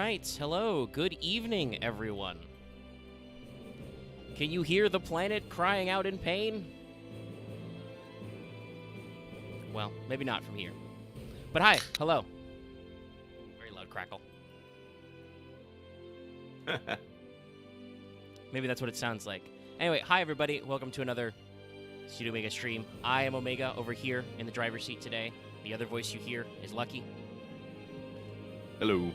right, hello, good evening, everyone. Can you hear the planet crying out in pain? Well, maybe not from here. But hi, hello. Very loud crackle. Maybe that's what it sounds like. Anyway, hi everybody, welcome to another Pseudo Omega stream. I am Omega over here in the driver's seat today. The other voice you hear is Lucky. Hello.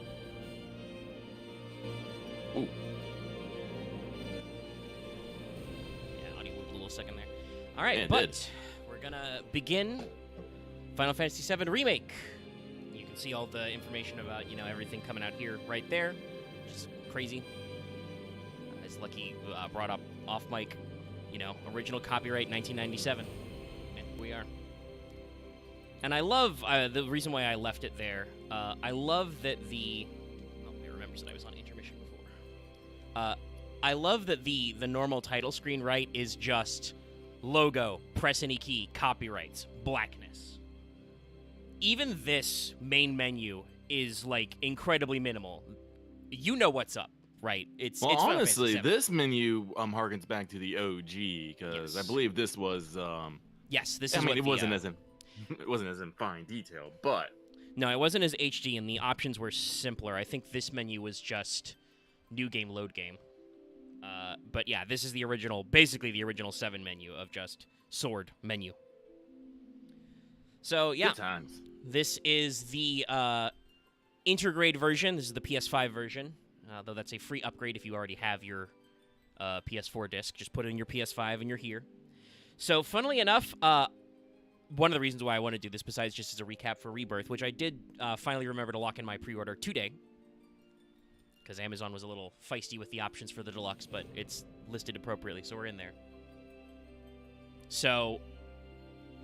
Ooh. Yeah, audio moved a little second there. All right, Yeah, but we're gonna begin Final Fantasy VII Remake. You can see all the information about, everything coming out here right there, which is crazy. As Lucky brought up off mic, original copyright 1997. And here we are. And I love, the reason why I left it there, I love that the, it remembers that I was on intermission before. I love that the normal title screen, right, is just logo, press any key, copyrights, blackness. Even this main menu is, like, incredibly minimal. You know what's up, right? It's honestly, this menu harkens back to the OG, because Yes. I believe this was, Yes, this is I mean, what it the, wasn't as in, it wasn't as in fine detail, but... No, it wasn't as HD, and the options were simpler. I think this menu was just new game, load game. But yeah, this is the original, basically the original 7 menu of just sword menu. So yeah, Good times. this is the Intergrade version. This is the PS5 version, though that's a free upgrade if you already have your PS4 disc. Just put it in your PS5 and you're here. So funnily enough, one of the reasons why I want to do this, besides just as a recap for Rebirth, which I did finally remember to lock in my pre-order today, because Amazon was a little feisty with the options for the deluxe, but it's listed appropriately, so we're in there. So,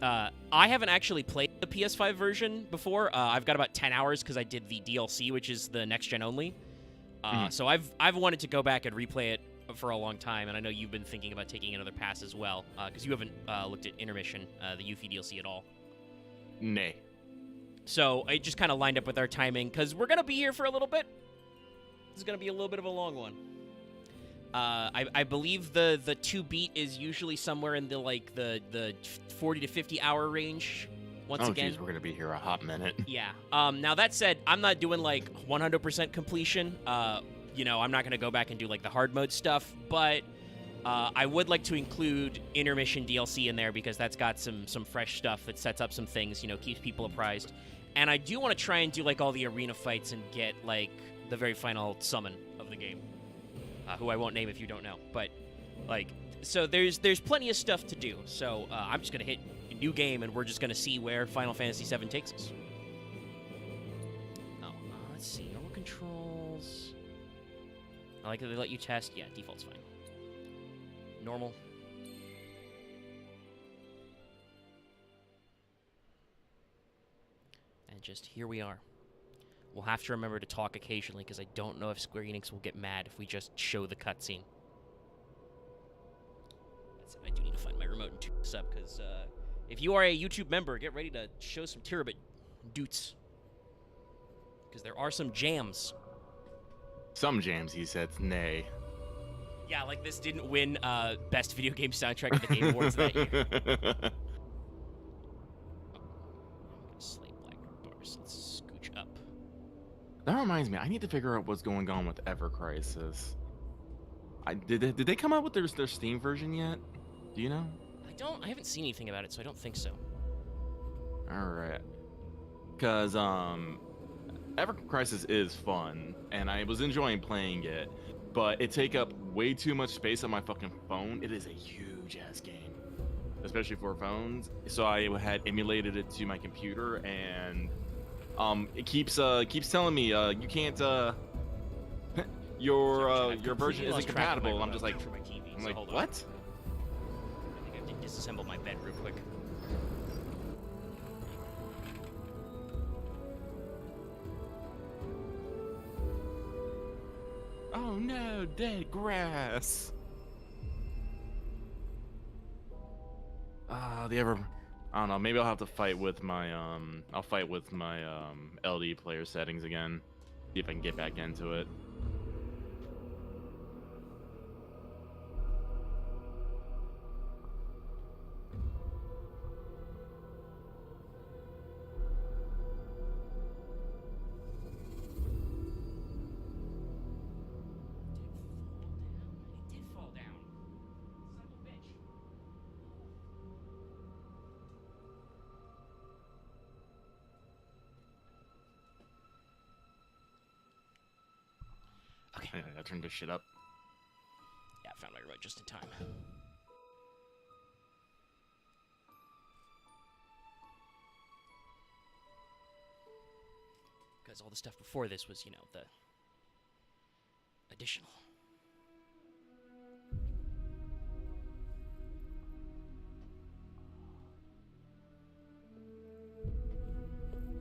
I haven't actually played the PS5 version before. I've got about 10 hours because I did the DLC, which is the next-gen only. So I've wanted to go back and replay it for a long time, and I know you've been thinking about taking another pass as well, because you haven't looked at Intermission, the Yuffie DLC at all. Nay. So it just kind of lined up with our timing, because we're going to be here for a little bit. This is going to be a little bit of a long one. I believe the 2-beat is usually somewhere in the 40 to 50 hour range. Once again, geez, we're gonna be here a hot minute. Yeah. Now that said, I'm not doing like 100% completion. I'm not gonna go back and do like the hard mode stuff, but I would like to include Intermission DLC in there because that's got some fresh stuff that sets up some things, keeps people apprised. And I do want to try and do like all the arena fights and get like the very final summon of the game, who I won't name if you don't know. But like, so there's plenty of stuff to do. So I'm just gonna hit a new game and we're just gonna see where Final Fantasy VII takes us. Oh, let's see, normal controls. I like that they let you test. Yeah, default's fine. Normal. And just here we are. We'll have to remember to talk occasionally because I don't know if Square Enix will get mad if we just show the cutscene. I do need to find my remote and tune this up because if you are a YouTube member, get ready to show some terabit doots. Because there are some jams. Some jams, he said, nay. Yeah, like this didn't win Best Video Game Soundtrack at the Game Awards that year. Slate Black Bars. Let's scooch up. That reminds me, I need to figure out what's going on with Ever Crisis. Did they come out with their Steam version yet? Do you know? I haven't seen anything about it, so I don't think so. Alright. Because, Ever Crisis is fun, and I was enjoying playing it, but it take up way too much space on my fucking phone. It is a huge-ass game, especially for phones. So I had emulated it to my computer, and it keeps telling me you can't your version isn't compatible. I'm just like, what? I think I have to disassemble my bed real quick. Oh no, dead grass. I don't know, maybe I'll have to fight with my LD player settings again. See if I can get back into it. It did fall down. Son of a bitch. Okay. I turned this shit up. Yeah, I found my remote just in time. Because all the stuff before this was, you know, the additional.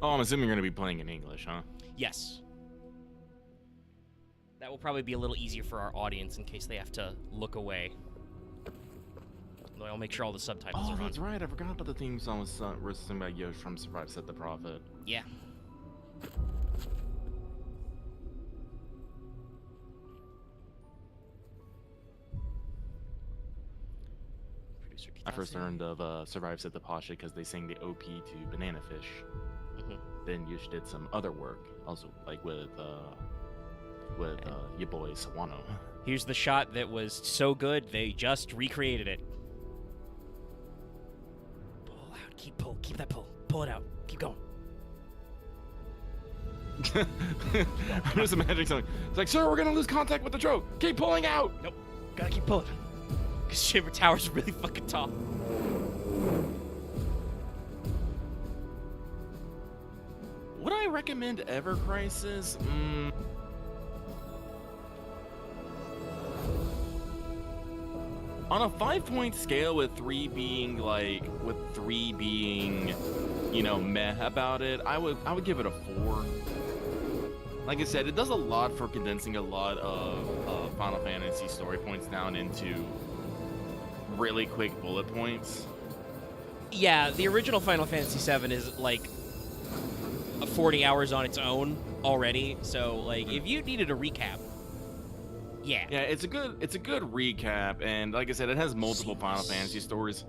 Oh, I'm assuming you're gonna be playing in English, huh? Yes. That will probably be a little easier for our audience in case they have to look away. Though I'll make sure all the subtitles Oh, are on. that's right. I forgot about the theme song was sung by Yosh from Survive Set the Prophet. Yeah. Producer I first Kitase. learned of Survive Set the Pasha because they sang the OP to Banana Fish. Mhm. Then Yosh did some other work, also like with your boy Sawano. Here's the shot that was so good they just recreated it. Pull out, keep that pull. Pull it out. Keep going. I'm just imagining something. It's like, sir, we're gonna lose contact with the drogue. Keep pulling out. Nope. Gotta keep pulling. Because Shiver Tower's really fucking tall. Would I recommend Ever Crisis? On a 5-point scale, with three being you know, meh about it, I would give it a 4. Like I said, it does a lot for condensing a lot of Final Fantasy story points down into really quick bullet points. Yeah, the original Final Fantasy VII is like 40 hours on its own already. So, like, if you needed a recap, yeah. Yeah, it's a good recap, and like I said, it has multiple Seamless. Final Fantasy stories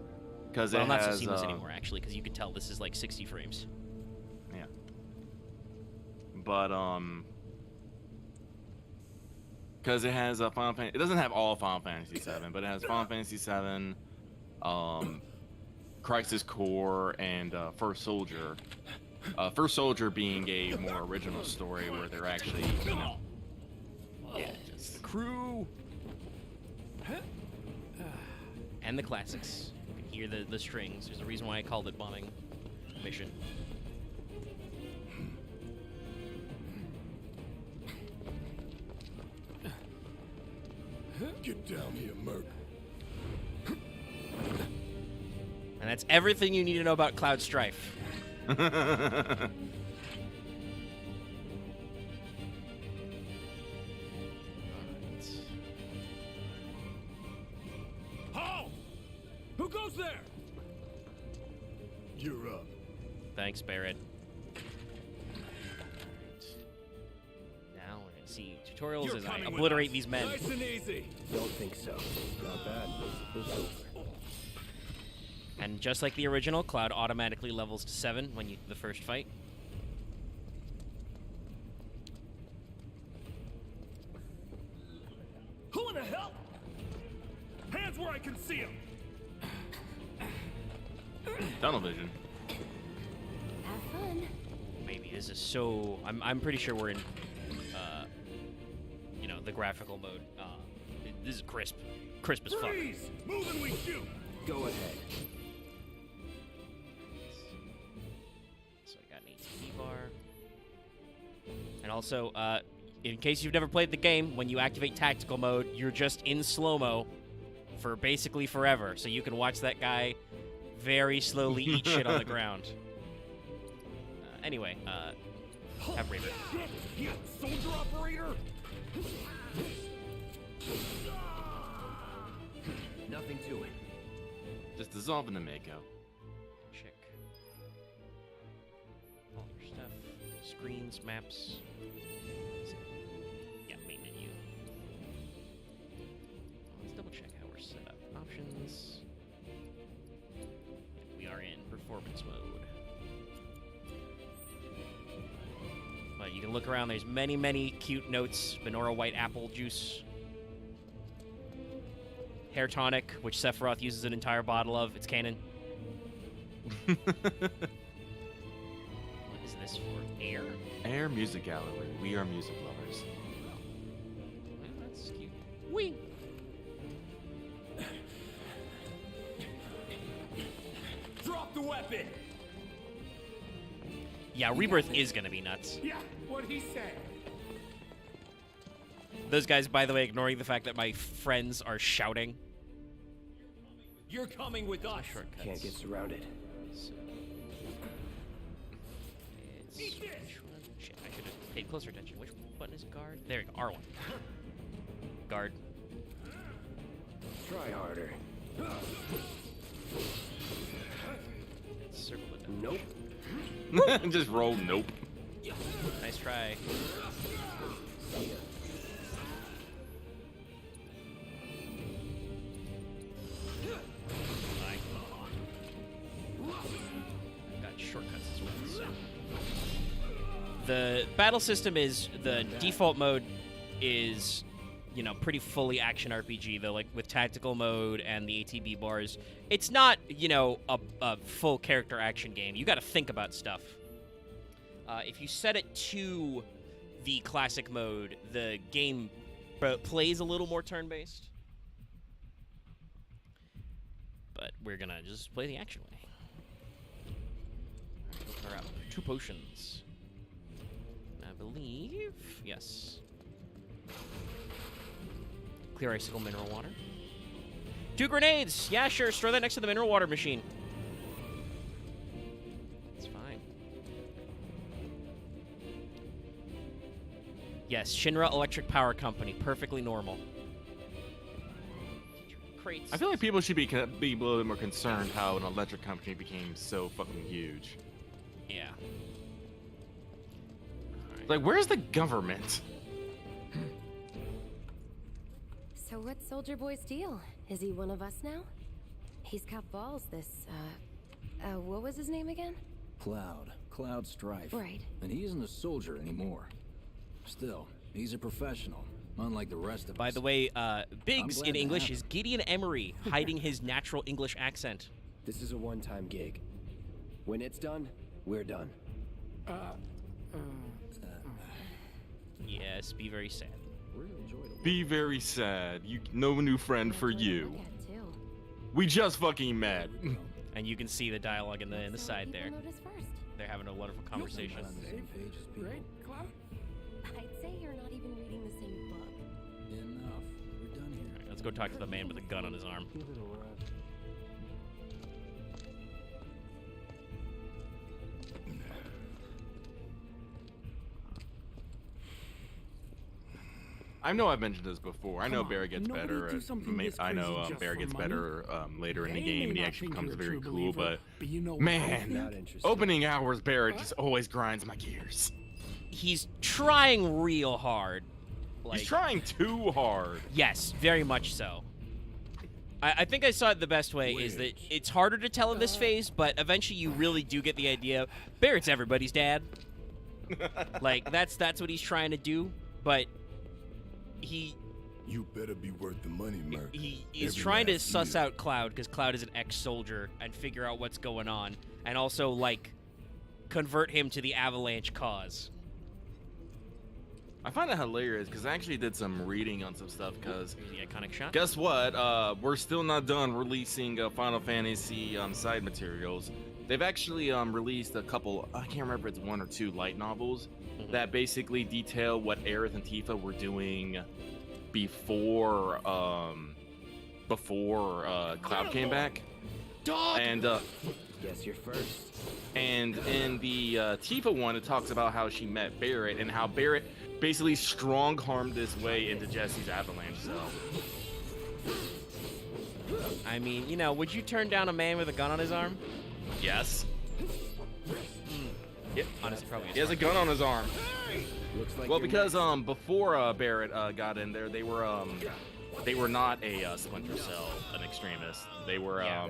because Well, it not has so seamless anymore, actually, because you can tell this is like 60 frames. yeah. But because it has a Final Fantasy, it doesn't have all Final Fantasy VII, but it has Final Fantasy VII, Crisis Core, and First Soldier. First Soldier being a more original story where they're actually, you know, Yeah, just the crew. And the classics. You can hear the strings. There's a reason why I called it Bombing Mission. Get down here, Merc. And that's everything you need to know about Cloud Strife. Halt! Who goes there? You're up. Thanks, Barrett. Now we're gonna see tutorials You're as I coming with obliterate us. these men. Nice and easy. Don't think so. Not bad. It's over. And just like the original, Cloud automatically levels to 7 when you the first fight. Who in the hell? Hands where I can see them. Tunnel vision. Have fun. Maybe this is so. I'm pretty sure we're in, you know, the graphical mode. This is crisp as fuck. Freeze! Move and we shoot. Go ahead. So I got an ATB bar. And also, in case you've never played the game, when you activate tactical mode, you're just in slow-mo for basically forever. So you can watch that guy very slowly eat shit on the ground. Anyway, have Raver. Shit! You soldier operator! Nothing to it. Just dissolve in the Mako. Check. All your stuff. Screens, maps. performance mode. But you can look around. There's many cute notes. Benora white apple juice. Hair tonic, which Sephiroth uses an entire bottle of. It's canon. What is this for? Air? Air Music Gallery. We are music lovers. Yeah, that's cute. Wee! Drop the weapon! Yeah, Rebirth is gonna be nuts. Yeah, what he said. Those guys, by the way, ignoring the fact that my friends are shouting. You're coming with us. Shortcuts. Can't get surrounded. So, it's which one? Shit, I should have paid closer attention. Which button is guard? There you go, R1. Guard. Try harder. Circle it down. Nope. Just roll nope. Nice try. Got shortcuts as well. So. The battle system is the default mode is, you know, pretty fully action RPG though, like with tactical mode and the ATB bars. It's not, you know, a full character action game. You got to think about stuff. If you set it to the classic mode, the game plays a little more turn-based. But we're gonna just play the action way. Open her up. 2 potions. I believe. Yes. Clear icicle mineral water. 2 grenades! Yeah, sure. Store that next to the mineral water machine. It's fine. Yes, Shinra Electric Power Company. Perfectly normal. Crates. I feel like people should be a little bit more concerned how an electric company became so fucking huge. Yeah. Alright. Like, where's the government? So what's Soldier Boy's deal? Is he one of us now? He's got balls, this, what was his name again? Cloud Strife. Right. And he isn't a soldier anymore. Still, he's a professional, unlike the rest of us. By the way, Biggs glad in to English have is Gideon Emery, hiding his natural English accent. This is a one-time gig. When it's done, we're done. Yes, be very sad. Be very sad. No new friend for you. Look at, too. We just fucking met. And you can see the dialogue in the So side people there. notice first. They're having a wonderful conversation. On the same page as people. Right, Cloud? I'd say you're not even reading the same book. Enough. We're done here. Let's go talk to the man with a gun on his arm. I know I've mentioned this before. I know Come on, Barrett gets nobody better. do something this I know crazy just Barrett for gets money. better later in the They game, may and he not actually think becomes you're a very true cool. believer, But you know what I man, think? Not interested. opening hours Barrett just always grinds my gears. He's trying real hard. Like, He's trying too hard. Yes, very much so. I think I saw it the best way is that it's harder to tell in this phase, but eventually you really do get the idea. Barrett's everybody's dad. Like that's what he's trying to do, but he You better be worth the money, Merc. he is Every trying to last suss year. out Cloud because Cloud is an ex-soldier and figure out what's going on, and also like convert him to the Avalanche cause. I find it hilarious because I actually did some reading on some stuff. Because The iconic shot. guess what? We're still not done releasing Final Fantasy side materials. They've actually released a couple. I can't remember if it's 1 or 2 light novels that basically detail what Aerith and Tifa were doing before Cloud came back. And Guess you're first. and in the Tifa one, it talks about how she met Barrett and how Barrett basically strong-armed his way into Jesse's avalanche cell. I mean, you know, would you turn down a man with a gun on his arm? Yes. Yep. Honestly, probably. He has a gun on his arm. Looks like Well, you're because before Barrett got in there, they were not a Splinter Cell, an extremist. They were Yeah.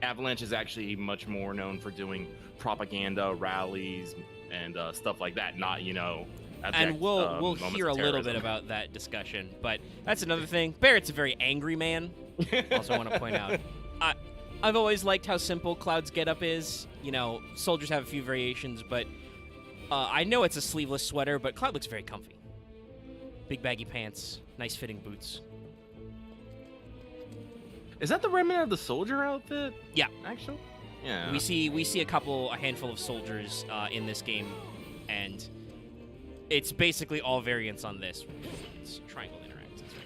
Avalanche is actually much more known for doing propaganda rallies and stuff like that. Not And we'll moments hear a of little bit terrorism. about that discussion, but that's another thing. Barrett's a very angry man. Also want to point out, I've always liked how simple Cloud's getup is. Soldiers have a few variations, but I know it's a sleeveless sweater, but Cloud looks very comfy. Big baggy pants, nice fitting boots. Is that the remnant of the soldier outfit? Yeah. Actually? Yeah. We see a handful of soldiers in this game, and it's basically all variants on this. It's triangle interacts. That's right.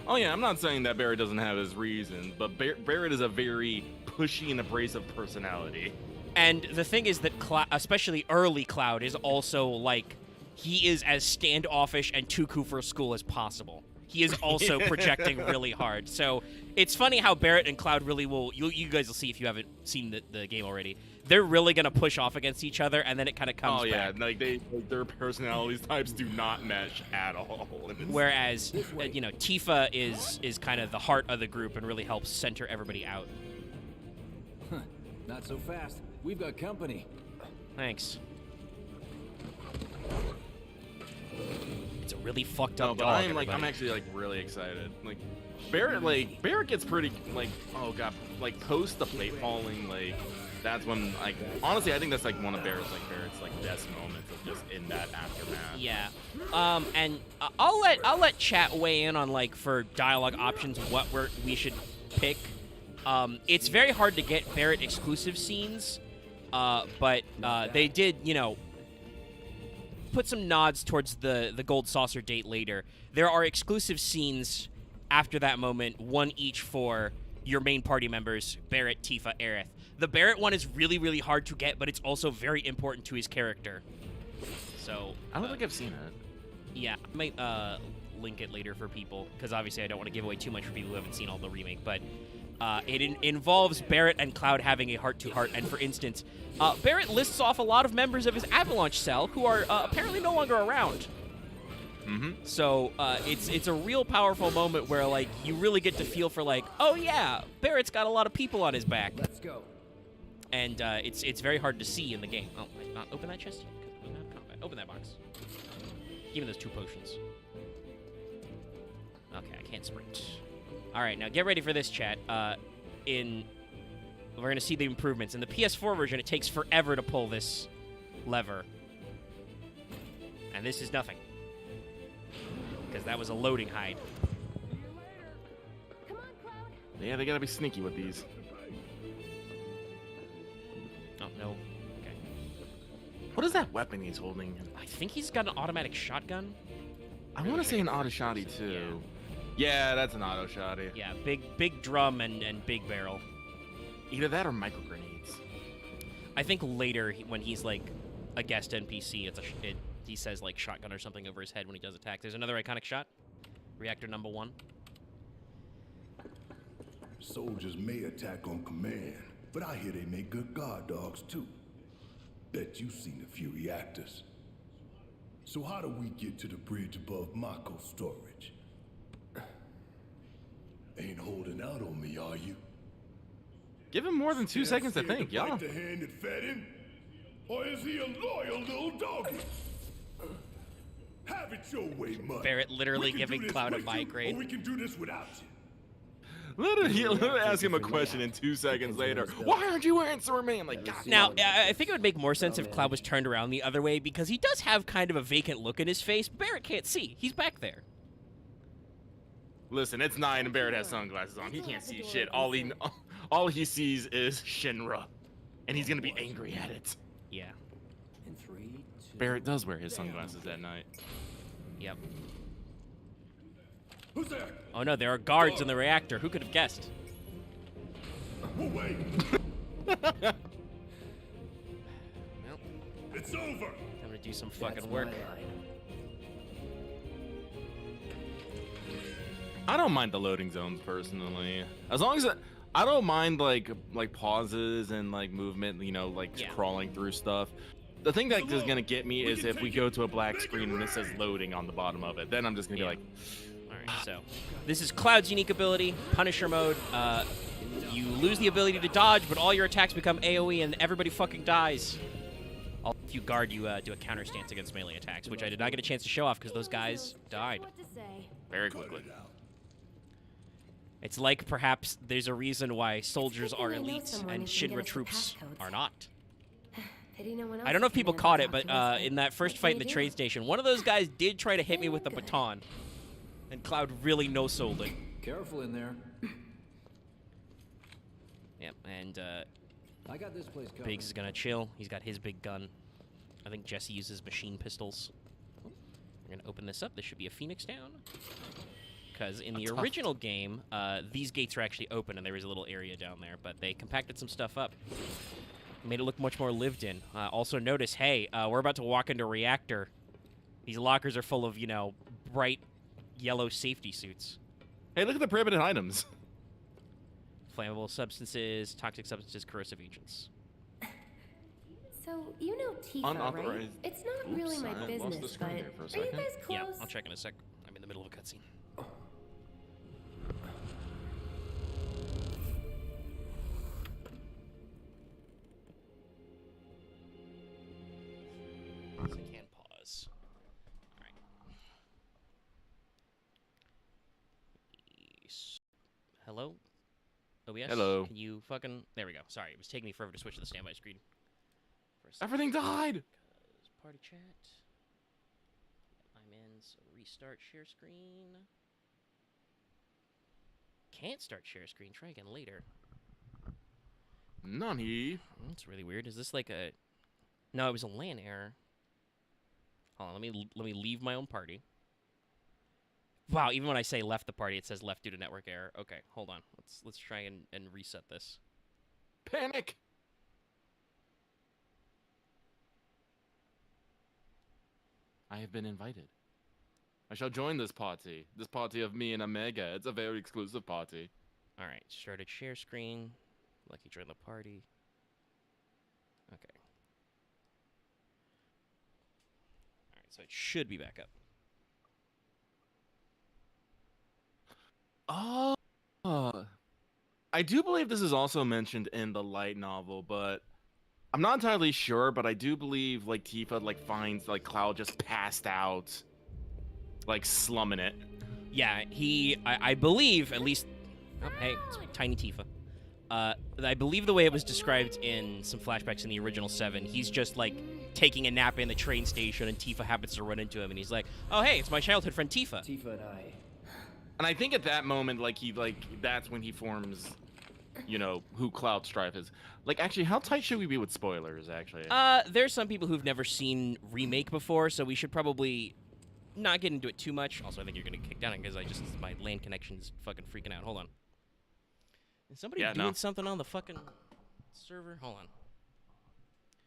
Oh yeah, I'm not saying that Barrett doesn't have his reasons, but Barrett is a very pushy and abrasive personality. And the thing is that especially early Cloud is also like, he is as standoffish and too cool for school as possible. He is also projecting really hard. So it's funny how Barrett and Cloud really will, you guys will see if you haven't seen the game already, they're really going to push off against each other, and then it kind of comes back. Oh yeah, their personalities types do not mesh at all. Whereas, Tifa is kind of the heart of the group and really helps center everybody out. Not so fast. We've got company. Thanks. It's a really fucked No, up but dog. I'm actually really excited. Barrett gets pretty oh god, post the plate falling, that's when honestly I think that's one of Barrett's best moments of just in that aftermath. Yeah. And I'll let chat weigh in on for dialogue options what we should pick. It's very hard to get Barrett exclusive scenes, but they did put some nods towards the gold saucer date later. There are exclusive scenes after that moment, one each for your main party members, Barrett, Tifa, Aerith. The Barrett one is really, really hard to get, but it's also very important to his character. So I don't think I've seen it. Yeah, I might link it later for people, because obviously I don't want to give away too much for people who haven't seen all the remake, but it involves Barrett and Cloud having a heart-to-heart, and for instance, Barrett lists off a lot of members of his Avalanche cell who are apparently no longer around. Mm-hmm. So it's a real powerful moment where you really get to feel for oh yeah, Barrett's got a lot of people on his back. Let's go. And it's very hard to see in the game. Oh, not open that chest yet, because we don't have combat. Open that box. Give me those 2 potions. Okay, I can't sprint. All right, now get ready for this, chat. We're gonna see the improvements. In the PS4 version, it takes forever to pull this lever, and this is nothing, because that was a loading hide. Come on, Cloud. Yeah, they gotta be sneaky with these. Oh no. Okay. What is that weapon he's holding? I think he's got an automatic shotgun. I want to say an auto shotty too. Yeah, that's an auto shotty. Yeah, big drum and big barrel. Either that or micro grenades. I think later when he's a guest NPC, he says shotgun or something over his head when he does attack. There's another iconic shot. Reactor number 1. Soldiers may attack on command, but I hear they make good guard dogs too. Bet you've seen a few reactors. So how do we get to the bridge above Mako storage? Ain't holding out on me, are you? Give him more than 2 seconds to Scared think, to yeah. bite the hand that fed him? Or is he a loyal little doggy? Have it your way, Mud. Barrett literally We can giving do this Cloud a with you, migraine. or we can do this without you. Literally ask him a question and 2 seconds later. Why aren't you answering me? I'm like, God. Now, I think it would make more sense if Cloud was turned around the other way, because he does have kind of a vacant look in his face. Barrett can't see. He's back there. Listen, it's 9 and Barrett has sunglasses on. He can't see shit. All he sees is Shinra, and he's gonna be angry at it. Yeah. In 3, 2. Barrett does wear his sunglasses at night. Yep. Who's there? Oh no, there are guards in the reactor. Who could have guessed? We'll wait. Well, It's over. I'm gonna do some That's fucking my work. line. I don't mind the loading zones personally, as long as I don't mind like pauses and movement, Yeah. crawling through stuff. The thing that is gonna get me is if we go to a black screen and it says loading on the bottom of it. Then I'm just gonna be like, All right, so this is Cloud's unique ability, Punisher mode. You lose the ability to dodge, but all your attacks become AoE and everybody fucking dies. If you guard, you do a counter stance against melee attacks, which I did not get a chance to show off because those guys died very quickly. It's like perhaps there's a reason why soldiers are elite and Shinra troops are not. I don't know if people caught it, but in that first fight in the train station, one of those guys did try to hit me with the baton, and Cloud really no-sold it. Careful in there. Yep, and I got this place covered. Biggs is gonna chill. He's got his big gun. I think Jesse uses machine pistols. We're gonna open this up. This should be a Phoenix down. Because in the original game, these gates are actually open, and there was a little area down there, but they compacted some stuff up. Made it look much more lived in. Also notice, hey, we're about to walk into a reactor. These lockers are full of, you know, bright yellow safety suits. Hey, look at the prohibited items. Flammable substances, toxic substances, corrosive agents. So, you know Tifa, right? It's not really my business, but are you guys close? Yeah, I'll check in a sec. I'm in the middle of a cutscene. So I can pause. Alright. Hello? OBS? Hello. Can you fucking... There we go. Sorry, it was taking me forever to switch to the standby screen. Everything died! Party chat. I'm in, so restart share screen. Can't start share screen. Try again later. Nani? That's really weird. Is this like a... No, it was a LAN error. Hold on, let me leave my own party. Wow, even when I say left the party, it says left due to network error. Okay, hold on. Let's try and reset this. Panic! I have been invited. I shall join this party. This party of me and Omega. It's a very exclusive party. Alright, started share screen. Lucky joined the party. Okay. Alright, so it should be back up. Oh. I do believe this is also mentioned in the light novel, but I'm not entirely sure, but I do believe like Tifa like finds like Cloud just passed out, like slumming it. Yeah, I believe at least. Oh, hey, it's Tiny Tifa. I believe the way it was described in some flashbacks in the original 7, he's just like taking a nap in the train station, and Tifa happens to run into him, and he's like, "Oh, hey, it's my childhood friend Tifa." Tifa and I. And I think at that moment, like that's when he forms, you know, who Cloud Strife is. Like, actually, how tight should we be with spoilers? Actually, there's some people who've never seen Remake before, so we should probably not get into it too much. Also, I think you're gonna kick down because my LAN connection's fucking freaking out. Hold on. Is somebody doing something on the fucking server? Hold on.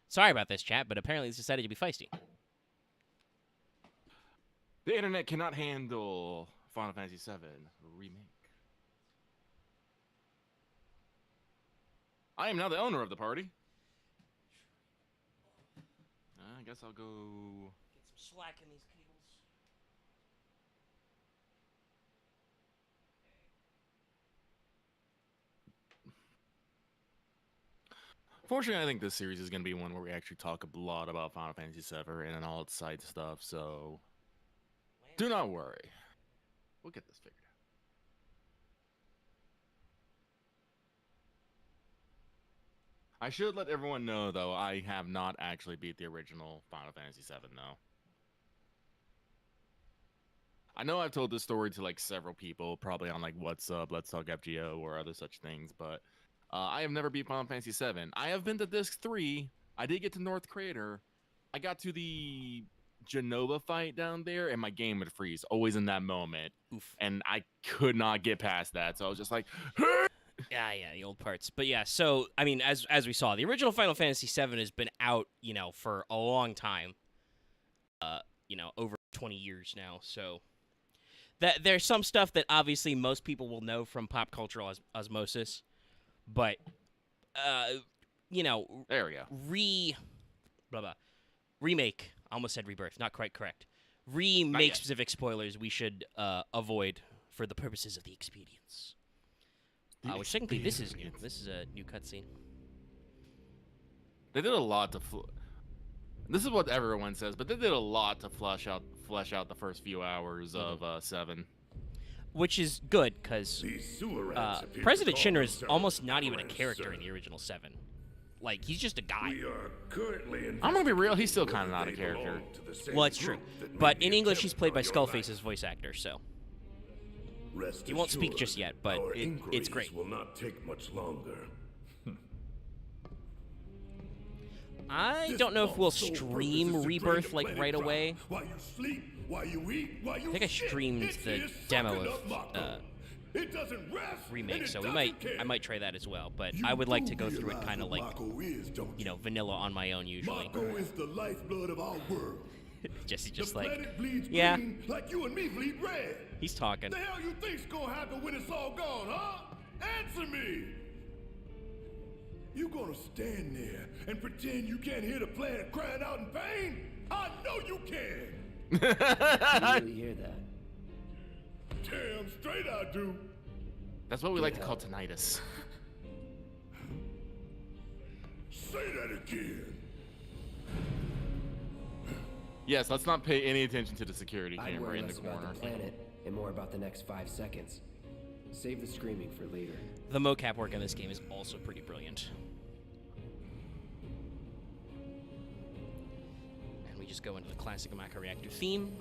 Sorry about this, chat, but apparently it's decided to be feisty. The internet cannot handle Final Fantasy VII Remake. I am now the owner of the party. I guess I'll go... Get some slack in these cables. Fortunately, I think this series is going to be one where we actually talk a lot about Final Fantasy VII and all its side stuff, so do not worry. We'll get this figured out. I should let everyone know, though, I have not actually beat the original Final Fantasy VII, though. I know I've told this story to, like, several people, probably on, like, What's Up, Let's Talk FGO, or other such things, but I have never beat Final Fantasy VII. I have been to Disc 3. I did get to North Crater. I got to the Genova fight down there, and my game would freeze, always in that moment. Oof. And I could not get past that, so I was just like... Yeah, the old parts. But yeah, so, I mean, as we saw, the original Final Fantasy VII has been out, you know, for a long time. You know, over 20 years now, so... There's some stuff that obviously most people will know from pop cultural osmosis, but, you know... There we go. Remake. I almost said rebirth. Not quite correct. Remake-specific spoilers we should avoid for the purposes of the expedience. Which technically this is new. This is a new cutscene. They did a lot to. This is what everyone says, but they did a lot to flesh out the first few hours of 7. Which is good, because President Shinra is almost not even a character in the original 7. Like, he's just a guy. I'm gonna be real, he's still kind of not a character. Well, it's true. But in English, he's played by Skullface's voice actor, so. He won't speak just yet, but it's great. Will not take much longer. I don't know if we'll stream Rebirth, like, right away. While you sleep, while you eat, while you I think I streamed the demo of Remake, so I might try that as well. But I would like to go through it kind of like, you know, vanilla on my own usually. Mako is the lifeblood of our world. Jesse's just the like, planet bleeds yeah, green like you and me bleed red. he's talking. The hell you think's gonna happen when it's all gone, huh? Answer me! You gonna stand there and pretend you can't hear the planet crying out in pain? I know you can! You really hear that? Damn straight I do. That's what we like to call tinnitus. Say that again. Yes, let's not pay any attention to the security I'd camera worry in the less about corner. the planet and more about the next 5 seconds. Save the screaming for later. The mocap work in this game is also pretty brilliant. And we just go into the classic Mako Reactor theme.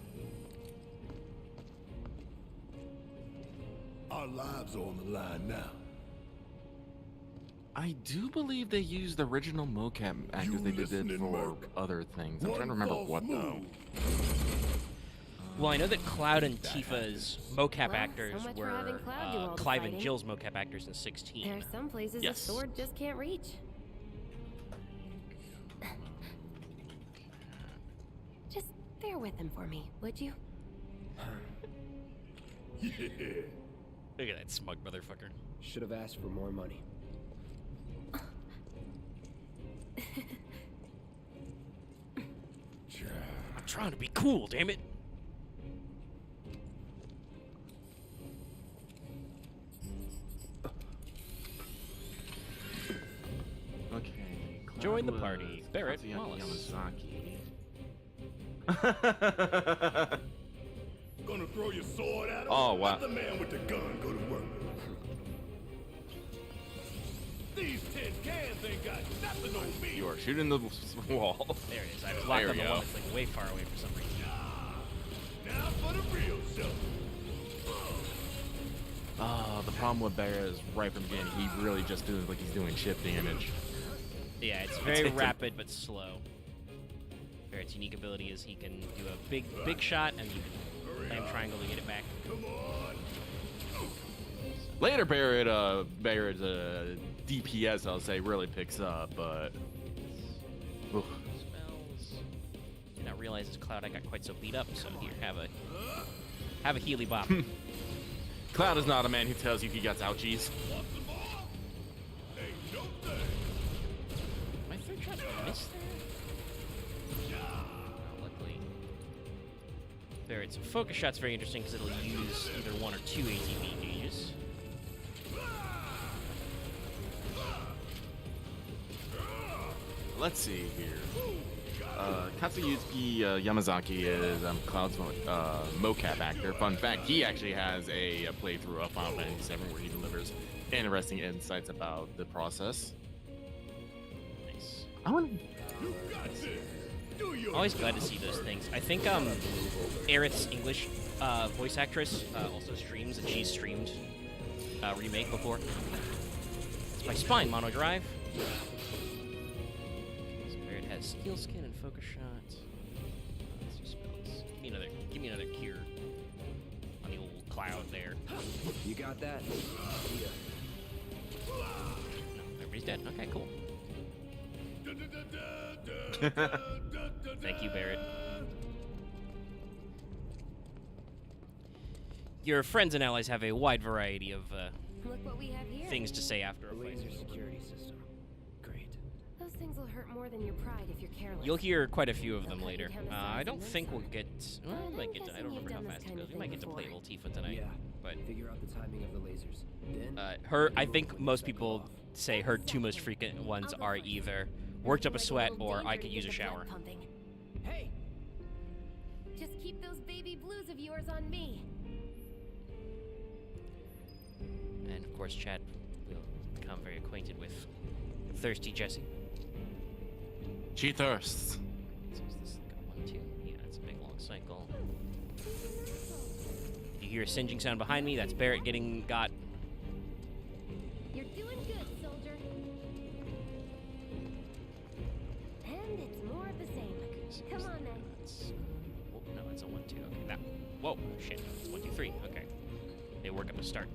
Our lives are on the line now. I do believe they used the original mocap actors they did for other things. I'm trying to remember what though. Well, I know that Cloud and Tifa's mocap actors so much for having were Cloud do all the Clive and fighting. Jill's mocap actors in 16. There are some places Yes. a sword just can't reach. Just bear with him for me, would you? Yeah. Look at that smug motherfucker. Should have asked for more money. I'm trying to be cool, damn it. Okay. Join the party, Barrett Wallace. Yamazaki. Gonna throw your sword at him? Oh, wow. Let the man with the gun go to work. These tin cans ain't got nothing on me. You are shooting the wall. There it is. I was locked There on we the go. one that's like way far away for some reason. Now for the real stuff. The problem with Bear is right from the beginning, he really just feels like he's doing chip damage. Yeah, it's very rapid but slow. Barrett's unique ability is he can do a big shot and you can slam triangle to get it back. Come on. Later, Barrett's DPS, I'll say, really picks up, but. Oof. Spells. Did not realize as Cloud I got quite so beat up, so here, have a Healy Bop. Cloud is not a man who tells you he got ouchies. Ain't no thing. My third shot missed there? Luckily. Barrett's focus shot's very interesting because it'll use either 1 or 2 ATB gauges. Let's see here. Katsuyuki Yamazaki is Cloud's mocap actor. Fun fact, he actually has a playthrough of Final Fantasy VII where he delivers interesting insights about the process. Nice. I want You got this. Do your Always glad to see those things. I think Aerith's English voice actress also streams, and she's streamed Remake before. It's my spine, Mono Drive. So Barrett has Steel Skin and Focus Shot. Let's do spells. Give me another cure on the old Cloud there. You got that? No, everybody's dead. Okay, cool. Thank you, Barrett. Your friends and allies have a wide variety of Look what we have here. things to say after a The fight. laser security system. Great. Those things will hurt more than your pride if you're careless. You'll hear quite a few of them They'll cut you later. down to I size don't in no think we'll time. get. Well, we But might I'm get. I guessing don't you've remember how done this fast it kind of goes. We thing might get to play before. little Tifa tonight. Yeah. But Figure out the timing of the lasers. Then I move think when most they people go off. say her two most frequent ones are either worked up a sweat or I could use a shower. Hey! Just keep those baby blues of yours on me. And of course, Chad will become very acquainted with Thirsty Jessie. She thirsts. So is this like a 1, 2? Yeah, it's a big long cycle. You hear a singeing sound behind me. That's Barrett getting got. You're doing good, soldier. And it's more of the same. Come on, then. Oh, no, it's a 1, 2. Okay, that. Whoa, shit. It's 1, 2, 3. Okay. They work up a start.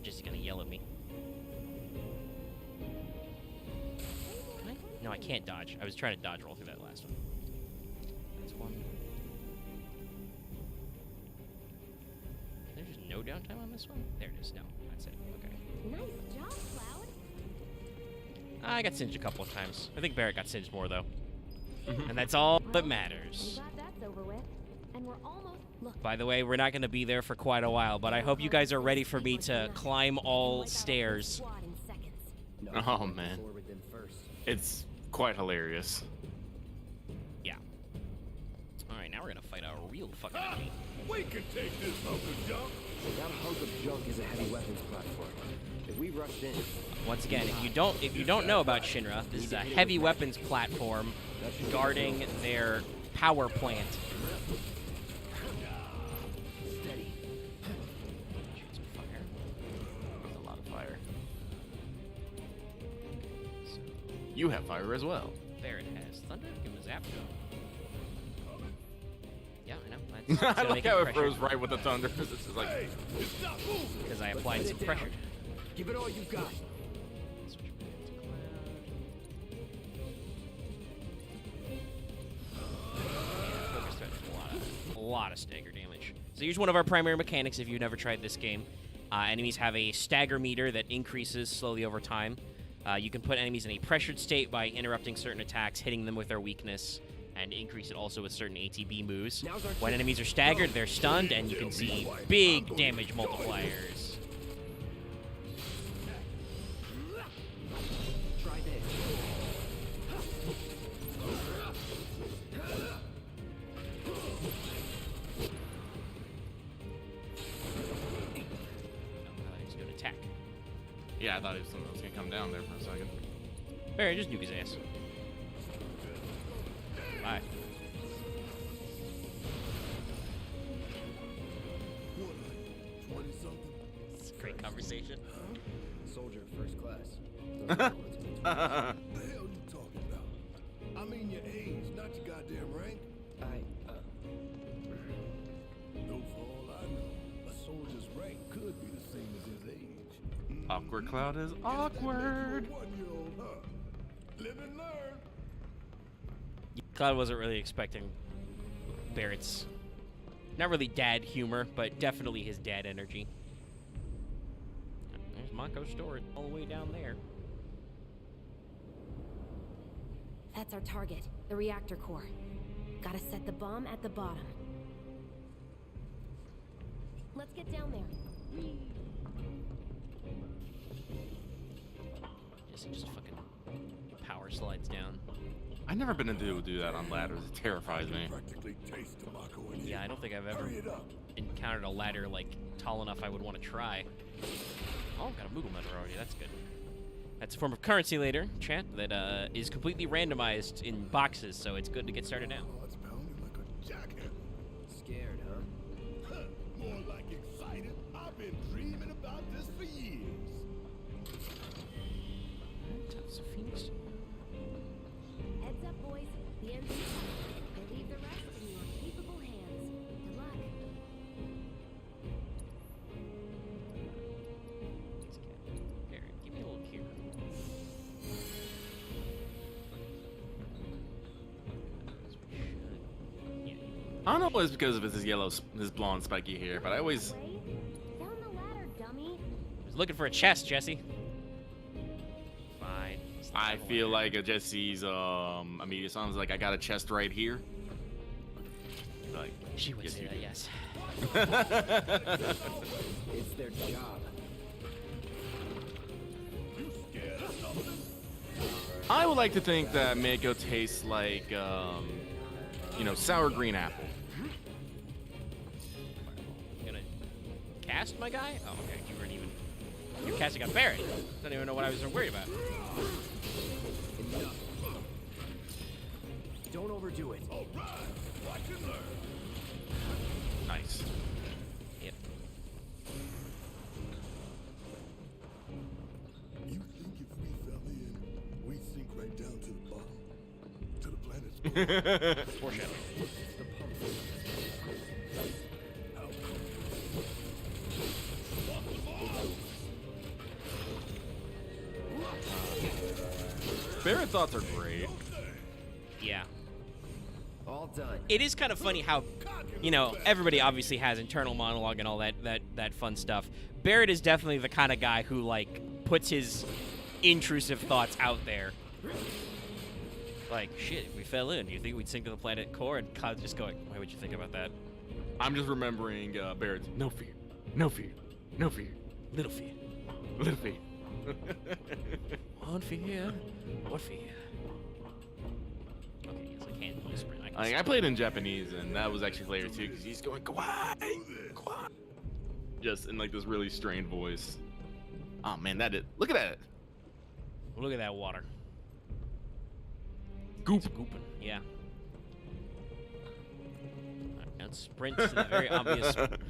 Jesse's gonna yell at me. Can I? No, I can't dodge. I was trying to dodge roll through that last one. That's one. There's just no downtime on this one? There it is. No, that's it. Okay. Nice job, Cloud. I got singed a couple of times. I think Barrett got singed more, though. And that's all that I'm matters. glad that's over with. And we're almost. Look. By the way, we're not going to be there for quite a while, but I hope you guys are ready for me to climb all stairs. No, Oh, move man. forward then first. It's quite hilarious. Yeah. Alright, now we're going to fight a real fucking enemy. We can take this hunk of junk. That hunk of junk is a heavy weapons platform. If we rushed in, Once again, if you don't know about Shinra, this is a heavy weapons platform guarding their power plant. steady. Shoot some fire. There's a lot of fire. So, You have fire as well. Barrett has thunder. Give him a zap. Yeah, I know. That's I gonna like make it how it pressure, froze right with the thunder. It's just like, Hey, stop moving. because I applied Let some it down. pressure. Give it all you've got. Switch back to cloud. Focus threat is a lot of stagger damage. So here's one of our primary mechanics if you've never tried this game. Enemies have a stagger meter that increases slowly over time. You can put enemies in a pressured state by interrupting certain attacks, hitting them with their weakness, and increase it also with certain ATB moves. Now's our When chance. enemies are staggered, they're stunned, and you can see big damage multipliers. Try this. He's going to attack. yeah, I thought it was something that was gonna come down there for a second. Barry, just nuke his ass. Bye. It's a great conversation. Soldier first class. The hell you talking about? I mean your age, not your goddamn rank. Though for all I know, a soldier's rank could be the same as his age. Awkward Cloud is awkward. 1-year-old, huh? Live and learn. Cloud wasn't really expecting Barrett's, not really dad humor, but definitely his dad energy. There's Mako storage all the way down there. That's our target, the reactor core. Gotta set the bomb at the bottom. Let's get down there. Just fucking power slides down. I've never been able to do that on ladders. It terrifies me. Practically taste tobacco in Yeah, I don't think I've ever Hurry it up. encountered a ladder like tall enough I would want to try. Oh, got a Moogle metal already. That's good. That's a form of currency later, chat, that is completely randomized in boxes, so it's good to get started now. Heart's pounding like a jackhammer. Scared, huh? More like excited. I've been dreaming about this for years. Tufts of Phoenix. Heads up, boys. The end's in sight. They leave the rest in your capable hands. Good luck. Let's get Barrett. Give me a little cure. I don't know if it's because of his yellow, his blonde spiky hair, but I always was looking for a chest, Jesse. Fine. I feel like Jesse's immediate sounds like I got a chest right here. Like She would say that, yes. It's their job. I would like to think that Mako tastes like, you know, sour green apple. You gonna cast my guy? Oh, okay. You weren't even. You're casting on Barret. Don't even know what I was worried about. Enough. Don't overdo it. All right. Watch and learn. Nice. Yep. You think if we fell in, we'd sink right down to the bottom? To the planet's Foreshadowing. The pump. Barret thoughts are great. Yeah. All done. It is kind of funny how, you know, everybody obviously has internal monologue and all that fun stuff. Barret is definitely the kind of guy who, like, puts his intrusive thoughts out there. Like, shit, if we fell in, do you think we'd sink to the planet core? And Cloud's just going, why would you think about that? I'm just remembering Barrett's no fear, no fear, no fear, Little fear. little fear. One fear. What fear? Okay, yes, I can't whisper. I played in Japanese, and that was actually hilarious too, because he's going kawaii, kawaii, just in like this really strained voice. Oh man, look at that. Look at that water. Goop. Gooping, yeah. Alright, let's sprint to the very obvious conclusion.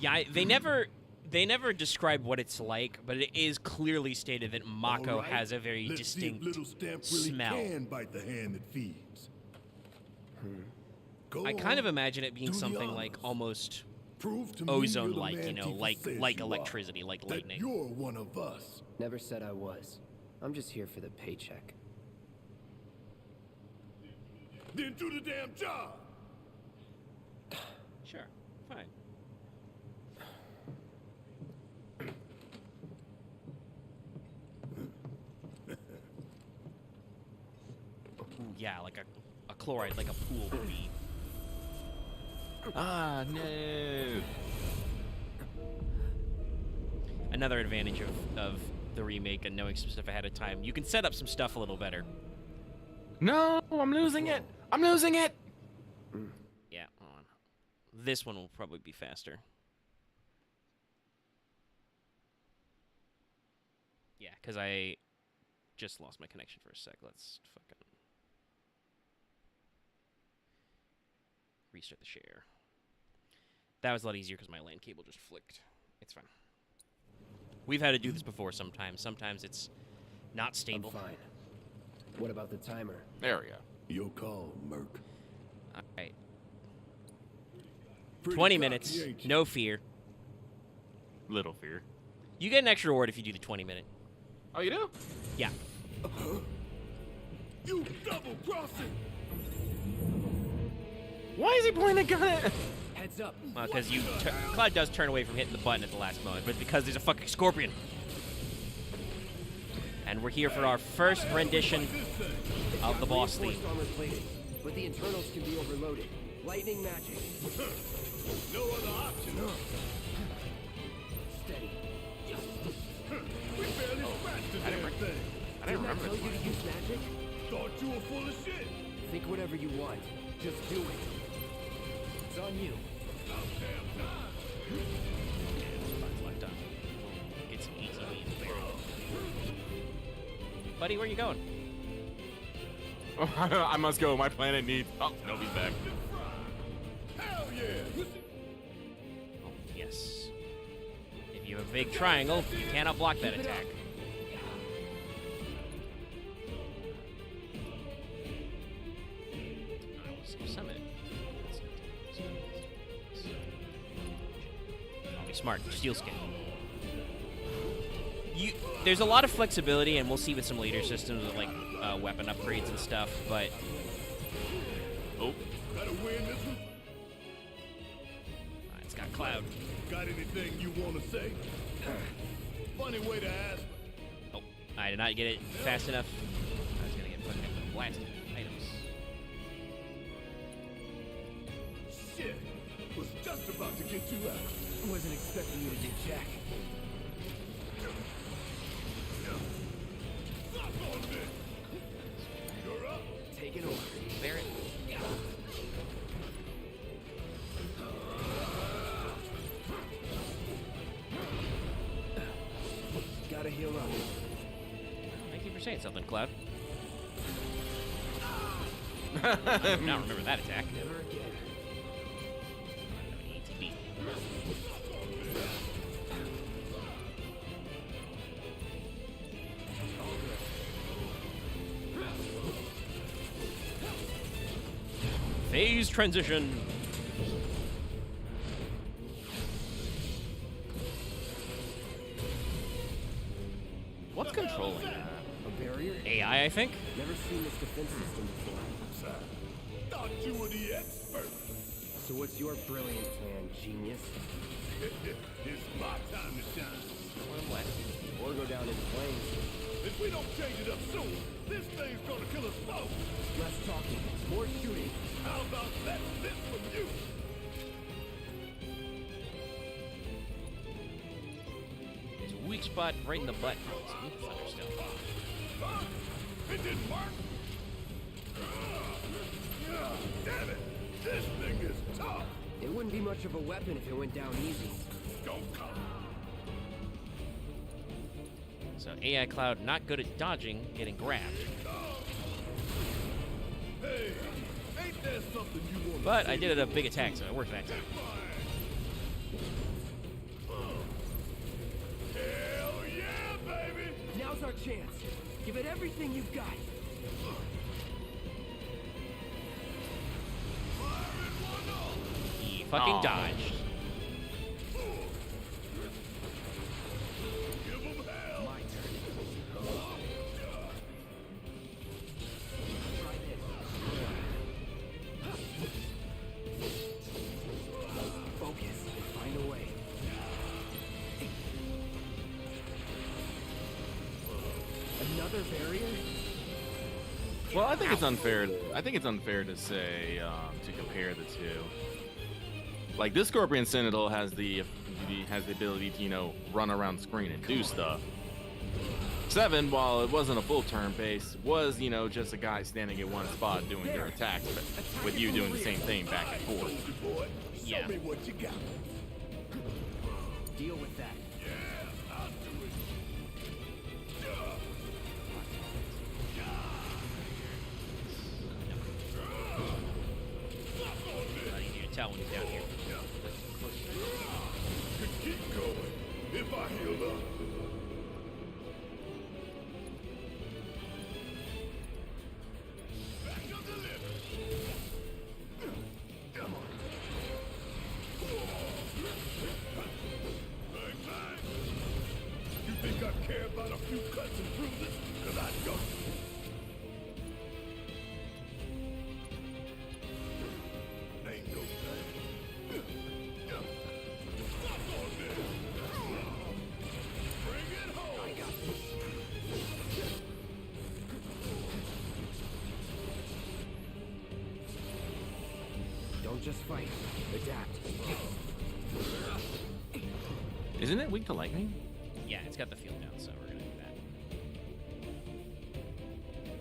Yeah, they never describe what it's like, but it is clearly stated that Mako All right, has a very let's see if distinct little Stamp really smell. can bite the hand that feeds. Go I kind on, of imagine it being do the something like honors. almost Prove to me ozone-like, you're the you know, man Tifa says like you are, electricity, like that lightning. You're one of us. Never said I was. I'm just here for the paycheck. Then do the damn job. Sure, fine. Ooh, yeah, like a chloride, like a pool would be. Ah no. Another advantage of the remake and knowing some stuff ahead of time. You can set up some stuff a little better. No, I'm losing it. I'm losing it. Yeah, hold on. This one will probably be faster. Yeah, because I just lost my connection for a sec. Let's fucking restart the share. That was a lot easier because my LAN cable just flicked. It's fine. We've had to do this before sometimes. Sometimes it's not I'm stable. fine. What about the timer? There we go. Your call, Merc. All right. Pretty 20 cocky, minutes. ain't you? No fear. Little fear. You get an extra reward if you do the 20-minute. Oh, you do? Yeah. You double crossing. Why is he pointing a gun at? Heads up. Because Cloud does turn away from hitting the button at the last moment, but because there's a fucking scorpion. And we're here for our first rendition of the boss theme. Reinforced armor plated, but the internals can be overloaded. Lightning magic. No other option, huh? Steady. We barely scratched the damn thing. I didn't Didn't I remember tell this you one. to use magic? Thought you were full of shit. Think whatever you want. Just do it. It's on you. Left on. It's easy win. Buddy, where you going? I must go. My planet needs. Oh, no, he's back. Hell yeah. Oh, yes. If you have a big triangle, you cannot block that attack. Summit. I'll be smart. Steel skin. There's a lot of flexibility, and we'll see with some later systems with like weapon upgrades and stuff. But Gotta win this one. it's got Cloud. Got anything you want to say? Funny way to ask. Oh, I did not get it fast enough. I was gonna get fucking blasted. Items. Shit. Was just about to get you out. Wasn't expecting you to do jack. Stop on me. You're up. Taking over. Barrett. Gotta heal up. Thank you for saying something, Cloud. I do not remember that attack. Never again. ATB. Phase transition. What's controlling that? A barrier? AI, I think. Never seen this defense system before. Thought you were the expert. So what's your brilliant plan, genius? It's my time to shine. Or go down in flames. If we don't change it up soon, this thing's gonna kill us both. Less talking, more shooting. How about that this from you? There's a weak spot right in the butt. See? Thunderstone. Fuck! It didn't work. Damn it! This thing is tough. It wouldn't be much of a weapon if it went down easy. Don't come. So AI Cloud not good at dodging, getting grabbed. Hey, ain't there something you want? But I did it a big attack, so it worked that time. Hell yeah, baby! Now's our chance. Give it everything you've got. He fucking Aw. dodged. Give 'em hell. My turn. Try this. Focus and find a way. Another barrier? Well, I think it's unfair. I think it's unfair to say to compare the two. Like this Scorpion Sentinel has the ability to run around the screen and do stuff. 7, while it wasn't a full turn base, was just a guy standing at one spot doing their attacks, but with you doing the same thing back and forth. Boy, Yeah. show me what you got. Deal with that. Yeah, I'll do it. Not easy to tell when he's down here. Could keep going if I heal up. Back up the liver. Come on. Bang, bang. You think I care about a few cuts and bruises? 'Cause I don't. Ain't no thing. Stop on this. Bring it home. I got this. Don't just fight. Adapt. Isn't it weak to lightning? Yeah, it's got the field down, so we're gonna do that.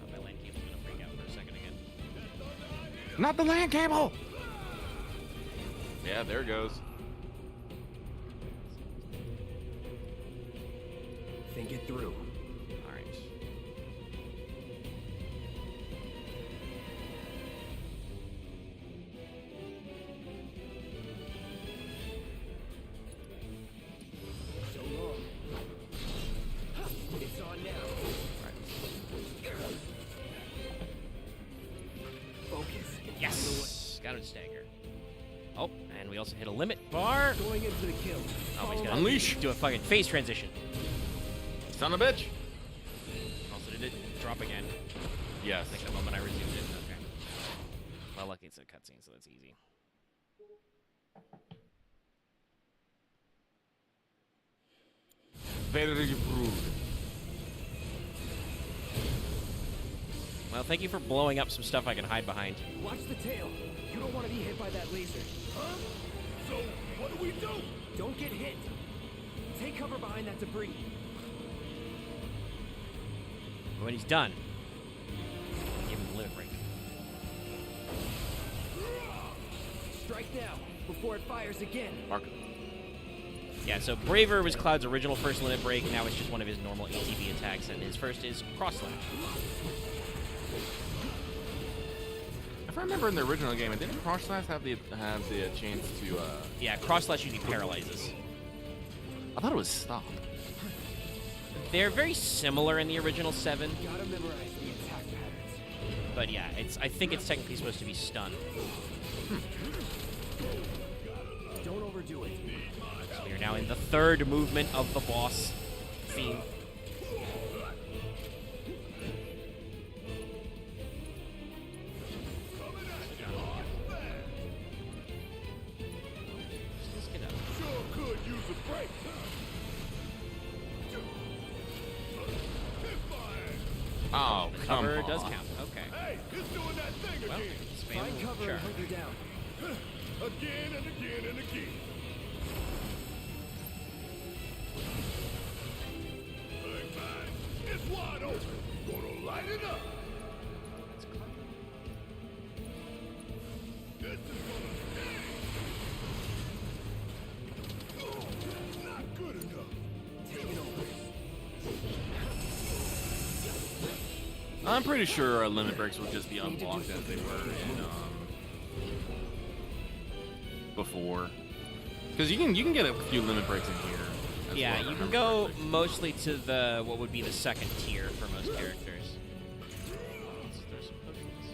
Oh, my land cable's gonna freak out for a second again. Not the land cable. Yeah, there it goes. Think it through. All right. So long. It's on now. Focus. Yes, got him to stagger. Oh, and we also hit a limit bar. Going into the kill. Oh, he's gonna Unleash. do a fucking phase transition. Son of a bitch. Also, did it drop again? Yes. Like the moment I resumed it. Okay. Well, lucky it's a cutscene, so that's easy. Very rude. Well, thank you for blowing up some stuff I can hide behind. Watch the tail. You don't want to be hit by that laser. Huh? So, what do we do? Don't get hit. Take cover behind that debris. When he's done, give him a limit break. Strike now, before it fires again. Mark. Yeah, so Braver was Cloud's original first limit break. Now it's just one of his normal ATB attacks, and his first is Cross Slash. If I remember in the original game, didn't Cross Slash have the chance to? Yeah, Cross Slash usually paralyzes. I thought it was stop. They're very similar in the original 7, Gotta memorize the attack patterns. but yeah, I think it's technically supposed to be stun. Don't overdo it. So we are now in the third movement of the boss theme. Let's get up. Sure could use a break. Oh, come Cover on. does count. Okay. Hey, it's doing that thing Well, again. spam Find cover sure. and hunt you down. Again and again and again. Big man, it's wide open. Gonna light it up. This is gonna sting. Oh, not good enough. Take it over. I'm pretty sure limit breaks will just be unblocked as they were in before. Because you can get a few limit breaks in here. As Yeah, well, you if I can remember go correctly. mostly to the what would be the second tier for most characters. Let's throw some potions.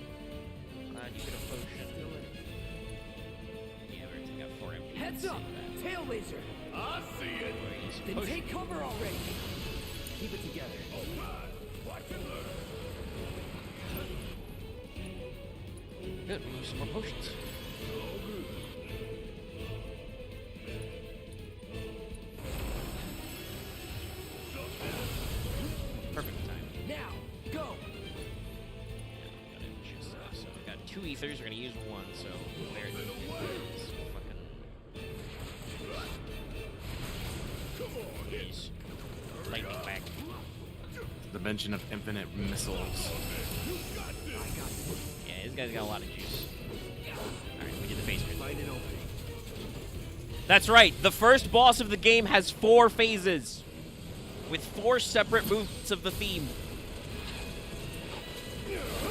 You get a potion. Yeah, we already got 4 empty. Heads up! Tail laser! I see it. Then Potion. take cover already. Keep it together. Watch and learn. Good, we use some more potions. Perfect time. Now, go! So we got 2 ethers, we're gonna use 1, so there it is. Fucking use lightning back. Dimension of infinite missiles. Yeah, this guy's got a lot of juice. Alright, we did the phase grid. Find an opening. That's right, the first boss of the game has 4 phases with 4 separate movements of the theme.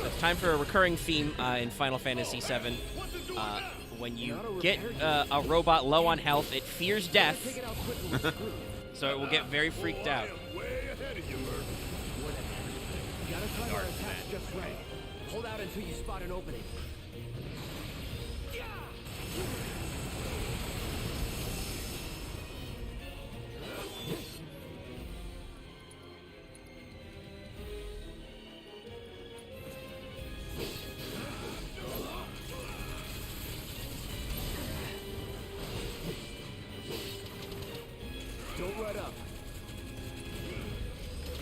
It's time for a recurring theme in Final Fantasy VII. When you get a robot low on health, it fears Take death, it out quickly. so it will get very freaked out. Way ahead of you, Murph. You gotta time our attacks just right. Hold out until you spot an opening. Don't let up.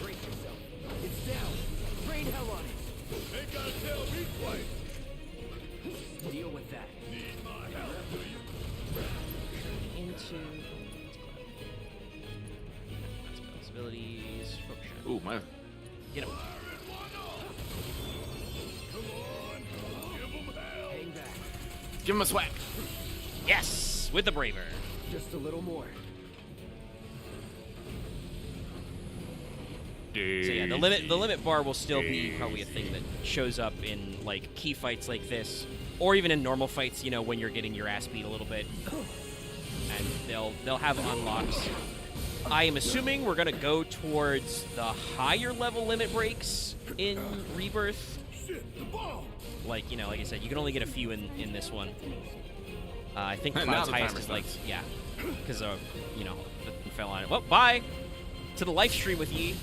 Brace yourself. It's down. Rain hell on it. Ain't gotta tell me twice. Deal with that. Need my help, do you? Into responsibilities. Focus. Ooh, my. Get him. Come on, give 'em hell. Hang back. Give him a swag. Yes, with the Braver. Just a little more. So yeah, the limit bar will still be probably a thing that shows up in like key fights like this, or even in normal fights. You know, when you're getting your ass beat a little bit, and they'll have unlocks. I am assuming we're gonna go towards the higher level limit breaks in Rebirth. Shit, the bomb. Like like I said, you can only get a few in this one. I think Now Cloud's the highest timer is like starts. because the fell on it. Well, bye to the live stream with ye.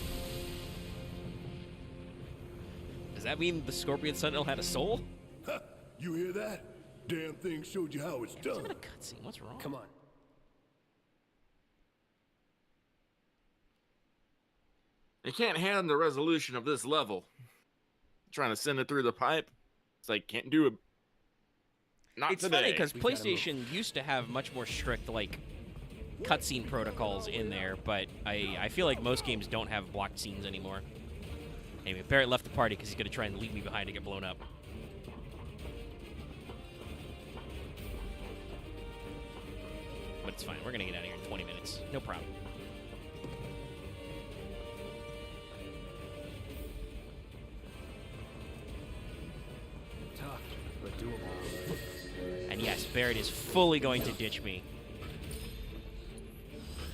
Does that mean the Scorpion Sentinel had a soul? Ha! You hear that? Damn thing showed you how it's It's done. not a cutscene. What's wrong? Come on. They can't handle the resolution of this level. Trying to send it through the pipe. It's like, can't do it. Not It's today. funny because PlayStation used to have much more strict, like, cutscene protocols in there, but I feel like most games don't have blocked scenes anymore. Anyway, Barrett left the party because he's going to try and leave me behind to get blown up. But it's fine. We're going to get out of here in 20 minutes. No problem. Tough, but doable. And yes, Barrett is fully going to ditch me.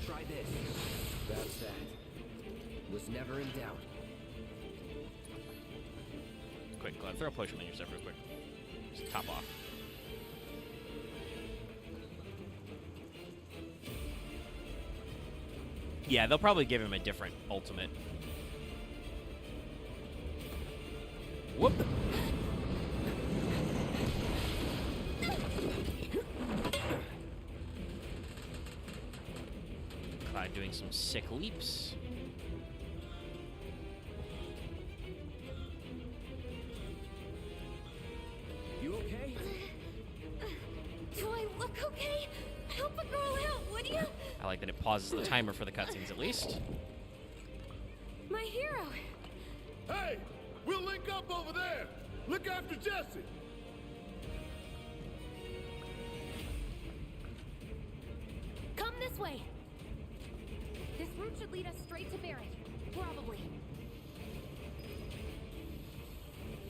Try this. That's that. Was never in doubt. Quick, Glad, throw a potion on yourself real quick. Just top off. Yeah, they'll probably give him a different ultimate. Whoop! Clyde doing some sick leaps. You okay? Do I look okay? Help a girl out, would you? I like that it pauses the timer for the cutscenes at least. My hero. Hey, we'll link up over there. Look after Jesse. Come this way. This route should lead us straight to Barrett. Probably.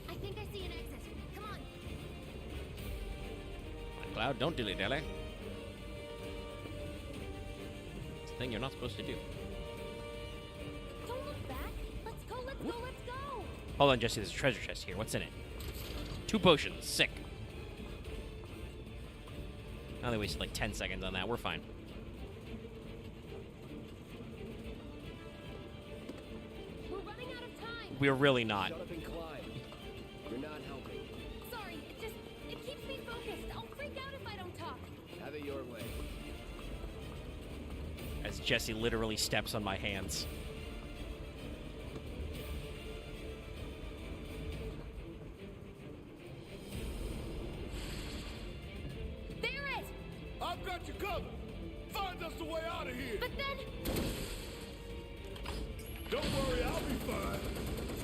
I think I see an exit. Come on. Cloud, don't dilly-dally. It's a thing you're not supposed to do. Don't look back. Let's go, let's go, let's go. Hold on, Jesse, there's a treasure chest here. What's in it? 2 potions. Sick. I only wasted like 10 seconds on that. We're fine. We're running out of time. We're really not. Shut up and climb. You're not helping. Sorry, it keeps me focused. I'll freak out if I don't talk. Have it your way. As Jesse literally steps on my hands. Barrett! I've got you covered. Find us a way out of here. But then... Don't worry, I'll be fine.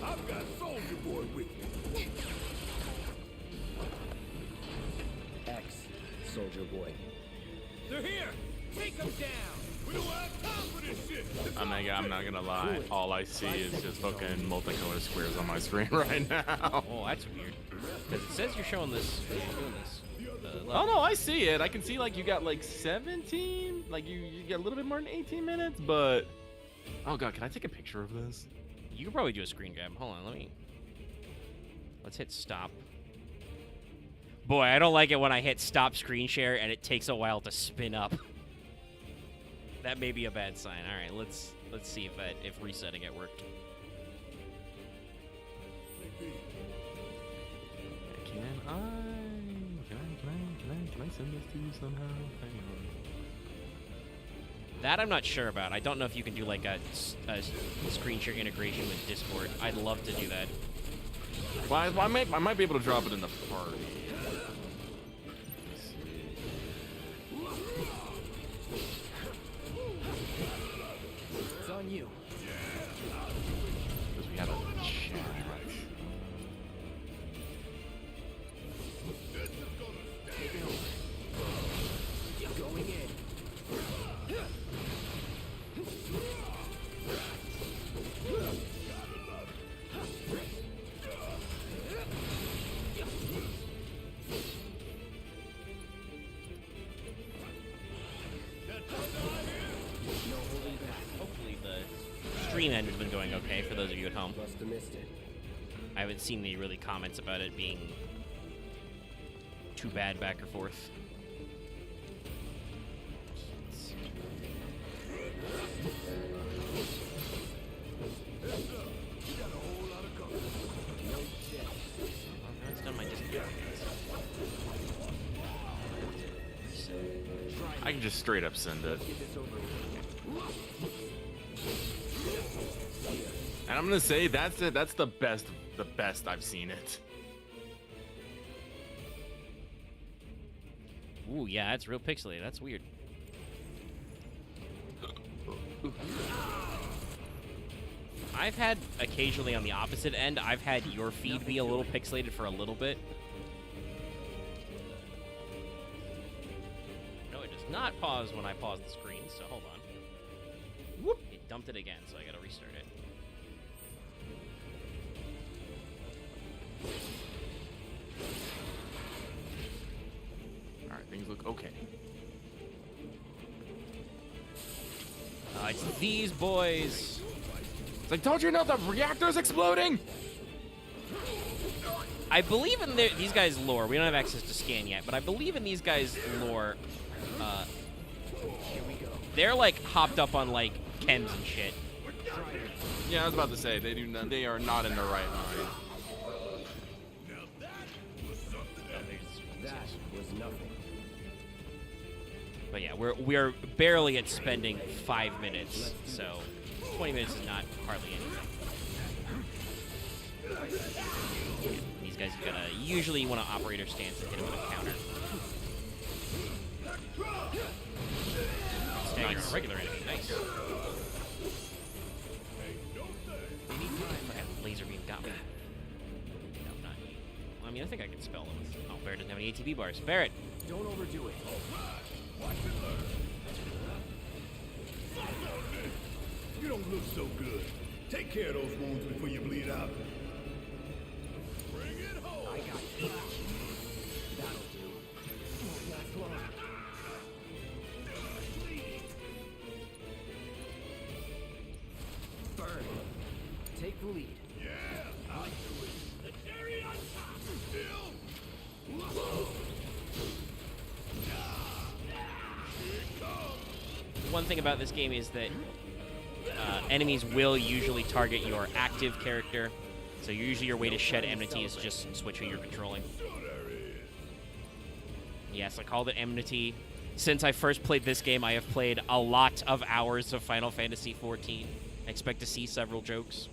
I've got Soldier Boy with me. X, Soldier Boy. They're here. Take them down. We don't have time for this shit. I'm not gonna lie. All I see is just fucking multicolored squares on my screen right now. Oh, that's weird. Because it says you're showing this. You're doing this. Oh no, I see it. I can see like you got like 17. Like you got a little bit more than 18 minutes, but oh god, can I take a picture of this? You could probably do a screen grab. Hold on, let's hit stop. Boy, I don't like it when I hit stop screen share and it takes a while to spin up. That may be a bad sign. All right, let's see if resetting it worked. Can I send this to you somehow? Hang on. That I'm not sure about. I don't know if you can do like a screen share integration with Discord. I'd love to do that. Well, I might be able to drop it in the party. It's on you. Because we have a chat. Going in. Hopefully the stream end has been going okay for those of you at home. Must have missed it. I haven't seen any really comments about it being too bad back or forth. I can just straight up send it. And I'm gonna say that's it. That's the best I've seen it. Ooh, yeah, that's real pixelated. That's weird. I've had occasionally on the opposite end, I've had your feed be a little pixelated for a little bit. No, it does not pause when I pause the screen, so hold on. Whoop! It dumped it again, so I gotta restart it. Alright, things look okay. It's these boys. It's like, don't you know the reactor's exploding? I believe in these guys' lore. We don't have access to scan yet, but I believe in these guys' lore. They're like hopped up on like chems and shit. Yeah, I was about to say they are not in their right mind. That was nothing. But yeah, we are barely at spending 5 minutes, so 20 minutes is not hardly anything. Yeah, these guys are gonna usually want to operator stance and hit them with a counter. Stagger on a regular enemy, nice. Okay, laser beam got me. No, not you. I mean, I think I can spell them. Oh, Barret doesn't have any ATB bars. Barret! Don't overdo it. You don't look so good. Take care of those wounds before you bleed out. Bring it home. I got you. That'll do. Won't last long. Burn. Take the lead. Yeah, I'll do it. The cherry on top. Still. One thing about this game is that enemies will usually target your active character, so usually your way to shed enmity is just switch who you're controlling. Yes, I called it enmity. Since I first played this game, I have played a lot of hours of Final Fantasy XIV. I expect to see several jokes.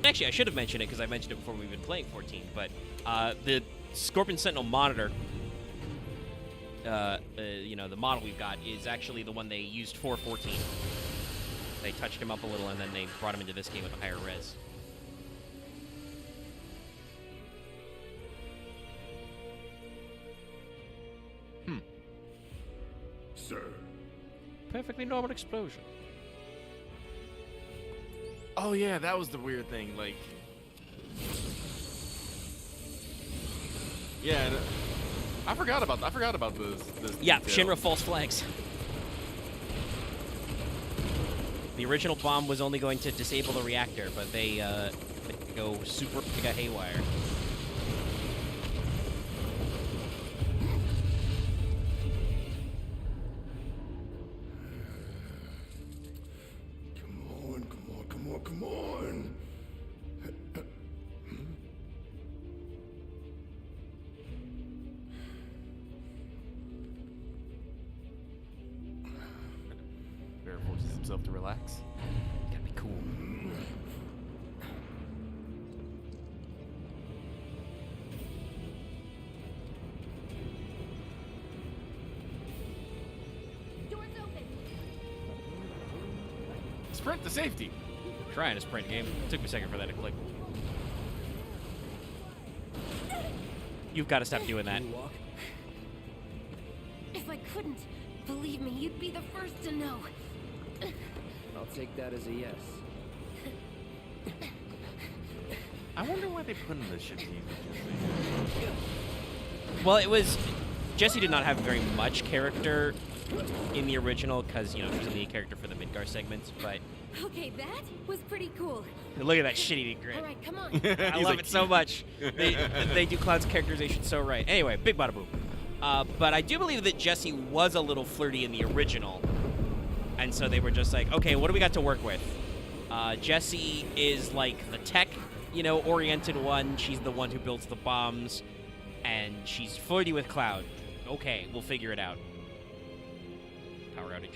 Actually, I should have mentioned it because I mentioned it before we've been playing 14, but the Scorpion Sentinel monitor, you know, the model we've got is actually the one they used for 14. They touched him up a little, and then they brought him into this game with a higher res. Sir. Perfectly normal explosion. Oh yeah, that was the weird thing. Like, yeah, I forgot about this. Yeah, detail. Shinra false flags. The original bomb was only going to disable the reactor, but they go super mega haywire. Come on. Barret forces himself to relax. Gotta be cool. Doors open. Sprint to safety. Trying a sprint game. Took me a second for that to click. You've got to stop doing that. If I couldn't, believe me, you'd be the first to know. I'll take that as a yes. I wonder why they put in the ship team. Well, it was... Jessie did not have very much character in the original because, you know, she's only a character for the Midgar segments, but... Okay, that was pretty cool. Look at that shit-eating grin. All right, come on. I love it so much. They do Cloud's characterization so right. Anyway, big bada boom. But I do believe that Jessie was a little flirty in the original. And so they were just like, okay, what do we got to work with? Jessie is like the tech, you know, oriented one. She's the one who builds the bombs. And she's flirty with Cloud. Okay, we'll figure it out. Power outage.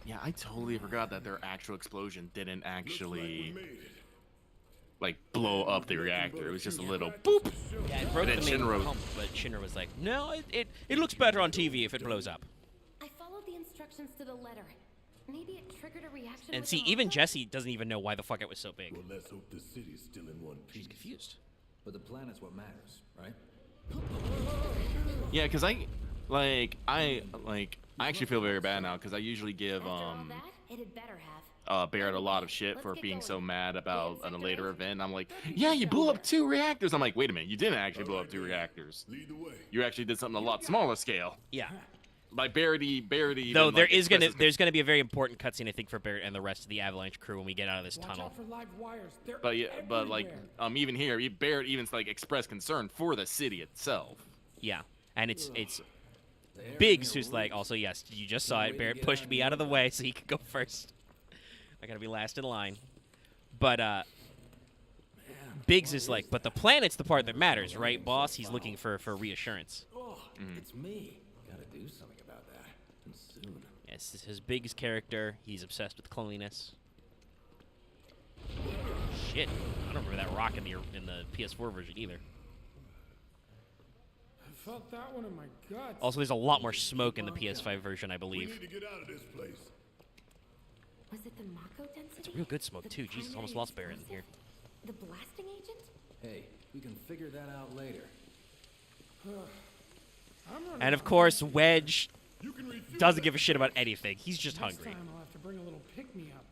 Yeah, I totally forgot that their actual explosion didn't actually like blow up the reactor. It was just a little boop. Yeah, it broke And the then main Shinra- pump, but Shinra was like, no, it looks better on TV if it blows up. I followed the instructions to the letter. Maybe it triggered a reaction. And with see, the even Mako? Jesse doesn't even know why the fuck it was so big. Well, let's hope the city's still in one piece. She's confused. But the planet's what matters, right? Yeah, because I actually feel very bad now because I usually give After all that, it had better have. Barrett a lot of shit Let's for get being going. so mad about a Sector later eight? event. I'm like, yeah, you blew up 2 reactors. I'm like, wait a minute, you didn't actually blow up 2 reactors. Lead the way. You actually did something a lot smaller scale. Yeah. Like Barrett. Though there's gonna be a very important cutscene, I think, for Barrett and the rest of the Avalanche crew when we get out of this Watch tunnel. out for live wires. They're But yeah, but like everywhere. even here, Barrett even like expressed concern for the city itself. Yeah, and it's The air Biggs here who's like, rules. also yes, you just saw No it. way to Barrett get pushed out me of out of the the way so he could go first. I gotta be last in line. But Biggs is like, but the planet's the part that matters, right, boss? He's looking for reassurance. Oh, it's me. Gotta do something about that. And soon. Yes, this is his Biggs character. He's obsessed with cleanliness. Shit, I don't remember that rock in the PS4 version either. I felt that one in my guts. Also, there's a lot more smoke in the PS5 version, I We believe. need to get out of this place. Was it the Mako density? It's real good smoke The too. Jesus, almost primary lost Barrett in here. explosive? The blasting agent? Hey, we can figure that out later. I'm running And of out course, time. Wedge You can refuel doesn't that give a shit about anything. He's just Next hungry. time I'll have to bring a little pick me up.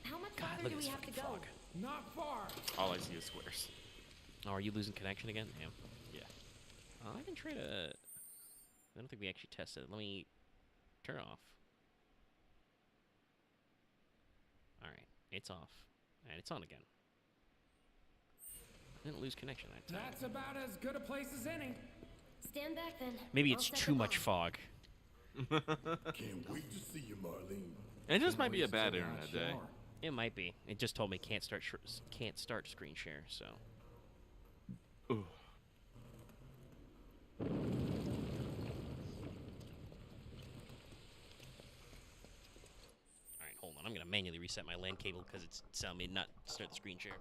How much God, farther look do at we this have to fucking go? fog. Not far. All I see is squares. Oh, are you losing connection again? Damn. Yeah. I can try to. I don't think we actually tested it. Let me turn it off. All right, it's off, and it's on again. I didn't lose connection that time. That's about as good a place as any. Stand back then. Maybe I'll it's set too the much bomb. fog. Can't wait to see you, Marlene. And it just might be a Waste bad till the hot internet day. shower. It might be. It just told me can't start screen share. So. Ooh. All right, hold on. I'm gonna manually reset my LAN cable because it's telling me not to start the screen share.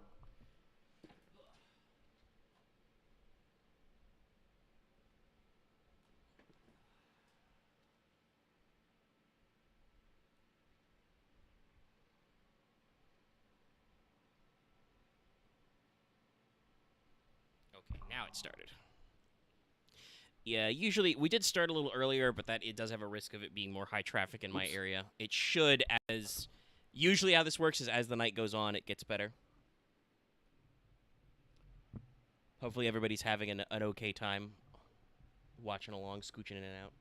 Okay, now it started. Yeah, usually we did start a little earlier, but that it does have a risk of it being more high traffic in my area. It should, as usually how this works is as the night goes on, it gets better. Hopefully everybody's having an okay time watching along, scooching in and out.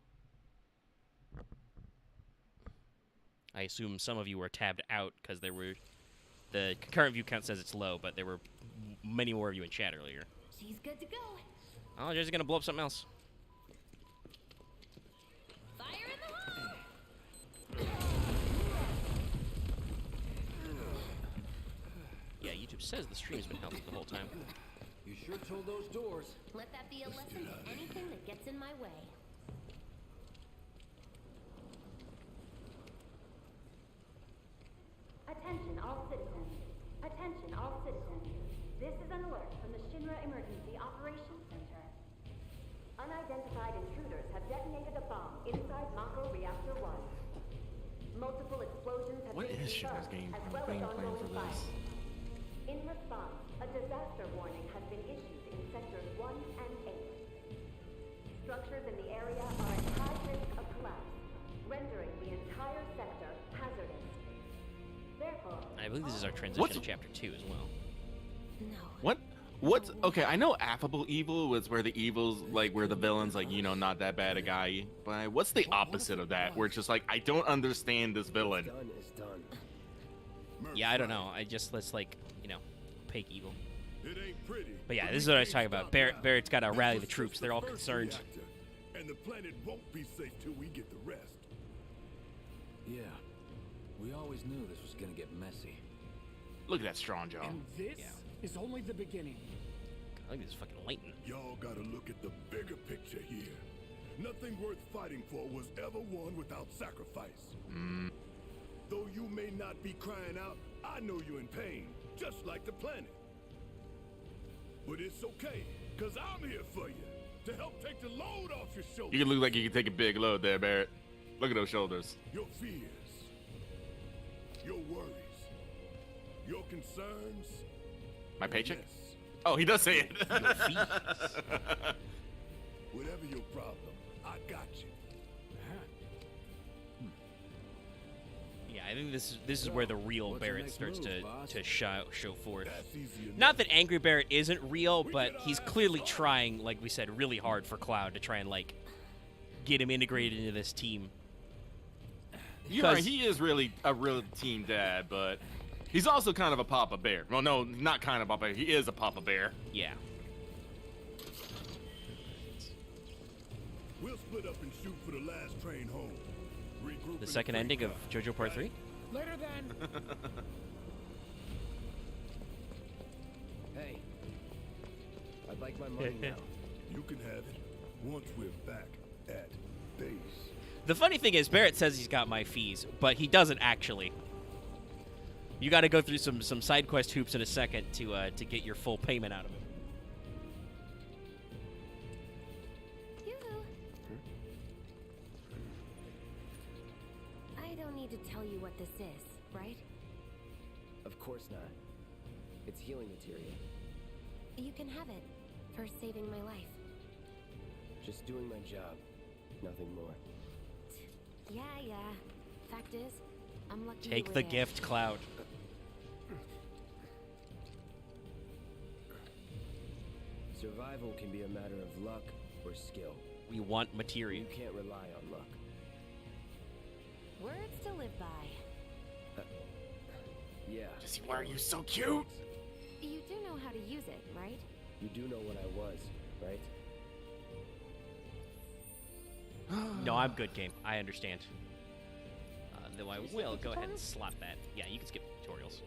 I assume some of you were tabbed out because there were the current view count says it's low, but there were many more of you in chat earlier. She's good to go. Oh, they're just gonna blow up something else. Fire in the hole! Yeah, YouTube says the stream's been healthy the whole time. You sure told those doors. Let that be a lesson to anything that gets in my way. Attention all citizens. Attention all citizens. This is an alert from the Shinra Emergency Operations Center. Unidentified intruders have detonated a bomb inside Mako Reactor 1. Multiple explosions have What been is Shinra's confirmed, game as well as plan for ongoing this? fire. In response, a disaster warning has been issued in sectors 1 and 8. Structures in the area are at high risk of collapse, rendering the entire sector hazardous. Therefore, I believe this is our transition What's- to chapter 2 as well. No. What's okay? I know affable evil was where the evil's like where the villain's like not that bad a guy. But what's the opposite of that? Where it's just like I don't understand this villain. Done is done. Yeah, I don't know. I just let's opaque evil. It ain't pretty. But yeah, this is what I was talking about. Barrett's got to rally the troops. They're all concerned. Reactor, and the planet won't be safe till we get the rest. Yeah. We always knew this was gonna get messy. Look at that strong jaw. And this is only the beginning. I think this is fucking lightning. Y'all gotta look at the bigger picture here. Nothing worth fighting for was ever won without sacrifice. Though you may not be crying out, I know you're in pain, just like the planet. But it's okay, because I'm here for you, to help take the load off your shoulders. You look like you can take a big load there, Barrett. Look at those shoulders. Your fears, your worries, your concerns. My paycheck? Yes, Oh, he does say it. whatever your problem, I got you. Yeah, I think this is where the real What's your Barrett next starts move, boss? to show forth. That's easy enough. Not that Angry Barrett isn't real, but he's clearly trying, like we said, really hard for Cloud to try and like get him integrated into this team. You're right, he is really a real team dad, but he's also kind of a Papa Bear. Well, no, not kind of Papa Bear. He is a Papa Bear. Yeah. We'll split up and shoot for the last train home. Regroup The in second freight ending of car. JoJo Part 3? Later then. Hey, I'd like my money now. You can have it once we're back at base. The funny thing is, Barrett says he's got my fees, but he doesn't actually. You got to go through some side quest hoops in a second to get your full payment out of him. Yoo-hoo. I don't need to tell you what this is, right? Of course not. It's healing material. You can have it for saving my life. Just doing my job. Nothing more. Yeah. Fact is, I'm lucky. Take you were the there. gift, Cloud. Survival can be a matter of luck or skill. We want materia. You can't rely on luck. Words to live by. Yeah. Jesse, why are you so cute? You do know how to use it, right? You do know what I was, right? No, I'm good, game. I understand. Though I will go ahead and slot that. Yeah, you can skip tutorials.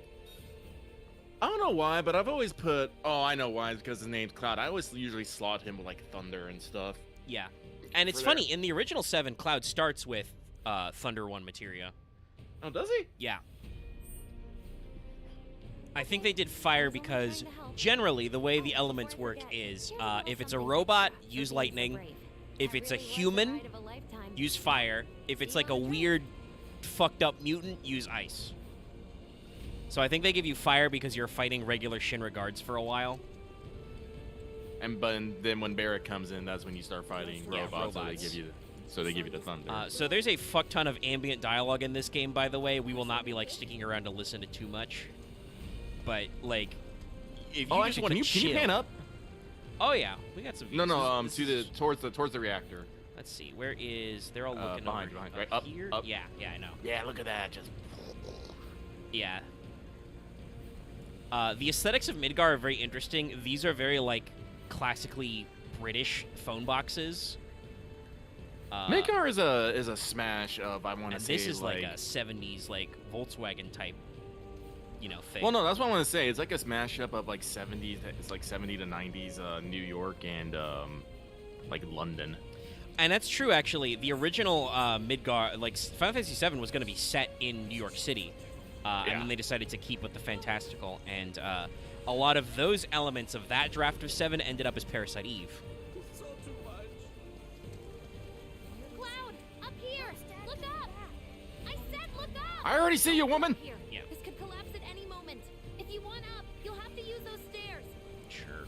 I don't know why, but I've always put. Oh, I know why. It's because his name's Cloud. I always usually slot him with like Thunder and stuff. Yeah. And it's funny, in the original 7, Cloud starts with Thunder 1 materia. Oh, does he? Yeah. I think they did fire because generally the way the elements work is if it's a robot, use lightning. If it's a human, use fire. If it's like a weird, fucked up mutant, use ice. So I think they give you fire because you're fighting regular Shinra guards for a while. And then when Barrett comes in, that's when you start fighting robots. So they give you the thunder. So there's a fuck ton of ambient dialogue in this game, by the way. We will not be like sticking around to listen to too much. But like, if you just want to chill, can you pan up? Oh yeah, we got some views. No, towards the reactor. Let's see, where is? They're all looking behind, over right? Up, here. up. Yeah, I know. Yeah, look at that. Just. Yeah. The aesthetics of Midgar are very interesting. These are very like classically British phone boxes. Midgar is a smash of I want to say this is like a 70s like Volkswagen type, thing. Well, no, that's what I want to say. It's like a smash up of like 70s. It's like 70 to 90s New York and like London. And that's true, actually. The original Midgar, like Final Fantasy VII, was going to be set in New York City, and then they decided to keep with the fantastical. And a lot of those elements of that draft of 7 ended up as Parasite Eve. Cloud, up here! Look up! I said look up! I already see you, woman. Here. Yeah. This could collapse at any moment. If you want up, you'll have to use those stairs. Sure.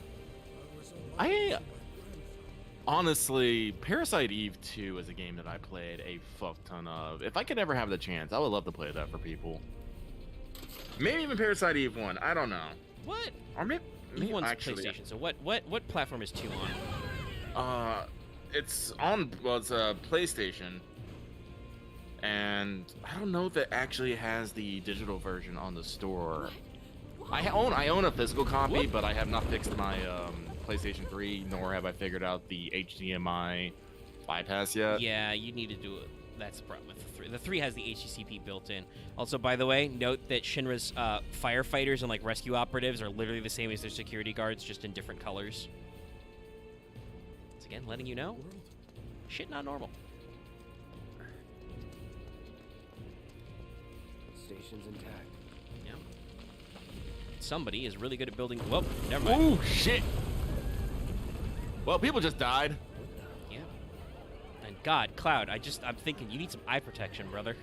Honestly, Parasite Eve 2 is a game that I played a fuck ton of. If I could ever have the chance, I would love to play that for people. Maybe even Parasite Eve 1. I don't know. What? Or maybe One's actually, PlayStation. So what platform is 2 on? it's on. Well, it's a PlayStation, and I don't know if it actually has the digital version on the store. I own a physical copy, but I have not fixed my PlayStation 3, nor have I figured out the HDMI bypass yet. Yeah, you need to do it. That's the problem with the 3. The 3 has the HDCP built in. Also, by the way, note that Shinra's firefighters and like rescue operatives are literally the same as their security guards, just in different colors. Once again, letting you know. Shit not normal. Station's intact. Yeah. Somebody is really good at building. Whoa, never mind. Ooh, shit. Well, people just died. Yeah. And God, Cloud, I'm thinking you need some eye protection, brother.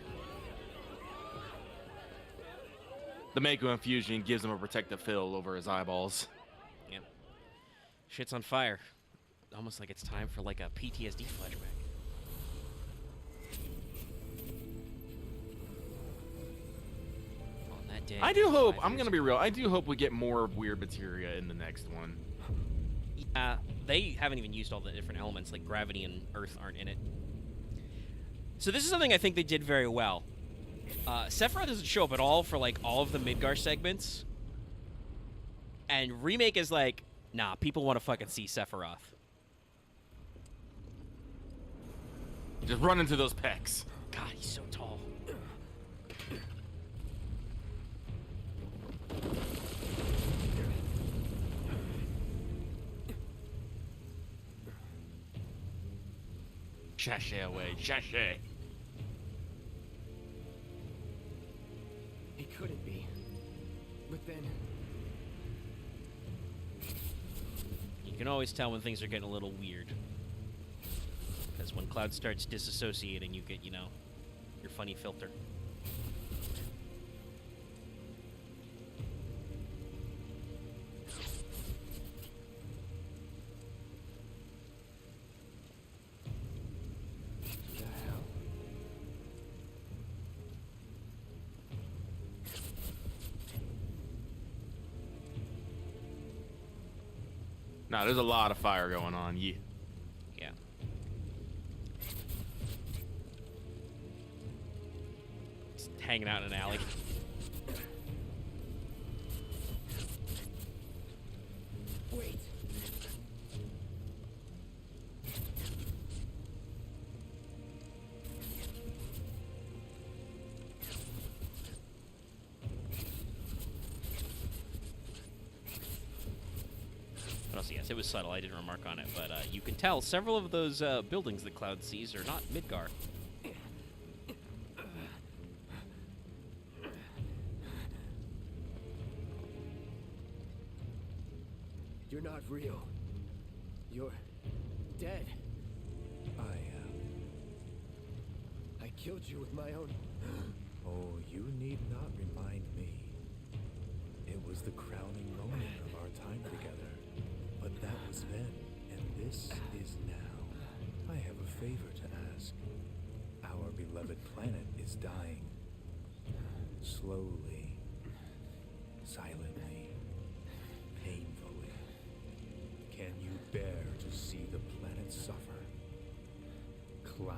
The Mako infusion gives him a protective fill over his eyeballs. Yep. Shit's on fire. Almost like it's time for like a PTSD flashback. On that day. I do hope, 5 I'm years going to be real, I do hope we get more weird materia in the next one. Yeah, they haven't even used all the different elements, like gravity and earth aren't in it. So this is something I think they did very well. Sephiroth doesn't show up at all for like all of the Midgar segments. And Remake is like, nah, people want to fucking see Sephiroth. Just run into those pecs. God, he's so tall. Sashay away, sashay. He couldn't be. But then... You can always tell when things are getting a little weird. Because when Cloud starts disassociating, you get, you know, your funny filter. What the hell? Nah, there's a lot of fire going on, yeah. Yeah. Just hanging out in an alley. Wait. But also, yes, it was subtle. I didn't remark on it, but you can tell several of those buildings that Cloud sees are not Midgar. You're not real. You're dead. I killed you with my own... Oh, you need not remind me. It was the crowning moment of our time together. But that was then, and this is now. I have a favor to ask. Our beloved planet is dying. Slowly. Silently. Painfully. Can you bear to see the planet suffer? Cloud.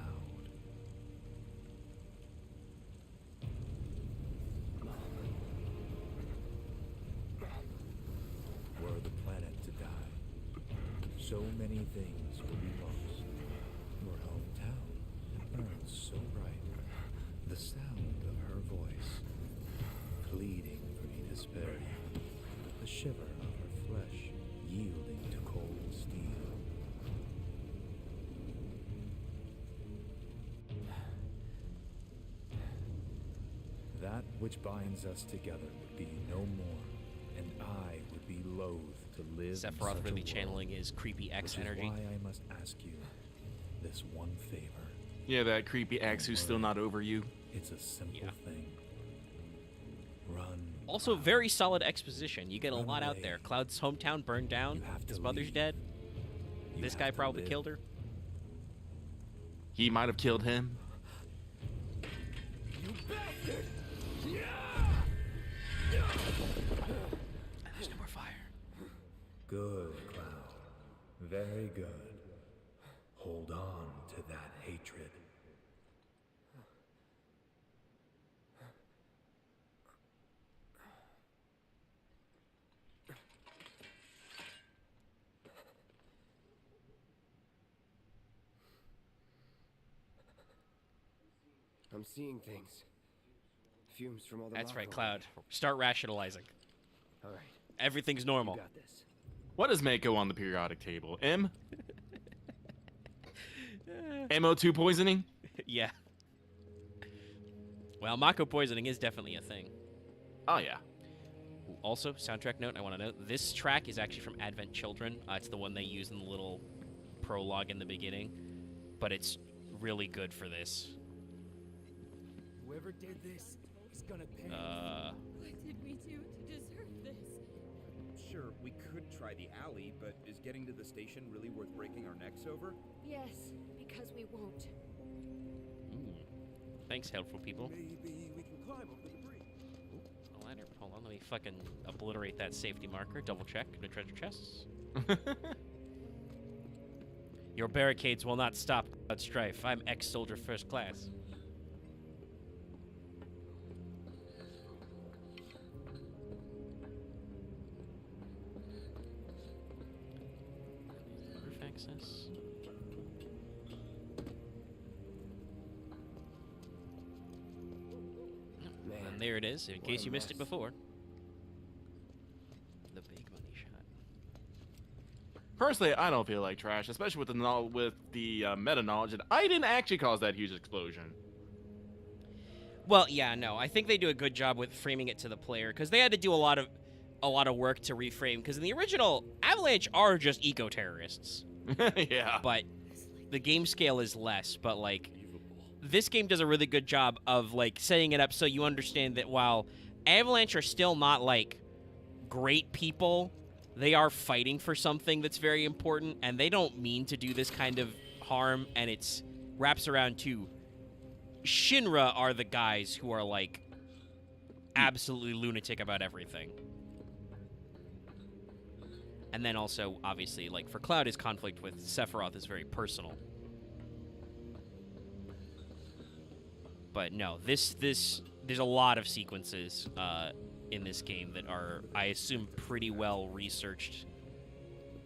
Were the planet to die, so many things would be lost. Your hometown burns so bright. The sound of her voice, pleading for me to spare you. The shiver of her flesh, yielding to cold steel. That which binds us together would be no more, and I would be loath to live in such Sephiroth a really world, channeling his creepy X which energy. is why I must ask you this one favor. Yeah, that creepy ex who's still not over you. It's a simple Yeah. thing. Run. Also, very solid exposition. You get a Run lot out away. there. Cloud's hometown burned down. You have to His mother's leave. dead. You This have guy to probably live. killed her. He might have killed him. You bastard! And there's no more fire. Good, Cloud. Very good. Hold on to that hatred. I'm seeing things. Fumes from all the That's lava right, Cloud. leak. Start rationalizing. All right, Everything's you normal. got this. What is Mako on the periodic table? M? MO2 poisoning? Yeah. Well, Mako poisoning is definitely a thing. Oh, yeah. Also, soundtrack note, I want to note, this track is actually from Advent Children. It's the one they use in the little prologue in the beginning. But it's really good for this. Whoever did this is gonna pay. What did we do to deserve this? Sure, we could try the alley, but is getting to the station really worth breaking our necks over? Yes, because we won't. Thanks, helpful people. Maybe we can climb over the bridge. A ladder. Hold on, let me fucking obliterate that safety marker. Double check. No treasure chests. Your barricades will not stop Cloud Strife. I'm ex-soldier first class. Roof access. And there it is, in case you missed it before. The big money shot. Personally, I don't feel like trash, especially with the meta knowledge that I didn't actually cause that huge explosion. Well, yeah, no, I think they do a good job with framing it to the player because they had to do a lot of work to reframe. Because in the original, Avalanche are just eco-terrorists. Yeah. But the game scale is less. But like, this game does a really good job of like setting it up so you understand that while Avalanche are still not like great people, they are fighting for something that's very important, and they don't mean to do this kind of harm. And it's wraps around to Shinra are the guys who are like absolutely lunatic about everything. And then also, obviously, like for Cloud, his conflict with Sephiroth is very personal. But no, there's a lot of sequences in this game that are, I assume, pretty well researched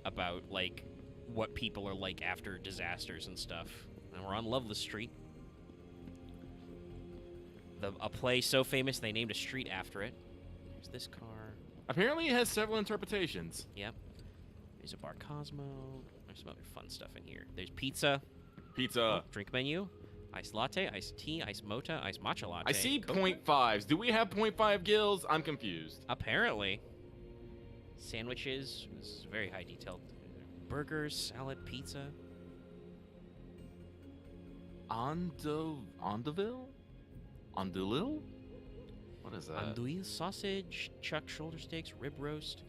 about like what people are like after disasters and stuff. And we're on Loveless Street. A play so famous they named a street after it. There's this car. Apparently, it has several interpretations. Yep. There's a Bar Cosmo. There's some other fun stuff in here. There's pizza. Pizza. Drink menu. Iced latte, iced tea, iced mocha, iced matcha latte. I see Coke. 0.5s. Do we have 0.5 gills? I'm confused. Apparently. Sandwiches. This is very high detailed. Burgers, salad, pizza. Andeville? Andeville? What is that? Andouille sausage, chuck shoulder steaks, rib roast.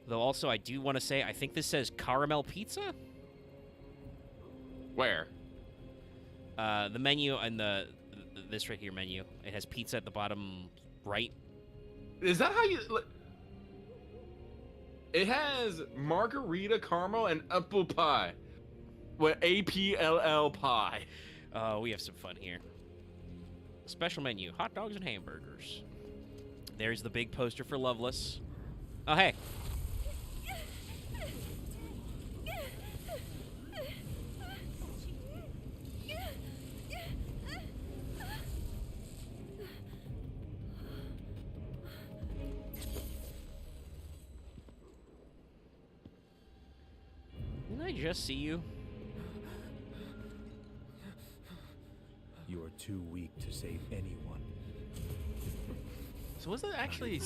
Though also, I do want to say, I think this says caramel pizza? Where? The menu and this right here menu. It has pizza at the bottom right. Is that how you... It has margarita, caramel, and apple pie. What? APLL pie. We have some fun here. Special menu, hot dogs and hamburgers. There's the big poster for Loveless. Oh, hey. Didn't I just see you? You are too weak to save anyone. So was it actually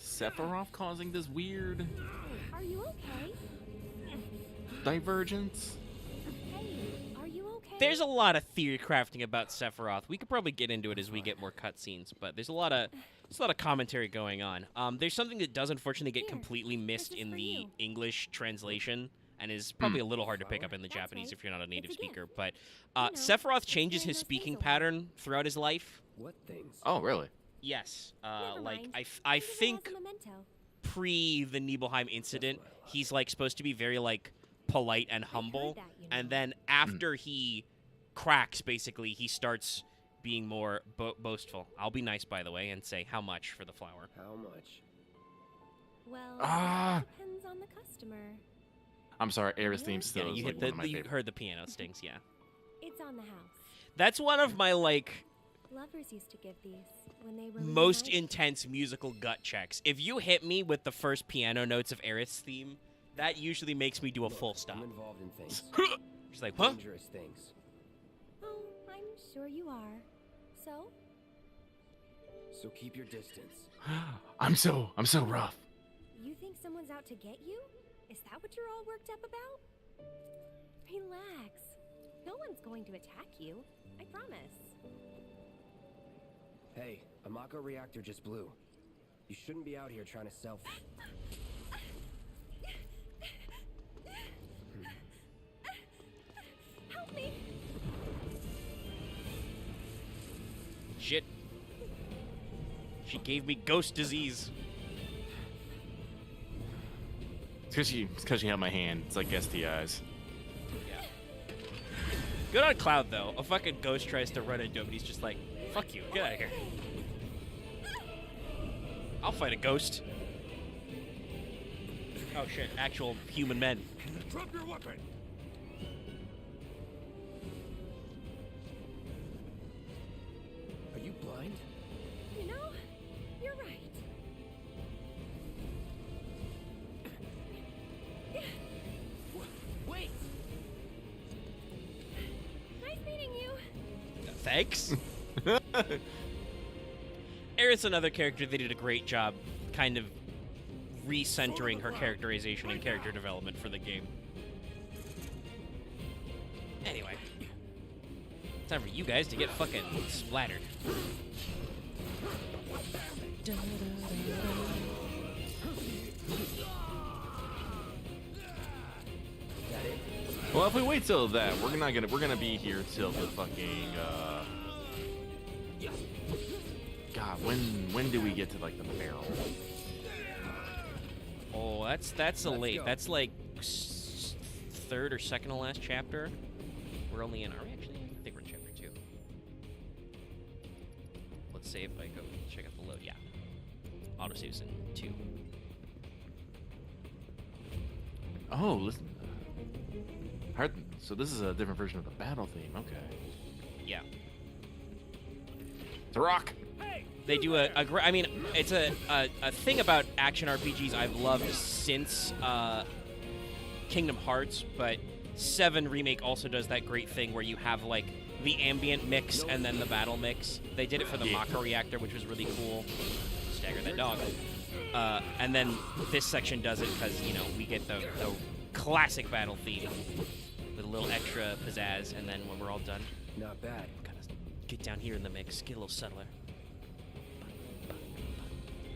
Sephiroth causing this weird Are you okay? divergence? Hey, are you okay? There's a lot of theory crafting about Sephiroth. We could probably get into it as we get more cutscenes, but there's a lot of commentary going on. There's something that does unfortunately get completely missed in the English translation, and is probably a little hard to pick up in the Japanese if you're not a native speaker. But Sephiroth changes his speaking pattern throughout his life. What things? Oh, really? Yes. Never Like mind. I Think of it think as a memento. pre the Nibelheim incident, he's like supposed to be very like polite and humble, that, you and know. then after he cracks, basically he starts being more boastful. I'll be nice, by the way, and say how much for the flower. How much? Well, Ah. it depends on the customer. I'm sorry, Aerith theme still Yeah, is you like hit one of my you favorite. heard the piano stings, yeah. It's on the house. That's one of my like Lovers used to give these when they were most reunited. intense musical gut checks. If you hit me with the first piano notes of Aerith's theme, that usually makes me do a full stop. I'm involved in things. She's like, huh? Dangerous things. Oh, I'm sure you are. So? So keep your distance. I'm so rough. You think someone's out to get you? Is that what you're all worked up about? Relax. No one's going to attack you. I promise. Hey, a Mako reactor just blew. You shouldn't be out here trying to self. Help me! Shit. She gave me ghost disease. It's because she held my hand. It's like STIs. Yeah. Good on Cloud, though. A fucking ghost tries to run into him, and he's just like, fuck you, get out of here. I'll fight a ghost. Oh shit, actual human men. Drop your weapon! Are you blind? You know, you're right. Wait! Nice meeting you. Thanks. Aerith's another character they did a great job kind of recentering her characterization and character development for the game. Anyway. Time for you guys to get fucking splattered. Well, if we wait till that, we're gonna be here till the fucking God, when do we get to like the barrel? Oh, that's a late. go. That's like third or second to last chapter. We're only in. Are we actually? I think we're in chapter 2. Let's save. I go check out the load. Yeah, autosaves in 2. Oh, listen. So this is a different version of the battle theme. Okay. Yeah. The Rock. They do I mean, it's a thing about action RPGs I've loved since Kingdom Hearts, but 7 Remake also does that great thing where you have like the ambient mix and then the battle mix. They did it for the Mako reactor, which was really cool. Stagger that dog. And then this section does it because, you know, we get the classic battle theme with a little extra pizzazz, and then when we're all done, Not bad. kind of get down here in the mix, get a little subtler.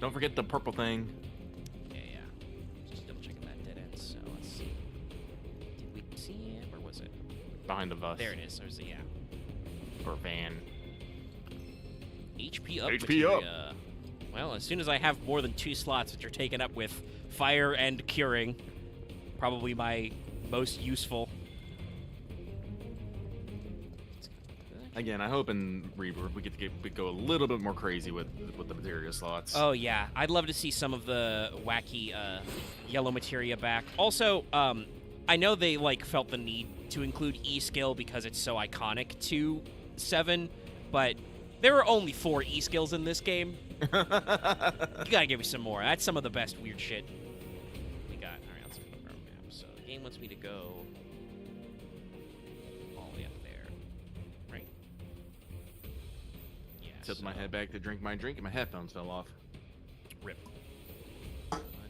Don't forget the purple thing. Yeah. Just double checking that dead end. So let's see. Did we see it, or was it Behind the bus. there? It is. Or is it? Yeah. Or van. HP up. HP up. materia. Well, as soon as I have more than 2 slots, which are taken up with fire and curing, probably my most useful. Again, I hope in Rebirth we go a little bit more crazy with the materia slots. Oh yeah, I'd love to see some of the wacky yellow materia back. Also, I know they like felt the need to include E-skill because it's so iconic to 7, but there are only 4 E-skills in this game. You gotta give me some more. That's some of the best weird shit we got. All right, let's look at our map. So the game wants me to go all the way up there, right? Yeah. Tipped my head back to drink my drink and my headphones fell off. Rip.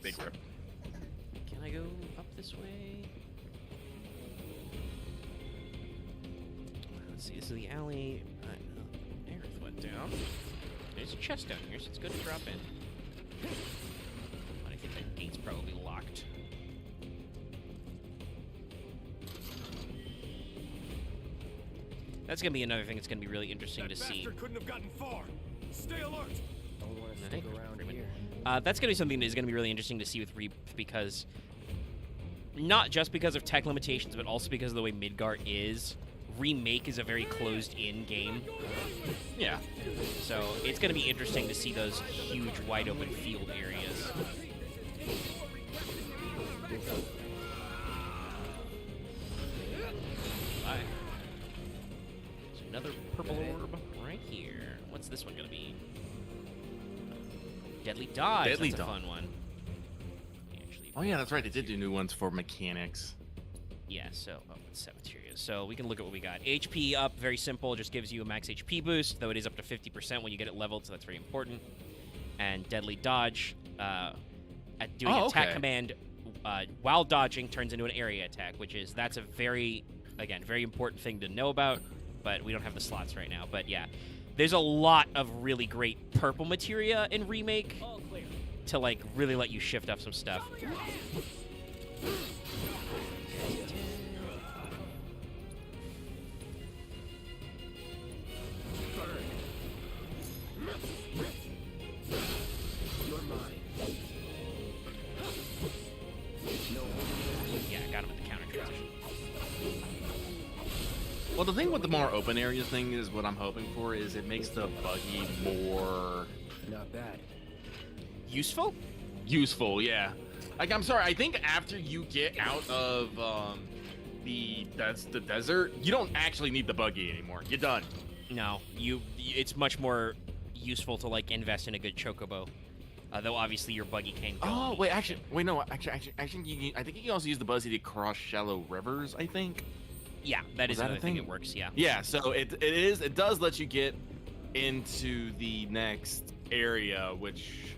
Big rip. Can I go up this way? Let's see. This is the alley. Aerith went down. There's a chest down here, so it's good to drop in. But I think that gate's probably locked. That's gonna be another thing that's gonna be really interesting to see. Couldn't have gotten far. Stay alert. Don't want to stick around here. That's gonna be something that is gonna be really interesting to see with Rebirth, because not just because of tech limitations, but also because of the way Midgar is. Remake is a very closed-in game. Yeah. So it's going to be interesting to see those huge, wide-open field areas. Bye. There's another purple orb right here. What's this one going to be? Deadly Dodge. Deadly That's a Dodge. fun one. Actually, Oh yeah, that's right. They did do new ones for mechanics. yeah, so, oh, it's 7 materials. So we can look at what we got. HP up, very simple, just gives you a max HP boost, though it is up to 50% when you get it leveled, so that's very important. And deadly dodge, at doing attack command while dodging turns into an area attack, that's a very important thing to know about, but we don't have the slots right now. But yeah, there's a lot of really great purple materia in Remake to like really let you shift up some stuff. Well, the thing with the more open area thing is what I'm hoping for is it makes the buggy more... Not bad. Useful? Useful, yeah. Like, I'm sorry, I think after you get out of the desert, you don't actually need the buggy anymore. You're done. No, it's much more useful to, like, invest in a good chocobo. Though obviously your buggy can't go. Oh, wait, actually, I think you can also use the buggy to cross shallow rivers, I think. Yeah, that is another thing that works, yeah. Yeah, so it does let you get into the next area, which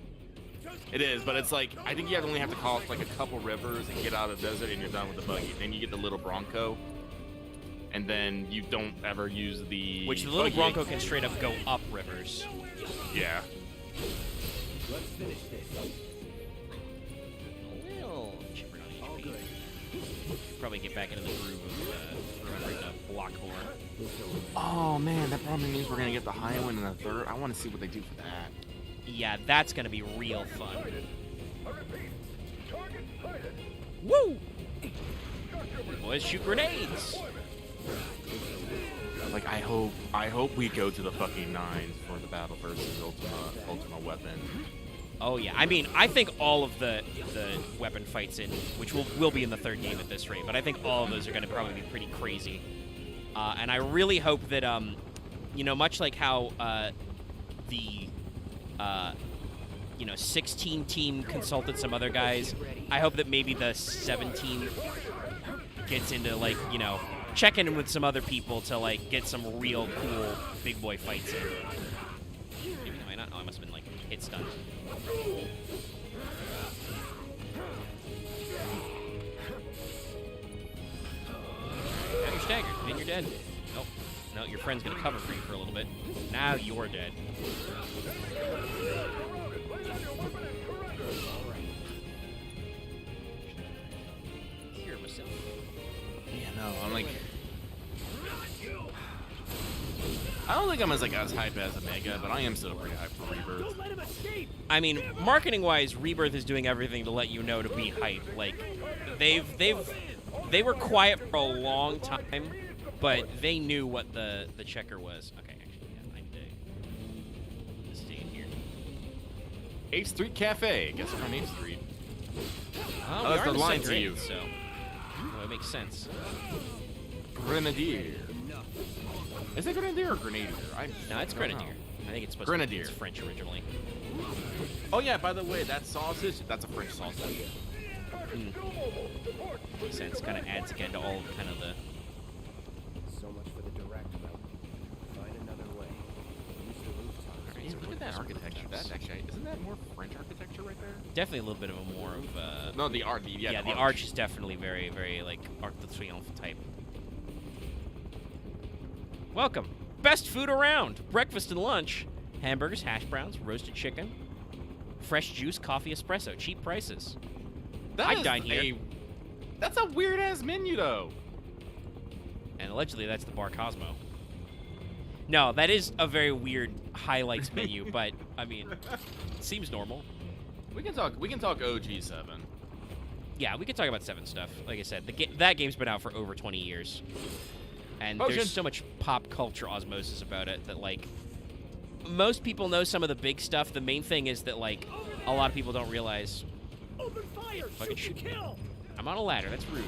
it is, but it's like, I think you only have to cross like a couple rivers and get out of the desert and you're done with the buggy. Then you get the little Bronco, and then you don't ever use the Which the little Bronco can straight up go up rivers. Yeah. Let's finish this. Well, chipper on HP. Probably get back into the groove of remembering to block more. Oh man, that probably means we're gonna get the high one in the third. I want to see what they do for that. Yeah, that's gonna be real fun. Woo! Boys, shoot grenades. Like I hope we go to the fucking 9s for the battle versus ultimate weapon. Oh yeah, I mean, I think all of the weapon fights in, which will be in the third game at this rate, but I think all of those are going to probably be pretty crazy. And I really hope that, much like how the 16 team consulted some other guys, I hope that maybe the 17 gets into like, checking in with some other people to like get some real cool big boy fights in. Maybe I might not. Oh, I must have been like hit stunned. Now you're staggered, and you're dead. Nope. No, your friend's gonna cover for you for a little bit. Now you're dead. Hear myself. Yeah, no, I'm like... I don't think I'm as hype as Omega, but I am still pretty hype for Rebirth. I mean, marketing-wise, Rebirth is doing everything to let you know to be hype. Like, they were quiet for a long time, but they knew what the checker was. Okay, actually, yeah, I need to stay in here. 8th Street Cafe. I guess we're on 8th Street. Oh, that's the line to you. So, well, it makes sense. Grenadier. Is it Grenadier or Grenadier? No, it's Grenadier. I think it's supposed Grenadier. to be. It's French originally. Oh yeah, by the way, that sausage, that's a French sausage. Makes sense. Kind of adds again to all of kind of the... So much for the direct route. Find another way. Use the rooftops. Alright, look at that architecture. That's actually, isn't that more French architecture right there? Definitely a little bit of a more of... no, the arch. Yeah, the arch is definitely very, very, like, Arc de Triomphe type. Welcome. Best food around. Breakfast and lunch. Hamburgers, hash browns, roasted chicken, fresh juice, coffee, espresso. Cheap prices. I'd dine here. That's a weird-ass menu, though. And allegedly, that's the Bar Cosmo. No, that is a very weird highlights menu, but, I mean, it seems normal. We can talk OG7. Yeah, we can talk about 7 stuff. Like I said, that game's been out for over 20 years. And there's so much pop culture osmosis about it that, like, most people know some of the big stuff. The main thing is that, like, a lot of people don't realize... Open fire! Fucking shoot. Kill! I'm on a ladder. That's rude.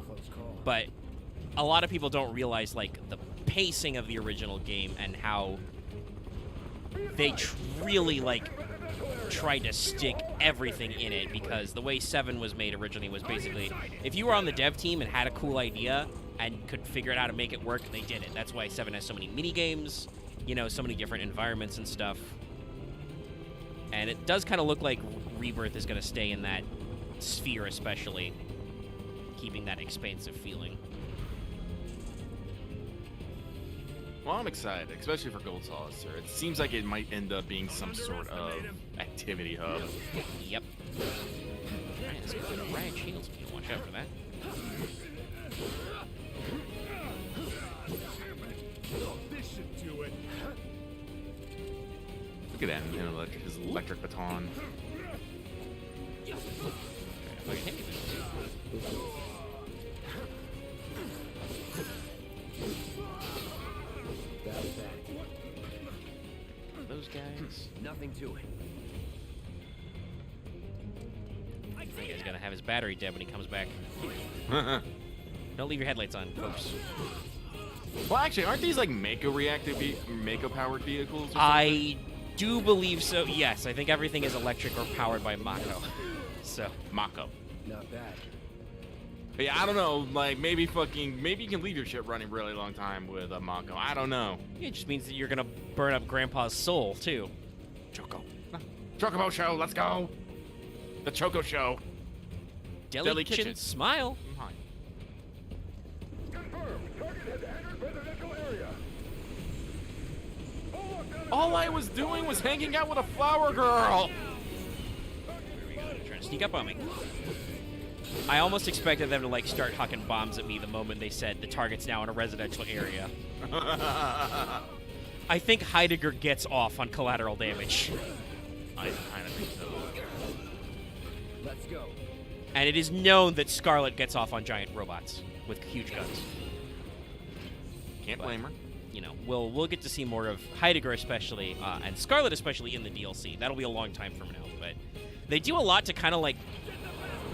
Close call. But a lot of people don't realize, like, the pacing of the original game and how they really, like, tried to stick everything in it, because the way 7 was made originally was basically, if you were on the dev team and had a cool idea and could figure out how to make it work, they did it. That's why 7 has so many mini games, you know, so many different environments and stuff. And it does kind of look like Rebirth is going to stay in that sphere, especially, keeping that expansive feeling. Well, I'm excited, especially for Gold Saucer. It seems like it might end up being some sort of activity hub. Yep. Alright, let's go to the rag shields. You watch out for that. This should do it. Look at that, his electric baton. Fucking hit me with this. Those guys. Nothing to it. That guy's gonna have his battery dead when he comes back. Don't leave your headlights on, folks. Well, actually, aren't these like Mako-powered vehicles? I do believe so. Yes, I think everything is electric or powered by Mako. So Mako. Not bad. But yeah, I don't know. Like maybe you can leave your shit running really long time with a Mako. I don't know. it just means that you're gonna burn up Grandpa's soul too. Choco. Chocobo show. Let's go. The Choco show. Deli Kitchen. Smile. Hi. Confirmed. Target has entered residential area. All I was doing was hanging out with a flower girl. Trying to sneak up on me. I almost expected them to like start hucking bombs at me the moment they said the target's now in a residential area. I think Heidegger gets off on collateral damage. I kind of think so. Let's go. And it is known that Scarlet gets off on giant robots with huge guns. Can't blame her. You know, we'll get to see more of Heidegger especially, and Scarlet especially in the DLC. That'll be a long time from now, but they do a lot to kind of like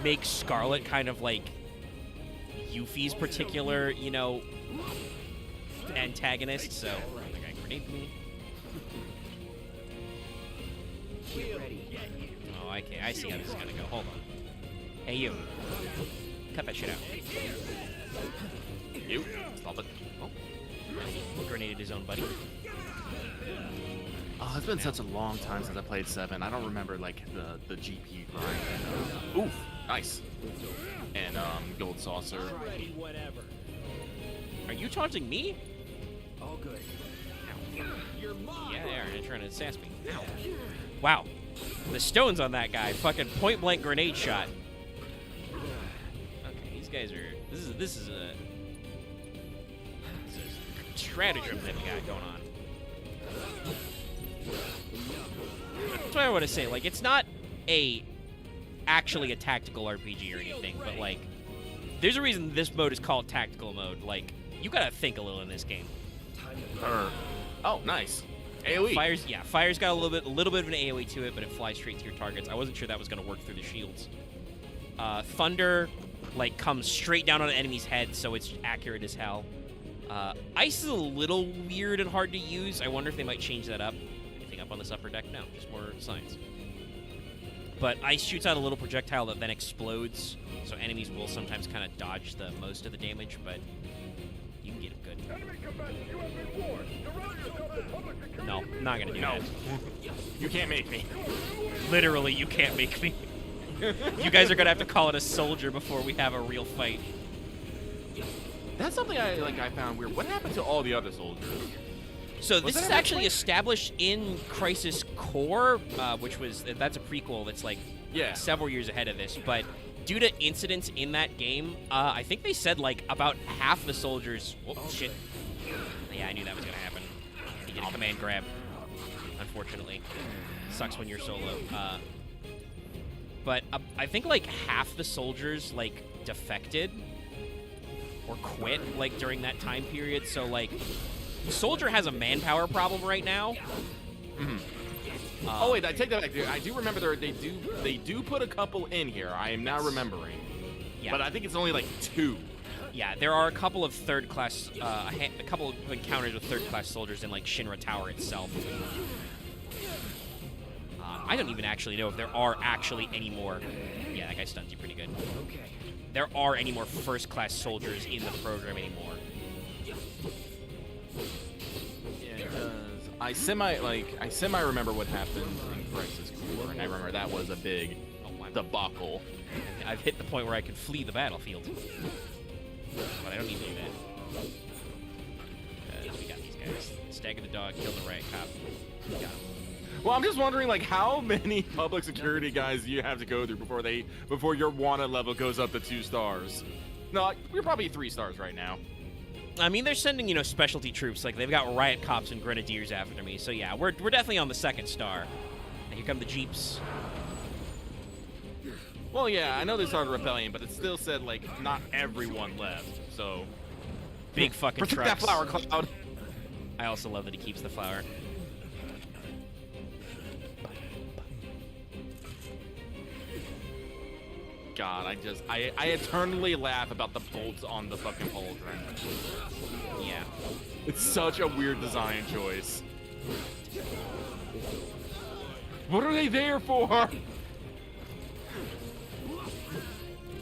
make Scarlet kind of like Yuffie's particular, you know, antagonist. So, the guy grenade me. Get ready. Oh, okay, I see how this is gonna go. Hold on. Hey, you. Cut that shit out. You. Stop it. Oh. He grenaded his own buddy. Oh, it's been such a long time since I played 7. I don't remember like the GP grind. Oof, nice. And Gold Saucer. Alrighty, whatever. Are you taunting me? All good. You're mine. Yeah, they are. They're trying to sass me. Ow. Wow. The stones on that guy. Fucking point blank grenade shot. Okay, these guys are. This is a stratagem that we got going on. That's what I want to say. Like, it's not actually a tactical RPG or anything, but like, there's a reason this mode is called tactical mode. Like, you gotta think a little in this game. Oh, nice. AoE. Fire's got a little bit of an AoE to it, but it flies straight to your targets. I wasn't sure that was gonna work through the shields. Thunder, like, comes straight down on an enemy's head, so it's accurate as hell. Ice is a little weird and hard to use. I wonder if they might change that up. Anything up on this upper deck? No, just more signs. But ice shoots out a little projectile that then explodes, so enemies will sometimes kind of dodge the most of the damage, but you can get them good. Enemy combatants, you have been warned. Surround yourself with public security. No, I'm not gonna do that. You can't make me. Literally, you can't make me. You guys are gonna have to call it a soldier before we have a real fight. That's something I found weird. What happened to all the other soldiers? So this is actually established in Crisis Core, that's a prequel that's like several years ahead of this. But due to incidents in that game, I think they said like about half the soldiers. Oh shit! Yeah, I knew that was gonna happen. He did a command grab. Unfortunately, sucks when you're solo. But I think like half the soldiers like defected or quit like during that time period. So like, Soldier has a manpower problem right now. Mm-hmm. Oh wait, I take that back. I do remember they do put a couple in here. I am now remembering. Yeah. But I think it's only like 2. Yeah, there are a couple of third-class, a couple of encounters with third-class soldiers in like Shinra Tower itself. I don't even actually know if there are actually any more. Yeah, that guy stuns you pretty good. Okay. There are any more first-class soldiers in the program anymore. Yeah, because I semi remember what happened in Crisis Core, and I remember that was a big debacle. I've hit the point where I can flee the battlefield. But I don't need to do that. We got these guys. Stagger the dog, kill the riot cop. We got him. Well, I'm just wondering, like, how many public security guys do you have to go through before your wanted level goes up to 2 stars? No, we're probably 3 stars right now. I mean, they're sending, you know, specialty troops. Like, they've got riot cops and grenadiers after me. So, yeah, we're definitely on the 2nd star. And here come the jeeps. Well, yeah, I know they started a rebellion, but it still said, like, not everyone left, so... Big fucking protect trucks. that flower cloud. I also love that he keeps the flower. God, I eternally laugh about the bolts on the fucking pauldron. Yeah. It's such a weird design choice. What are they there for?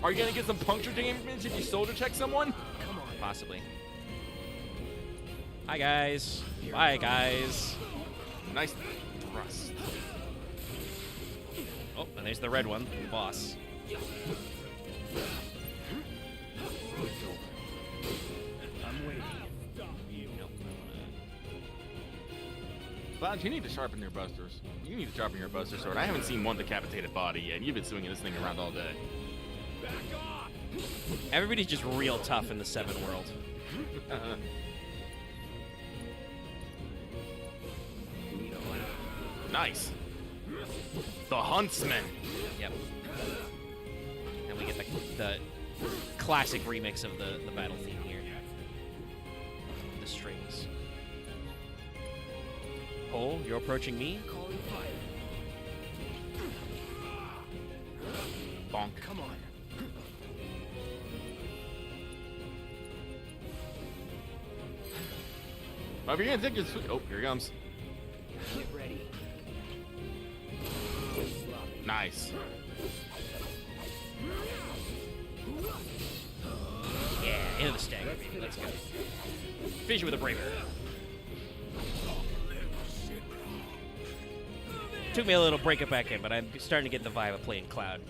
Are you gonna get some puncture damage if you soldier check someone? Come on. Possibly. Hi, guys. Bye, guys. Nice thrust. Oh, and there's the red one, the boss. I'm waiting. Lodge, you need to sharpen your busters. You need to sharpen your buster sword. I haven't seen one decapitated body yet, and you've been swinging this thing around all day. Everybody's just real tough in the 7 world. Nice. The Huntsman. Yep. And we get the classic remix of the battle theme here. The strings. Oh, you're approaching me? Calling fire. Bonk. Come on. Well, if you're gonna take this, oh, here he comes. Get ready. Nice. Yeah, into the stagger, baby. Let's go. Finish with a braver. Took me a little break it back in, but I'm starting to get the vibe of playing Cloud.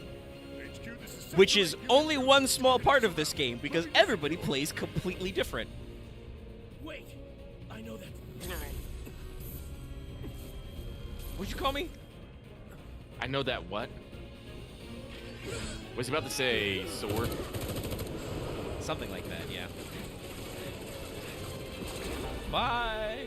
Which is only one small part of this game, because everybody plays completely different. Wait. I know that. What'd you call me? I know that what? Was he about to say sword? Something like that, yeah. Bye!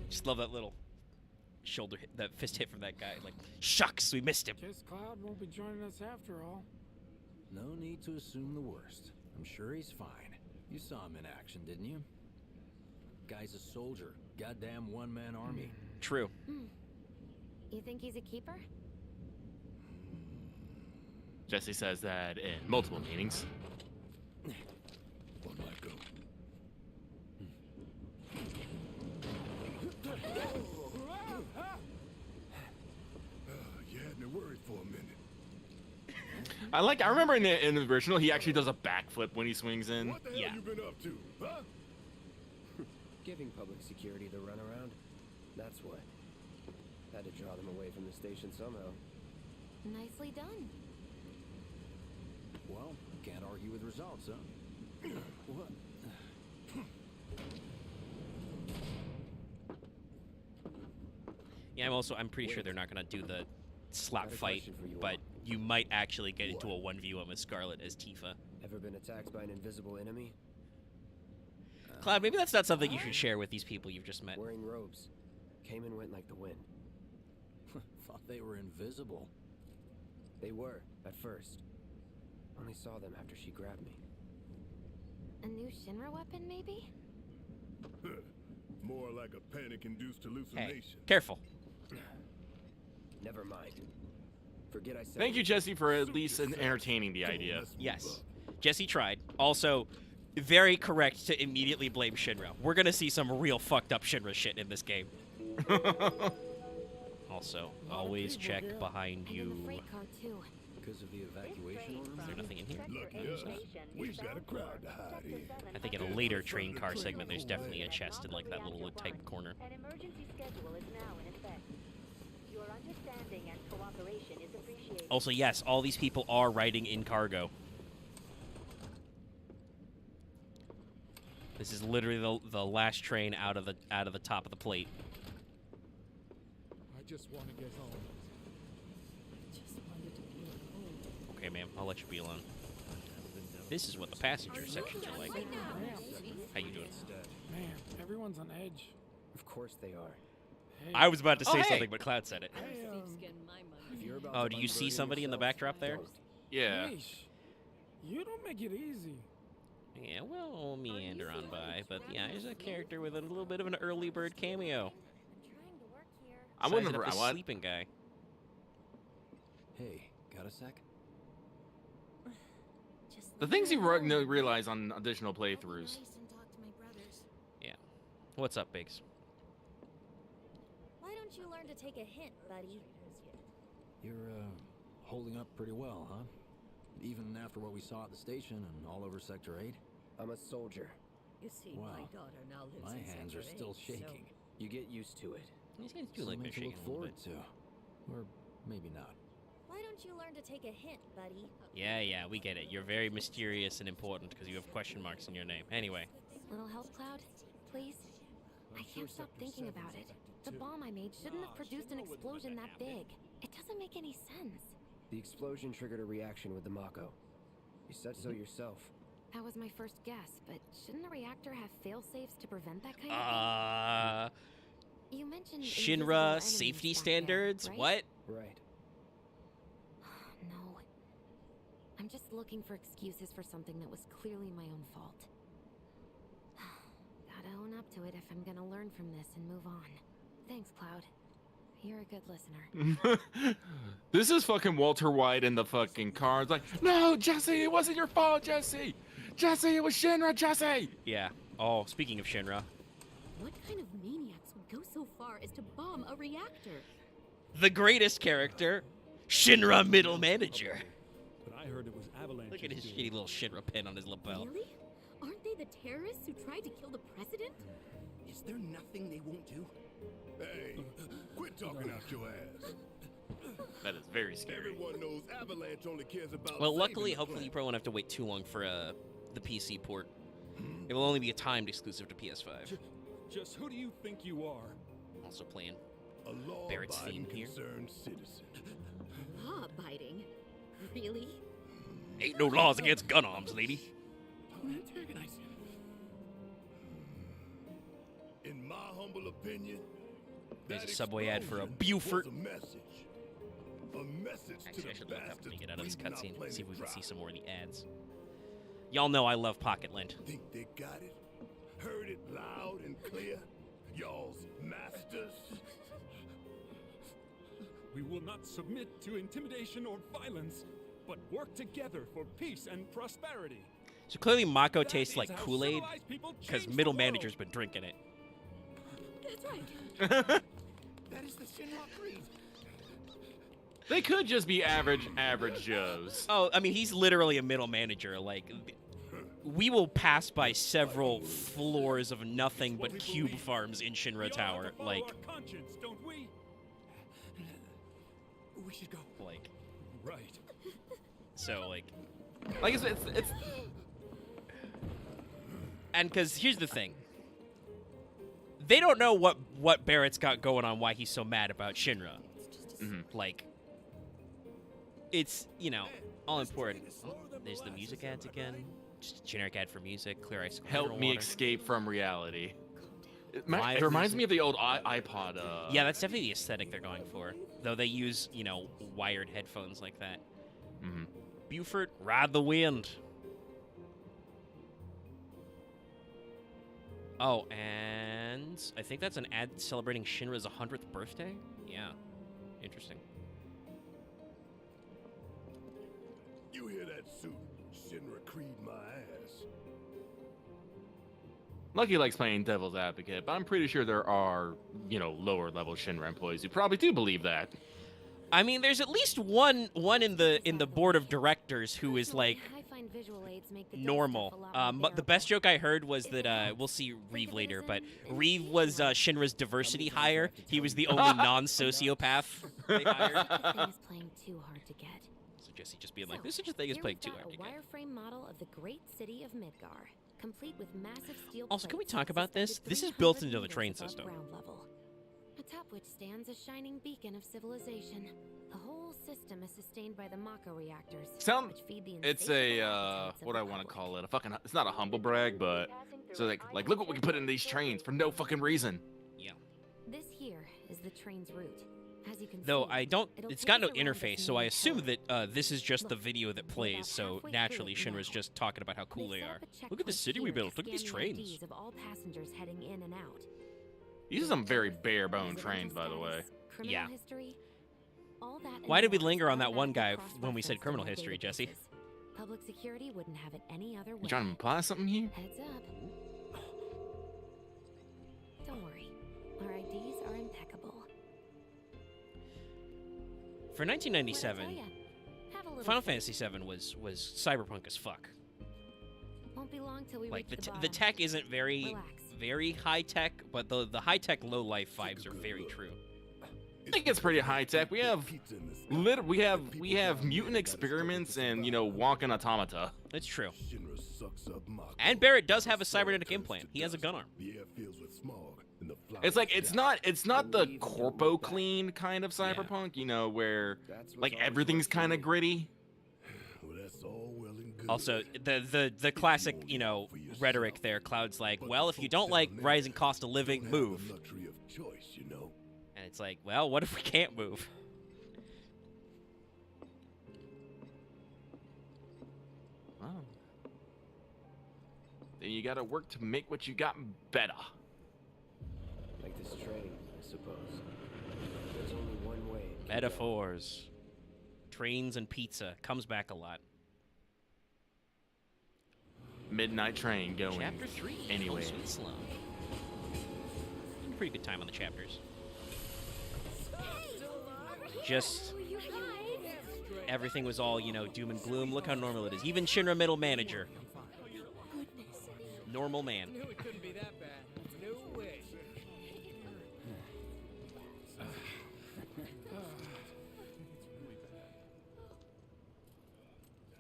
Just love that little shoulder hit, that fist hit from that guy. Like, shucks, we missed him. Guess Cloud won't be joining us after all. No need to assume the worst. I'm sure he's fine. You saw him in action, didn't you? Guy's a soldier. Goddamn one-man army. True. You think he's a keeper? Jesse says that in multiple meanings. One might go. You had me worried for a minute. I remember in the original, he actually does a backflip when he swings in. What the hell you been up to, huh? Giving public security the runaround. That's what. Had to draw them away from the station somehow. Nicely done. Well, can't argue with results, huh? What? Yeah, I'm pretty sure they're not gonna do the slap Got a fight, question for you but all. you might actually get into a 1v1 with Scarlet as Tifa. Ever been attacked by an invisible enemy? Cloud, maybe that's not something you should share with these people you've just met. Wearing robes. Came and went like the wind. Thought they were invisible. They were, at first. Only saw them after she grabbed me. A new Shinra weapon, maybe? More like a panic-induced Hey, hallucination. careful. Never mind. Forget I said. Thank you, Jesse, for at least entertaining the idea. Yes. Jesse tried. Also, very correct to immediately blame Shinra. We're gonna see some real fucked up Shinra shit in this game. Also, always check behind you. Because of the evacuation order? Is there nothing in here? Lucky us. We've got a crowd to hide in. I think in a later train car segment, there's definitely a chest in like that little type corner. An emergency schedule is now in effect. Your understanding and cooperation is appreciated. Also, yes, all these people are riding in cargo. This is literally the last train out of the top of the plate. I just want to get home. Okay, ma'am, I'll let you be alone. This is what the passenger sections are like. How you doing? Man, everyone's on edge. Of course they are. Hey, I was about to say hey. something, but Cloud said it. If you're about Oh, to do you see unburden somebody in the yourself, backdrop there? don't. Yeah. Yeesh. You don't make it easy. Yeah, we'll meander on by, but yeah, there's a character with a little bit of an early bird cameo. I wouldn't Sizing up have. this What? sleeping guy. Hey, got a sec? The things you realize on additional playthroughs. Yeah. What's up, Biggs? Why don't you learn to take a hint, buddy? You're, holding up pretty well, huh? Even after what we saw at the station and all over Sector 8? I'm a soldier. You see, Wow. my daughter now lives My in hands are Sector still 8, so- shaking. You get used to it. These hands do like they're Something to shaking look a little forward bit. to. Or maybe not. Why don't you learn to take a hint, buddy? Yeah, we get it. You're very mysterious and important because you have question marks in your name. Anyway. Little help, Cloud? Please? I can't stop thinking about it. The bomb I made shouldn't have produced an explosion that big. It doesn't make any sense. The explosion triggered a reaction with the Mako. You said so yourself. That was my first guess, but shouldn't a reactor have fail-safes to prevent that kind of thing? You mentioned invisible Shinra enemies safety back there, standards? right? What? Right. No. I'm just looking for excuses for something that was clearly my own fault. Gotta own up to it if I'm gonna learn from this and move on. Thanks, Cloud. You're a good listener. This is fucking Walter White in the fucking car. It's like, no, Jesse, it wasn't your fault, Jesse. Jesse, it was Shinra, Jesse. Yeah. Oh, speaking of Shinra. What kind of maniacs would go so far as to bomb a reactor? The greatest character, Shinra Middle Manager. But I heard it was Avalanche. Look at his shitty little Shinra pin on his lapel. Really? Aren't they the terrorists who tried to kill the president? Is there nothing they won't do? Hey, quit talking out your ass. That is very scary. Everyone knows Avalanche only cares about Well, saving luckily, the hopefully, you planet. probably won't have to wait too long for the PC port. It will only be a timed exclusive to PS5. Just who do you think you are? Also playing A Barrett's law-abiding theme here. concerned citizen. Law-abiding? Really? Ain't no laws against gun arms, lady. In my humble opinion, There's a that Subway ad for a explosion Buford. was a message. A message Actually, to I the should look up when we bastards get out of this bleeding our cutscene. planet See if we can dry. see some more of the ads. Y'all know I love Pocket Lint. Think they got it? Heard it loud and clear? Y'all's masters? We will not submit to intimidation or violence, but work together for peace and prosperity. So clearly Mako That tastes is like how Kool-Aid civilized people because change the middle world. manager's been drinking it. That's right. That is the Shinra creed. They could just be average Joes. Oh, I mean, he's literally a middle manager. Like, we will pass by several floors of nothing but cube farms in Shinra We all have Tower. to follow Like, our conscience, don't we? We should go. like, Right. so, like, It's and because here's the thing. They don't know what Barrett's got going on, why he's so mad about Shinra. Like, it's, you know, all important. Oh, there's the music ads again. Just a generic ad for music, clear ice. help me water. escape from reality. Why- It reminds me of the old iPod. Yeah, that's definitely the aesthetic they're going for. Though they use, you know, wired headphones like that. Mhm. Buford, ride the wind. Oh, and I think that's an ad celebrating Shinra's 100th birthday? Yeah. Interesting. You hear that suit? Shinra creed my ass. Lucky likes playing devil's advocate, but I'm pretty sure there are, you know, lower level Shinra employees who probably do believe that. I mean, there's at least one in the board of directors who is like normal. But the best joke I heard was that we'll see Reeve later, but Reeve was Shinra's diversity hire. He was the only non-sociopath they hired. Playing too hard to get. So Jesse just being like, "This such a thing as playing too hard to get." A wireframe model of the great city of Midgar, complete with massive steel. Also, can we talk about this? This is built into the train system. Atop which stands a shining beacon of civilization. The whole system is sustained by the Mako reactors. Which feed the It's a what I want to call it. It's not a humble brag, but so like look what we can put in these trains for no fucking reason. Yeah. This here is the train's route. As you can Though see, I don't, it's got no interface, so I main assume port. that this is just the video that plays. So naturally, Shinra's just talking about how cool they are. Look at the city we built. Look at these trains. Of all passengers heading in and out. These are some very bare bone trains, by the way. Yeah. History, all that Why did we and more linger on is that all one backed guy across when we said reference to criminal their history, Jesse? databases. Public security wouldn't have it any other way. You trying to imply something here? Heads up. Don't worry. Our IDs are impeccable. For 1997, What'd I tell ya? Have a little Final faith. Fantasy VII was cyberpunk as fuck. Won't be long till we Like reach the bottom. tech isn't very high tech, but the high tech low life vibes are very true. I think it's pretty high tech. We have mutant experiments and, you know, walking automata. It's true. And Barrett does have a cybernetic implant. He has a gun arm. It's like it's not the corpo clean kind of cyberpunk, you know, where like everything's kind of gritty. Also, the classic, you know, rhetoric there. Cloud's like, well, if you don't like rising cost of living, move. And it's like, well, what if we can't move? Oh. Then you gotta work to make what you got better. Like this train, I suppose. There's only one way. Keep Metaphors. Trains and pizza. Comes back a lot. Midnight train going. Chapter 3. Anyway. Sweet Slum. Pretty good time on the chapters. Just everything was all, you know, doom and gloom. Look how normal it is. Even Shinra middle manager. Normal man. I knew it couldn't be that bad. No way.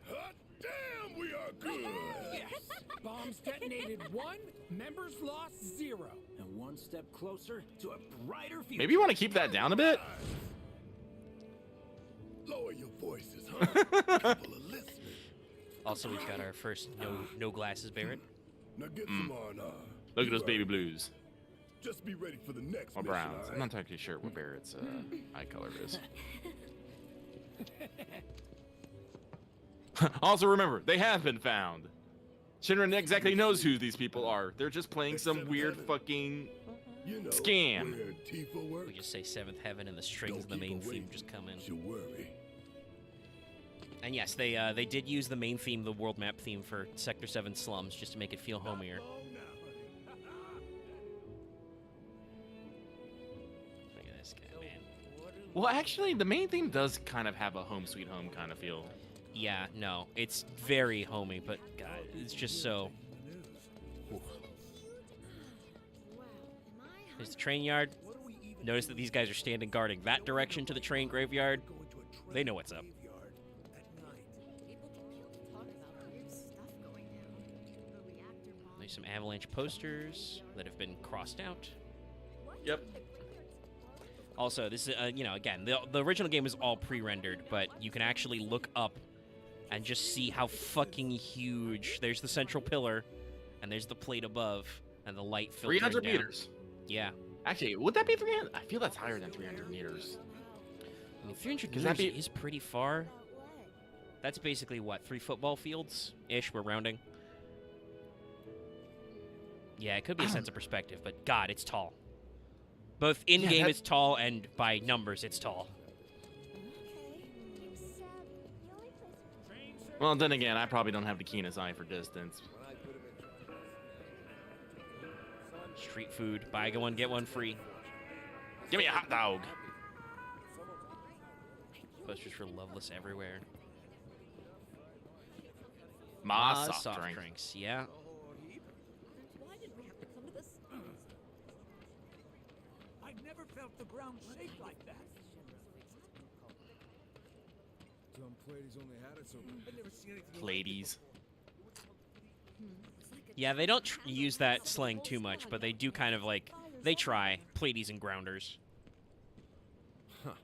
Hot damn, we are good! Yes! Bombs detonated 1, members lost 0. And one step closer to a brighter future. Maybe you want to keep that down a bit? Lower your voices, huh? People are listening. Also, we've got our first no glasses Barrett. Now get some on. Look at those baby blues. Just be ready for the next Or mission, browns. all I'm right? not entirely sure what Barrett's eye color is. Also, remember, they have been found. Shinra exactly knows who these people are. They're just playing some weird fucking scam. Where Tifa works, We just say Seventh Heaven and the strings of the main theme just come in. you worry. And yes, they did use the main theme, the world map theme for Sector 7 slums, just to make it feel homier. Look at this guy, man. Well, actually, the main theme does kind of have a home sweet home kind of feel. Yeah, no, it's very homey, but God, it's just so. Ooh. There's the train yard. Notice that these guys are standing guarding that direction to the train graveyard. They know what's up. There's some avalanche posters that have been crossed out. Yep. Also, this is, you know, again, the original game is all pre-rendered, but you can actually look up and just see how fucking huge. There's the central pillar, and there's the plate above, and the light filtering 300 down. meters. Yeah. Actually, would that be 300? I feel that's higher than 300 meters. I mean, 300 Does that meters be- is pretty far. That's basically, what, 3 football fields-ish? We're rounding. Yeah, it could be a sense of perspective, but God, it's tall. Both in-game it's tall, and by numbers it's tall. Well, then again, I probably don't have the keenest eye for distance. Street food. Buy one, get one free. Give me a hot dog. Posters for Loveless everywhere. Ma soft drink. drinks, yeah. Why did we have to come to this? I've never felt the ground shake like that. Some ladies only had it so. I've never seen anything. Ladies. Yeah, they don't use that slang too much, but they do kind of like, they try. Plaities and grounders. Huh.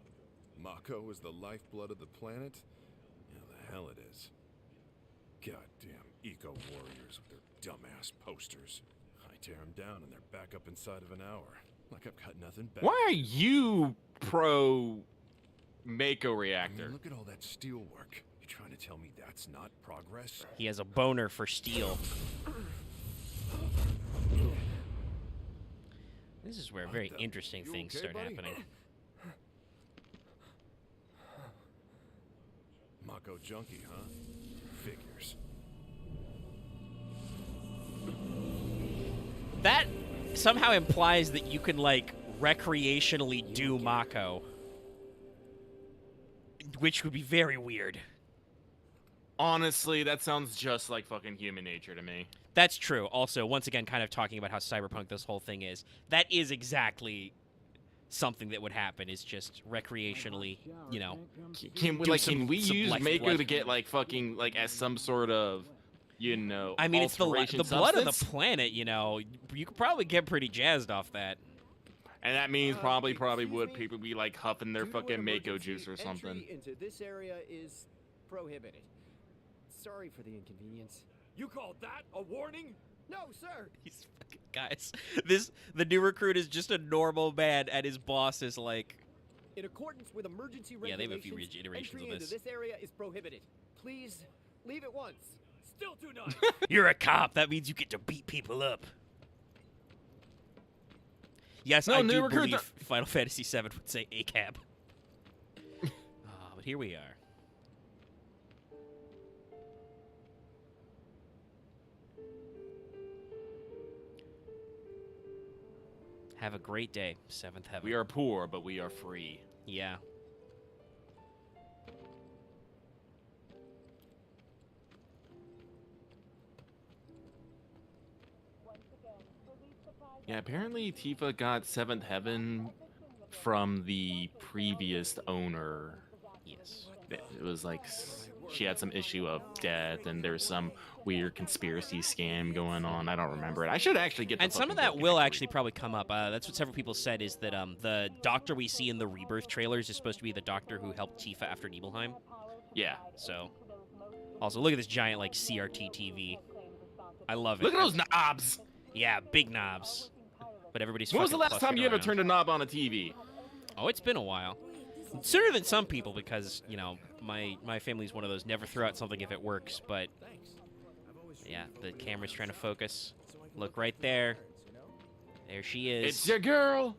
Mako is the lifeblood of the planet? Yeah, the hell it is. Goddamn eco-warriors with their dumbass posters. I tear them down and they're back up inside of an hour. Like I've got nothing better. Why are you pro Mako reactor? I mean, look at all that steel work. You trying to tell me that's not progress? He has a boner for steel. This is where very interesting things start happening. Mako junkie, huh? Figures. That somehow implies that you can, like, recreationally do Mako. Which would be very weird. Honestly, that sounds just like fucking human nature to me. That's true. Also, once again, kind of talking about how cyberpunk this whole thing is. That is exactly something that would happen, is just recreationally, you know. Can we use Mako to get, like, fucking, like, as some sort of, you know, I mean, it's the blood of the substance? planet, you know. You could probably get pretty jazzed off that. And that means probably would people be, like, huffing their fucking Mako juice or something. Entry into this area is prohibited. Sorry for the inconvenience. You call that a warning? No, sir. These fucking guys. The new recruit is just a normal man, and his boss is like. In accordance with emergency regulations, yeah, they have a few iterations entry of this. into this area is prohibited. Please leave at once. Still too nice. You're a cop. That means you get to beat people up. Yes, No, I new do recruit believe Final Fantasy VII would say ACAB. But here we are. Have a great day, Seventh Heaven. We are poor, but we are free. Yeah. Yeah, apparently Tifa got Seventh Heaven from the previous owner. Yes. It was like she had some issue of death, and there's some weird conspiracy scam going on. I don't remember it. I should actually get. And some of that will actually probably come up. That's what several people said, is that the doctor we see in the Rebirth trailers is supposed to be the doctor who helped Tifa after Nibelheim. Yeah. So. Also, look at this giant like CRT TV. I love it. Look at those knobs. Yeah, big knobs. But everybody's. When was the last clustered time you ever around. turned a knob on a TV? Oh, it's been a while. Sooner than some people, because, you know, my family's one of those never throw out something if it works, but yeah, the camera's trying to focus. Look right there. There she is. It's your girl.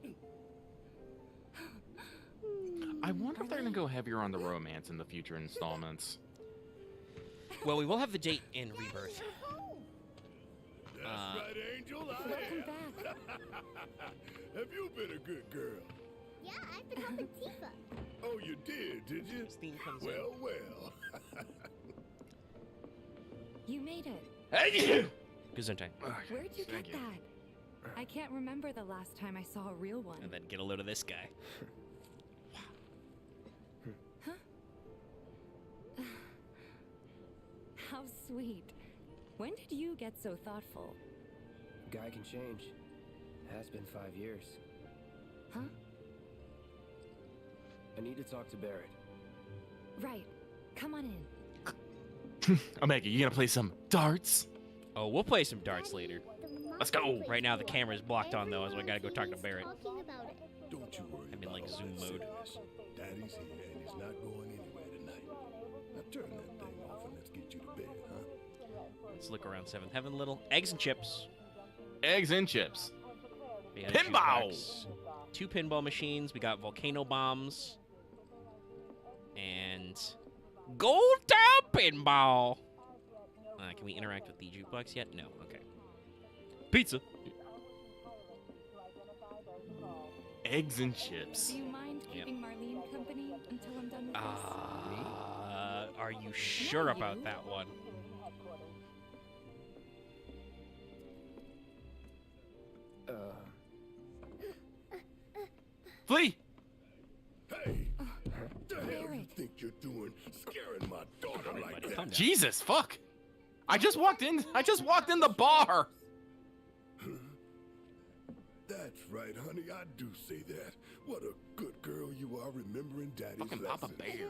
I wonder if they're gonna go heavier on the romance in the future installments. Well, we will have the date in Rebirth. That's right, Angel. Have you been a good girl? Yeah, I've been helping Tifa. Oh, you did you? Well, well. You made it. Hey! Gesundheit. Where'd you get that? I can't remember the last time I saw a real one. And then get a load of this guy. How sweet. When did you get so thoughtful? Guy can change. Has been 5 years. Huh? I need to talk to Barrett. Right. Come on in. Omega, you gonna play some darts? Oh, we'll play some darts later. Let's go. Right now the camera's blocked on though, so I gotta go talk to Barrett. Don't you worry. I'm in like zoom mode. Daddy's here and he's not going anywhere tonight. Now turn that thing off and let's get you to bed, huh? Let's look around Seventh Heaven a little. Eggs and chips. Eggs and chips. We had a Pinball. jukebox. 2 pinball machines. We got volcano bombs. And Gold Town Pinball. Can we interact with the jukebox yet? No. Okay. Pizza. eggs and chips. Do you mind keeping Marlene company until I'm done with this? Are you sure about that one? Flee! Hey! The hell you think you're doing, scaring my daughter like that? Jesus, fuck! I just walked in the bar! That's right, honey, I do say that. What a good girl you are remembering Daddy's Fucking Papa lessons. Bear.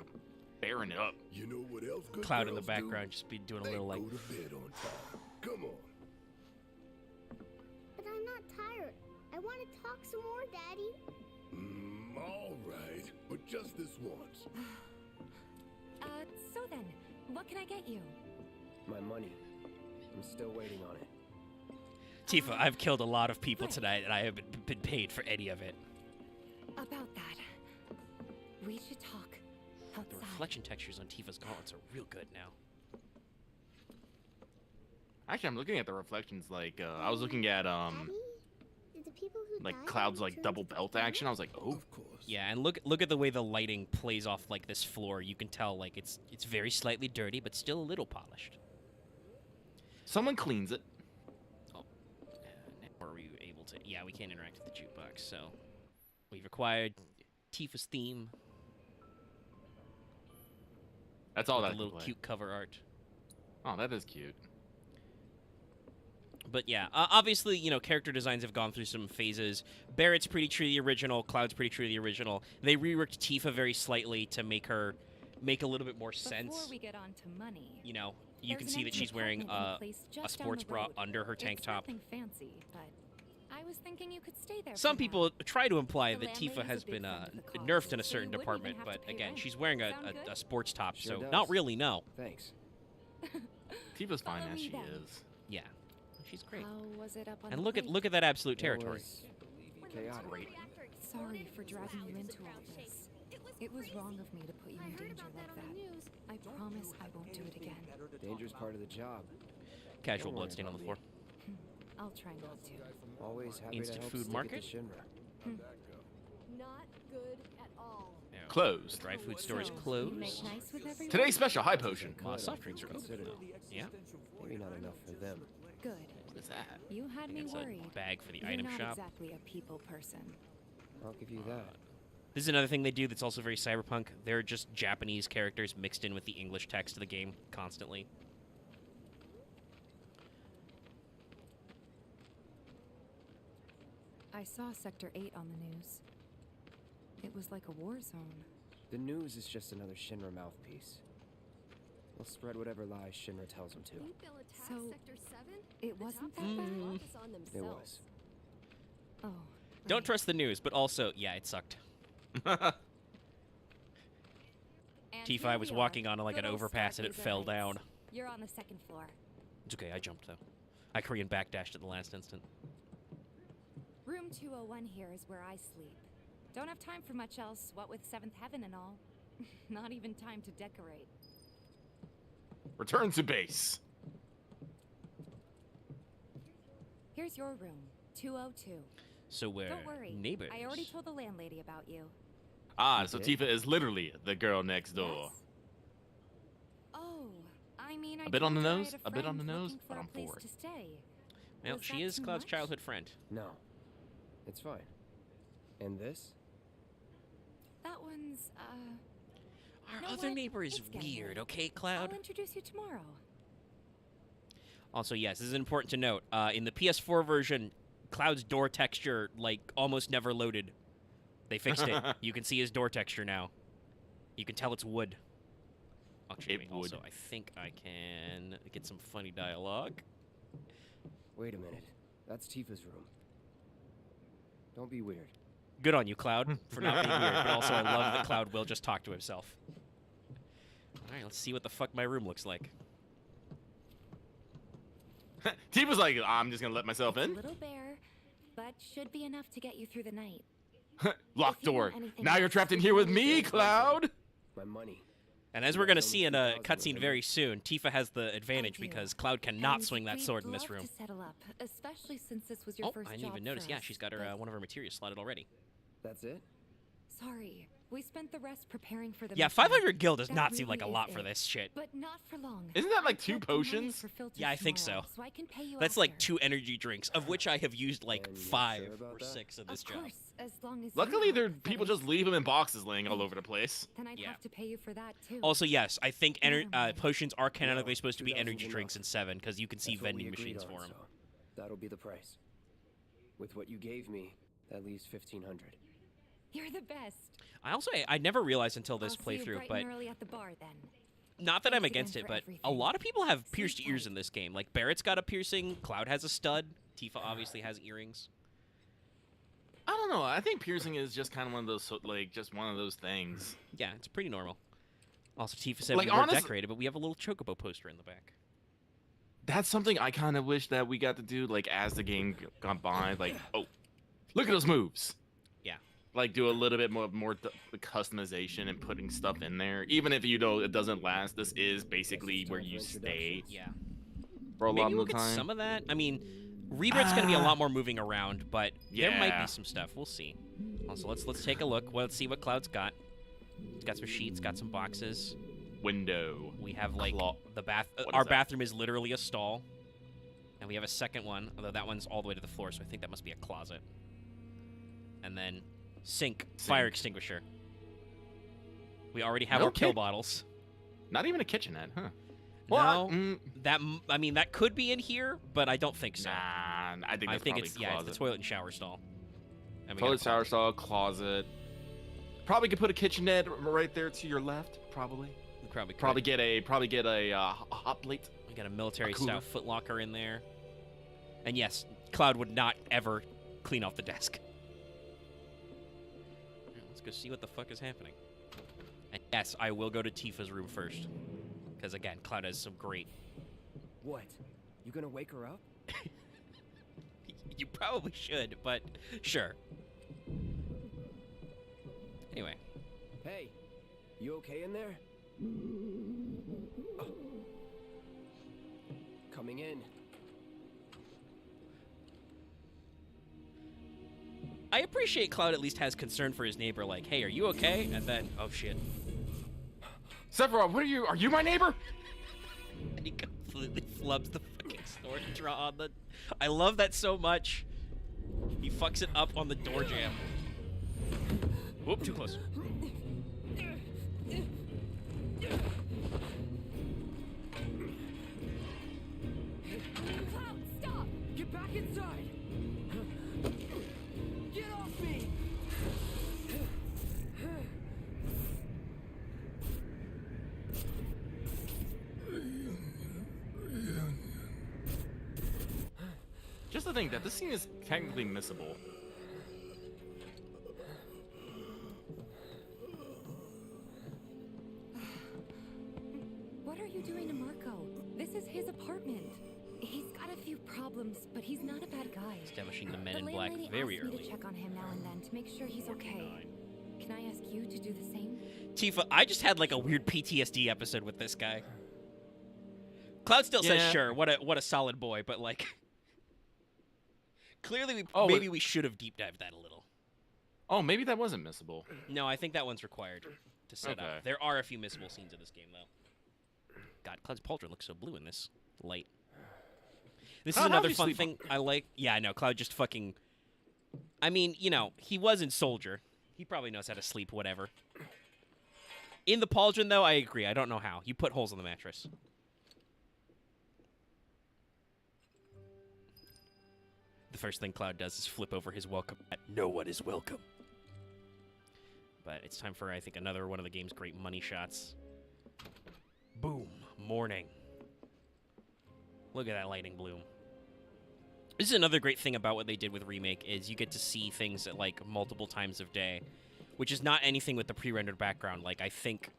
Bearing it up. You know what else good Cloud in the girls background do? just be doing a They little like... go to bed on time. Come on. But I'm not tired. I want to talk some more, Daddy. All right, but just this once. So then, what can I get you? My money. I'm still waiting on it. Tifa, I've killed a lot of people tonight, and I haven't been paid for any of it. About that, we should talk The outside. reflection textures on Tifa's gauntlets are real good now. Actually, I'm looking at the reflections like, I was looking at, Did the people who like died Cloud's like return double to belt the action. I was like, oh. Of course. Yeah, and look at the way the lighting plays off like this floor. You can tell like it's very slightly dirty, but still a little polished. Someone cleans it. Oh, now are we able to? Yeah, we can't interact with the jukebox, so we've acquired Tifa's theme. That's all with that the little cute cover art. Oh, that is cute. But yeah, obviously, you know, character designs have gone through some phases. Barrett's pretty true to the original. Cloud's pretty true to the original. They reworked Tifa very slightly to make her make a little bit more sense. Before we get on to money, You know, you can there's see an that she's empty wearing apartment in a place just down sports the bra road. under her tank It's top. nothing fancy, but I was thinking you could stay there. Some for now. people try to imply The that Tifa landlady's has a big been friend of the cause, nerfed in a so certain you wouldn't department, even have but to pay again, rent. she's wearing Sound a good? sports top, Sure so does. not really, no. Thanks. Tifa's fine Follow as me she then. is. Yeah, she's great. How was it up on And the look lake? at that absolute territory. It was chaotic. Sorry for dragging you into all this. It was wrong of me to put you in danger like that. I promise I won't do it again. Danger's part of the job. Casual Don't worry bloodstain on the about floor. I'll try not to. Always happy Instant to help food stick market? it to Shinra. Not good at all. Closed. Dry food store is So, you closed. make nice with everyone? Today's special, high potion. Soft drinks are open. Consider it. Yeah? Maybe not enough for them. Good. What is that? You had me It's a worried. bag for the You're item not shop. exactly a people person. I'll give you that. This is another thing they do that's also very cyberpunk. They're just Japanese characters mixed in with the English text of the game constantly. I saw Sector 8 on the news. It was like a war zone. The news is just another Shinra mouthpiece. They'll spread whatever lies Shinra tells them to. So, it wasn't that bad? It was. Oh. Don't trust the news, but also, yeah, it sucked. And Tifa, here I was we walking are. on like an Good old overpass and it Stargazer fell Heights. down. You're on the second floor. It's okay, I jumped though. I Korean backdashed at the last instant. Room 201 here is where I sleep. Don't have time for much else, what with Seventh Heaven and all. Not even time to decorate. Return to base. Here's your room, 202. So we're Don't worry. neighbors. I already told the landlady about you. Ah, so Tifa is literally the girl next door. Yes? Oh, I mean, I A bit on the told her I nose, had a bit on the friend nose, looking but for a I'm place for it. to stay. Well, Was she that is too Cloud's much? childhood friend. No. It's fine. And this? That one's, Our know other what? neighbor is It's getting weird, late. okay, Cloud? I'll introduce you tomorrow. Also, yes, this is important to note. In the PS4 version, Cloud's door texture, like, almost never loaded. They fixed it. You can see his door texture now. You can tell it's wood. Actually, It would. also, I think I can get some funny dialogue. Wait a minute. That's Tifa's room. Don't be weird. Good on you, Cloud, for not being weird, but also I love that Cloud will just talk to himself. Alright, let's see what the fuck my room looks like. Tifa's like, I'm just gonna let myself A in. little bare, but should be enough to get you through the night. Locked If you door. want anything Now you're else, trapped in you here can with always me, go. Cloud. My money. And as we're going to Only see in a 3,000 cutscene remember? very soon, Tifa has the advantage I do. because Cloud cannot And swing that we'd sword in this love room. to settle up, especially since this was your Oh, first I didn't job even notice. for Yeah, us, she's got her but one of her materials slotted already. That's it? Sorry. We spent the rest preparing for the Yeah, mission. 500 gil does That not seem really like a is lot for it. this shit. But not for long. Isn't that like I 2 collected money potions? for filters Yeah, I think tomorrow, so. I can pay you That's after. like 2 energy drinks, of which I have used like And you're 5 sure about or that? 6 in this Of job. course, as long as Luckily, you there help people others. just leave them in boxes laying all over the place. Then I'd Yeah. have to pay you for that too. Also, yes, I think potions are canonically No, supposed to be 2,000 energy enough. drinks in 7 because you can see That's what we vending agreed machines on, for them. so that'll be the price. With what you gave me, that leaves 1,500. You're the best. I never realized until this I'll see you playthrough, bright but and early at the bar then. not that I'm Thanks again against it, for but a everything. lot of people have Sleep pierced ears tight. in this game. Like Barrett's got a piercing, Cloud has a stud, Tifa obviously has earrings. I don't know. I think piercing is just kind of one of those, like, just one of those things. Yeah, it's pretty normal. Also, Tifa said Like, we weren't honest- decorated, but we have a little chocobo poster in the back. That's something I kind of wish that we got to do, like, as the game gone by. Like, oh, look at those moves. Yeah. Like, do a little bit more customization and putting stuff in there. Even if you know it doesn't last, this is basically where you stay Yeah. for a lot Maybe we'll of the get time. some of that. I mean, Rebirth's going to be a lot more moving around, but there might Yeah. be some stuff. We'll see. Also, let's take a look. Let's see what Cloud's got. He's got some sheets, got some boxes. Window. We have like the bath. What Our is that? bathroom is literally a stall, and we have a second one, although that one's all the way to the floor, so I think that must be a closet. And then sink. Fire extinguisher. We already have No our pill kit- bottles. Not even a kitchenette, huh? No, I mean that could be in here, but I don't think so. Nah, I think that's probably it's closet. it's the toilet and shower stall. And we got a Toilet, shower closet. stall, closet. Probably could put a kitchenette right there to your left. Probably. We probably could. Probably get a hot plate. We got a military cooler. style footlocker in there. And yes, Cloud would not ever clean off the desk. Alright, let's go see what the fuck is happening. And yes, I will go to Tifa's room first. Because again, Cloud has some great... What? You gonna wake her up? You probably should, but sure. Anyway. Hey, you okay in there? Oh. Coming in. I appreciate Cloud at least has concern for his neighbor, like, hey, are you okay? And then, oh shit. Sephiroth, what are you my neighbor? And he completely flubs the fucking store draw on the... I love that so much. He fucks it up on the door jam. Whoop, too close. Cloud, stop! Get back inside! Get off me! Just to think that this scene is technically missable. What are you doing to Marco? This is his apartment. He's got a few problems, but he's not a bad guy. Establishing the Men The in Black landlady very asked me early. to check on him now and then to make sure he's okay. Can I ask you to do the same? Tifa, I just had like a weird PTSD episode with this guy. Cloud still says Yeah. sure, what a solid boy, but like clearly maybe we should have deep dived that a little. Oh, maybe that wasn't missable. No, I think that one's required to set Okay. up. There are a few missable scenes in this game though. God, Cloud's pauldron looks so blue in this light. This is How'd another you fun sleep thing I like. Yeah, I know. Cloud just fucking... I mean, you know, he was in Soldier. He probably knows how to sleep, whatever. In the pauldron, though, I agree. I don't know how. You put holes in the mattress. The first thing Cloud does is flip over his welcome mat. No one is welcome. But it's time for, I think, another one of the game's great money shots. Boom. Morning. Look at that lightning bloom. This is another great thing about what they did with Remake is you get to see things at, like, multiple times of day, which is not anything with the pre-rendered background. Like, I think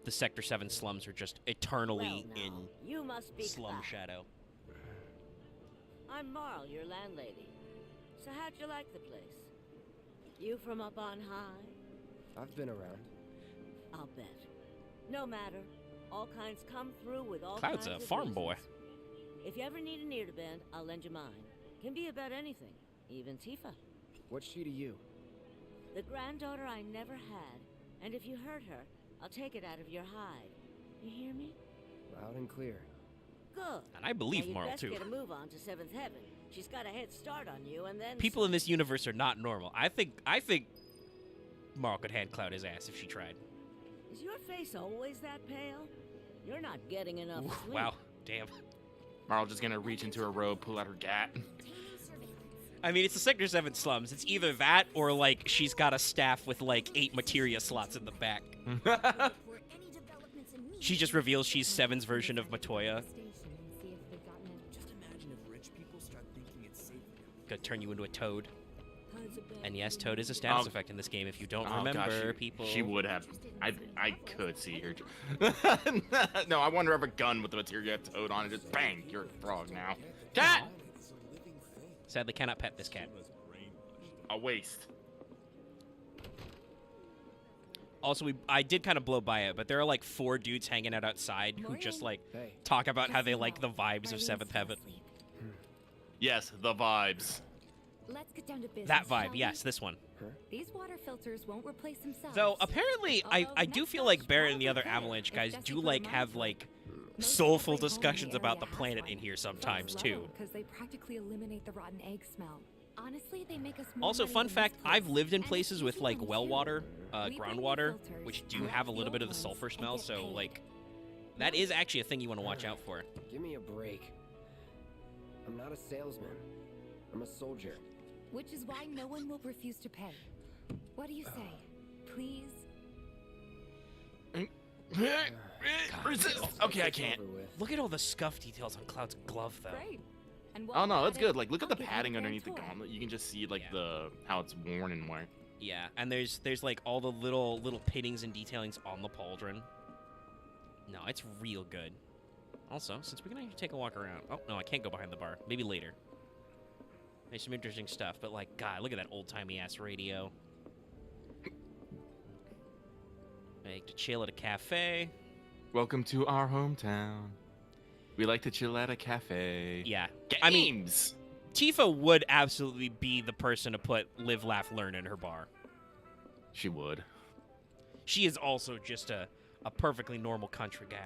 the Sector 7 slums are just eternally in You must be slum Cloud. shadow. I'm Marl, your landlady. So how'd you like the place? You from up on high? I've been around. I'll bet. No matter. All kinds come through with all Cloud's kinds a of farm boy. reasons. If you ever need an ear to bend, I'll lend you mine. Can be about anything, even Tifa. What's she to you? The granddaughter I never had. And if you hurt her, I'll take it out of your hide. You hear me? Loud and clear. Good. And I believe now Marl, best too. Get a move on to Seventh Heaven. She's got a head start on you, and then People in this universe are not normal. I think Marl could hand Cloud his ass if she tried. Is your face always that pale? You're not getting enough sleep. Wow, damn. Marl just gonna reach into her robe, pull out her gat. I mean, it's the Sector 7 slums. It's either that or, like, she's got a staff with, like, 8 materia slots in the back. She just reveals she's 7's version of Matoya. Just imagine if rich people start thinking it's safe. Could turn you into a toad. And yes, Toad is a status effect in this game. If you don't remember, people... She would have. I could see her. No, I wonder if a gun with the materia Toad on it, just bang, you're a frog now. Cat! Sadly, cannot pet this cat. A waste. Also, I did kind of blow by it, but there are like 4 dudes hanging out outside who just like talk about how they like the vibes of Seventh Heaven. Yes, the vibes. Let's get down to business. That vibe, yes, this one. These water filters won't replace themselves. Though apparently, I do feel like Barrett and the other Avalanche guys do like have like soulful discussions about the planet in here sometimes too. Because they practically eliminate the rotten egg smell. Honestly, they make us more Also, money fun than fact, this place. I've lived in places with easy like one, well too. water, We bring groundwater, filters, which do collect have a the little bit of old the sulfur ones, smell, and get so paid. like that is actually a thing you want to watch out for. Give me a break. I'm not a salesman. I'm a soldier. Which is why no one will refuse to pay. What do you say? Please? Resist. Okay, I can't. Look at all the scuff details on Cloud's glove, though. Great. And Oh no, while that's at it, good. Like, look at I'll the give you padding a underneath the toy. gauntlet. You can just see like the how it's worn and wear. Yeah, and there's like all the little pinnings and detailings on the pauldron. No, it's real good. Also, since we're gonna take a walk around. Oh no, I can't go behind the bar. Maybe later. There's some interesting stuff, but like, God, look at that old-timey ass radio. Like to chill at a cafe. Welcome to our hometown. We like to chill at a cafe. Yeah, Games. I mean, Tifa would absolutely be the person to put Live, Laugh, Learn in her bar. She would. She is also just a perfectly normal country gal.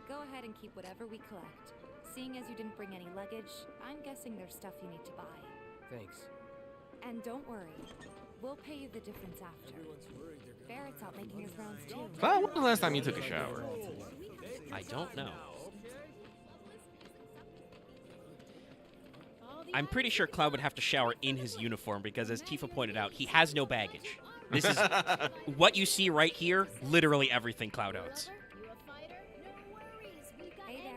Go ahead and keep whatever we collect. Seeing as you didn't bring any luggage, I'm guessing there's stuff you need to buy. Thanks. And don't worry, we'll pay you the difference after. Barrett's out making his rounds too. Well, when was the last time you took a shower? I don't know. I'm pretty sure Cloud would have to shower in his uniform because, as Tifa pointed out, he has no baggage. This is what you see right here, literally everything Cloud owns.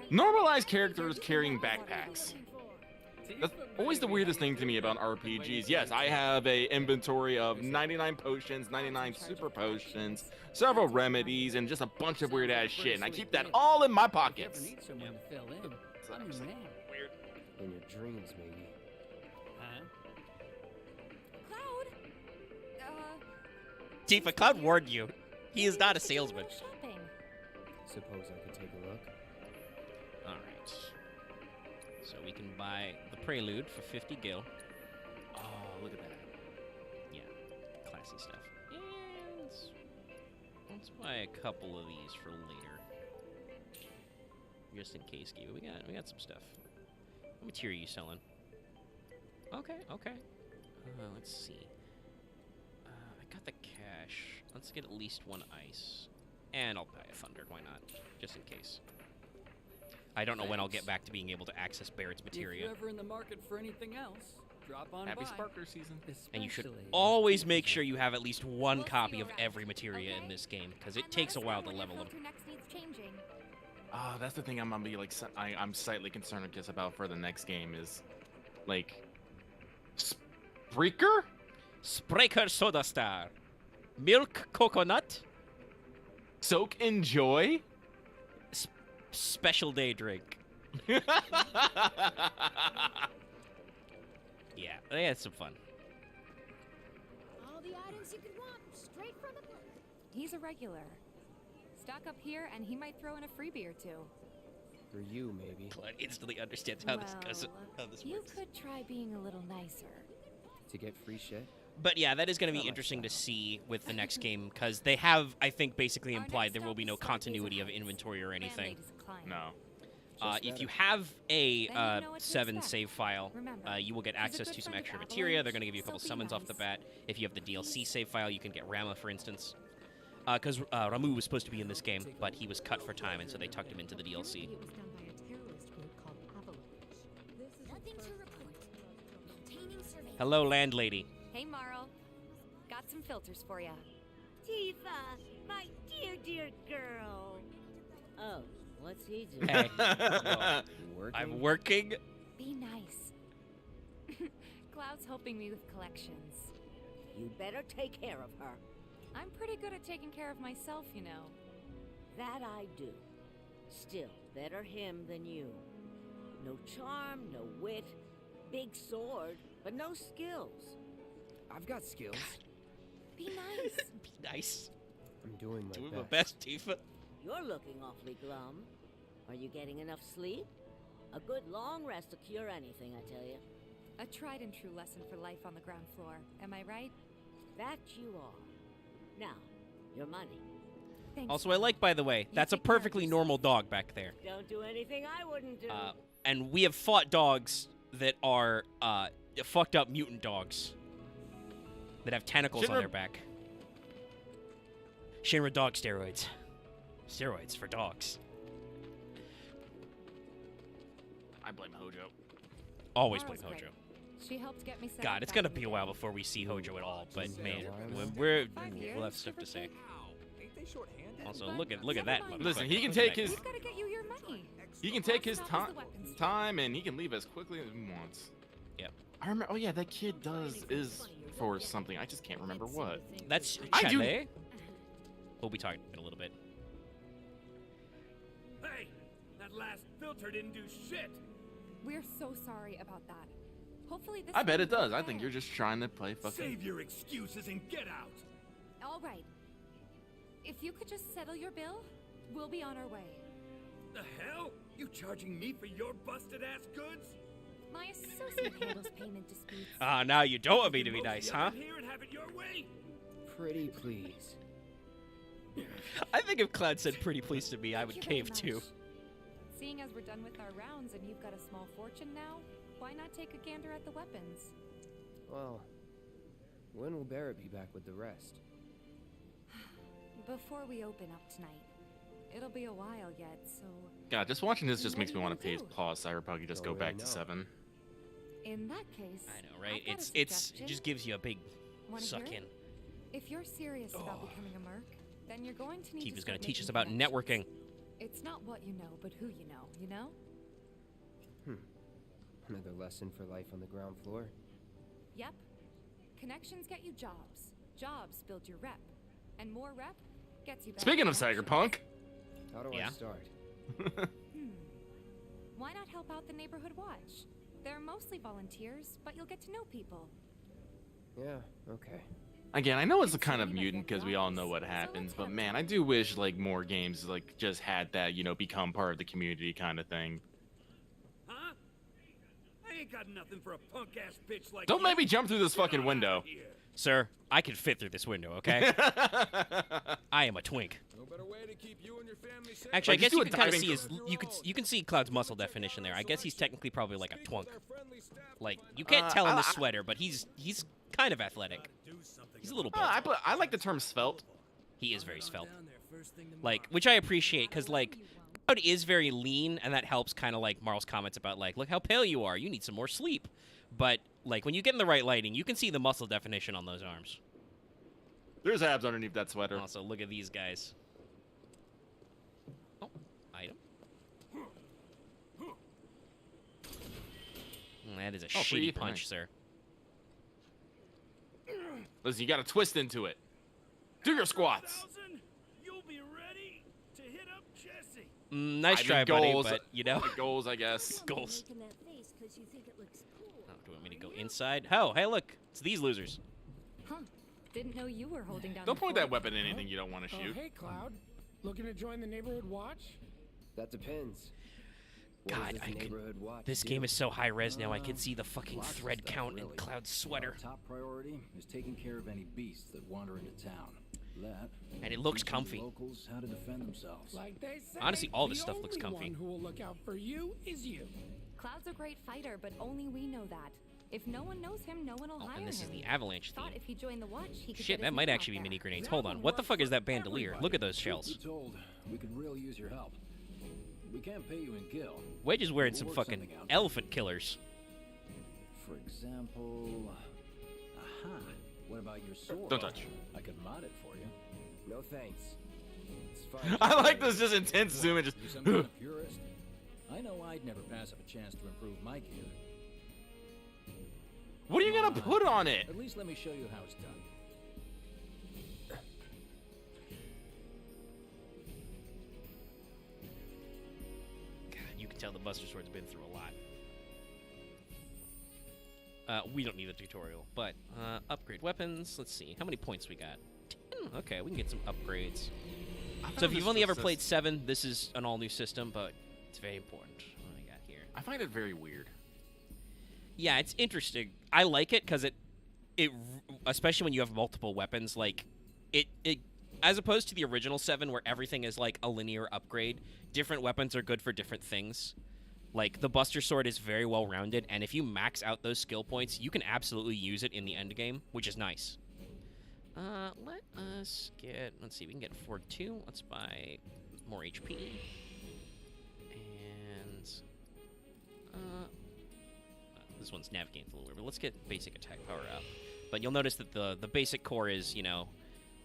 Normalized characters carrying backpacks. That's always the weirdest thing to me about RPGs. Yes, I have a inventory of 99 potions, 99 super potions, several remedies, and just a bunch of weird ass shit, and I keep that all in my pockets. Need someone to fill in. I'm your man. Weird. In your dreams, maybe. Huh? Cloud? Tifa, Cloud warned you. He is not a salesman. Shopping. Suppose I could take a look. Alright. So we can buy the Prelude for 50 gil. Oh, look at that. Yeah, classy stuff. And let's buy a couple of these for later. Just in case, Gabe. We got some stuff. What material are you selling? Okay. Let's see. I got the cash. Let's get at least one ice. And I'll buy a thunder. Why not? Just in case. I don't know when I'll get back to being able to access Barrett's If you're materia. ever in the market for anything else, drop on Happy by. Sparkler season. And you should Especially- always make sure you have at least one copy of every materia in this game, because it takes a while to level them. Next needs changing. That's the thing I'm gonna be like. I'm slightly concerned just about for the next game is, like, Spreaker. Spreaker Soda Star. Milk Coconut. Soak and Joy. Special day drink. Yeah, they had some fun. All the items you could want, straight from the place. He's a regular. Stock up here, and he might throw in a freebie or two. For you, maybe. Cloud instantly understands how this goes. How this You works. could try being a little nicer. To get free shit? But yeah, that is going to be interesting to see with the next game, because they have, I think, basically implied there will be no continuity of inventory or anything. No. If you have a 7 save file, you will get access to some extra materia. They're going to give you a couple summons off the bat. If you have the DLC save file, you can get Rama, for instance. Because Ramu was supposed to be in this game, but he was cut for time, and so they tucked him into the DLC. Hello, landlady. Hey, Marl. Got some filters for ya. Tifa, my dear, dear girl. Oh, what's he doing? Hey. I'm working. Be nice. Cloud's helping me with collections. You better take care of her. I'm pretty good at taking care of myself, you know. That I do. Still, better him than you. No charm, no wit, big sword, but no skills. I've got skills. Be nice. Be nice. I'm doing my best, Tifa. You're looking awfully glum. Are you getting enough sleep? A good long rest will cure anything, I tell you. A tried and true lesson for life on the ground floor. Am I right? That you are. Now, your money. Thanks. Also, I like, by the way, that's a perfectly normal dog back there. Don't do anything I wouldn't do. And we have fought dogs that are fucked up mutant dogs that have tentacles on their back. Shinra dog steroids. Steroids for dogs. I blame Hojo. Always blame Hojo. She helped get me set God, up it's back gonna in the be a day. while before we see Hojo at all, but man, we'll have stuff to say. Also, look at that. Listen, he can Look at take that his guy. Gotta get you your money. he can take his time and he can leave as quickly as he wants. Yep. I remember. Oh yeah, that kid is for something. I just can't remember what. That's I do. Chale. We'll be talking in a little bit. Hey, that last filter didn't do shit. We're so sorry about that. Hopefully this I bet time it does. will I be think better. you're just trying to play fucking. Save your excuses and get out. All right. If you could just settle your bill, we'll be on our way. The hell? You charging me for your busted ass goods? My associate handles payment disputes. Now you don't want me to be nice, huh? Here and have it your way. Pretty please. I think if Cloud said pretty please to me, I would Thank you very cave too. much. Seeing as we're done with our rounds and you've got a small fortune now, why not take a gander at the weapons? Well, when will Barrett be back with the rest? Before we open up tonight. It'll be a while yet, so... God, just watching this just makes me want to do? pause Cyberpunk and just go back to 7. In that case... I know, right? I've got a It suggestion. just gives you a big Wanna suck hear in. it? If you're serious about becoming a merc, then you're going to need Tifa's to gonna start teach us making about networking. connections. It's not what you know, but who you know, you know? Another lesson for life on the ground floor. Yep. Connections get you jobs. Jobs build your rep. And more rep gets you better Speaking of connections. Cyberpunk, How do I start? Why not help out the neighborhood watch? They're mostly volunteers, but you'll get to know people. Yeah, okay. again, I know it's a kind of mutant because we all know what happens, but man, I do wish like more games like just had that, you know, become part of the community kind of thing. Huh? I ain't got nothing for a punk ass bitch like Don't you. make me jump through this fucking window. Sir, I can fit through this window, okay? I am a twink. No better way to keep you and your family safe. Actually, I Like, guess just you do can a kind of diving see his you can see Cloud's muscle definition there. I guess he's technically probably like a twunk. Like you can't tell in the sweater, but he's kind of athletic. He's a little built. I like the term svelte. He is very svelte. Like, which I appreciate because like Cloud is very lean, and that helps kind of like Marl's comments about like, look how pale you are. You need some more sleep. But like when you get in the right lighting, you can see the muscle definition on those arms. There's abs underneath that sweater. Also, look at these guys. Oh, item. That is a shitty punch, sir. Listen, you gotta twist into it. Do your squats. You'll be ready to hit up Jesse. Nice I try, mean, buddy, goals. but, you know. Goals, I guess. Goals. Making that face 'cause you think it looks cool. Oh, do you want me to go inside? Oh, hey, look. It's these losers. Huh. Didn't know you were holding down Don't the point fort. that weapon at anything you don't want to shoot. Hey, Cloud. Looking to join the neighborhood watch? That depends. God, this game is so high res now. I can see the fucking thread count in Cloud's sweater. Our top priority is taking care of any beasts that wander into town. That, and it looks comfy. Locals how to defend themselves. Like they say, honestly, all this stuff looks comfy. The only one who will look out for you is you. Cloud's a great fighter, but only we know that. If no one knows him, no one will hire him. And this is the avalanche theme. Thought if he joined the watch, he could Shit, that might actually be mini grenades. Hold on, what the fuck is that bandolier? Look at those shells. Told we could really use your help. We can't pay you in gil. Wedge is wearing some fucking elephant killers. For example, aha. What about your sword? Don't touch. I could mod it for you. No thanks. It's fine. I like this just intense zoom and just. Some kind of purist. I know I'd never pass up a chance to improve my gear. What are you gonna put on it? At least let me show you how it's done. You can tell the Buster Sword's been through a lot. We don't need a tutorial, but upgrade weapons. Let's see, how many points we got? 10. Okay, we can get some upgrades. So if you've only ever played 7, this is an all-new system, but it's very important. What do I got here? I find it very weird. Yeah, it's interesting. I like it because it especially when you have multiple weapons, like it as opposed to the original 7 where everything is like a linear upgrade, different weapons are good for different things. Like the Buster Sword is very well rounded, and if you max out those skill points, you can absolutely use it in the end game, which is nice. Let us get, let's see, we can get Ford 2. Let's buy more HP. And this one's navigating a little weird, but let's get basic attack power up. But you'll notice that the basic core is, you know,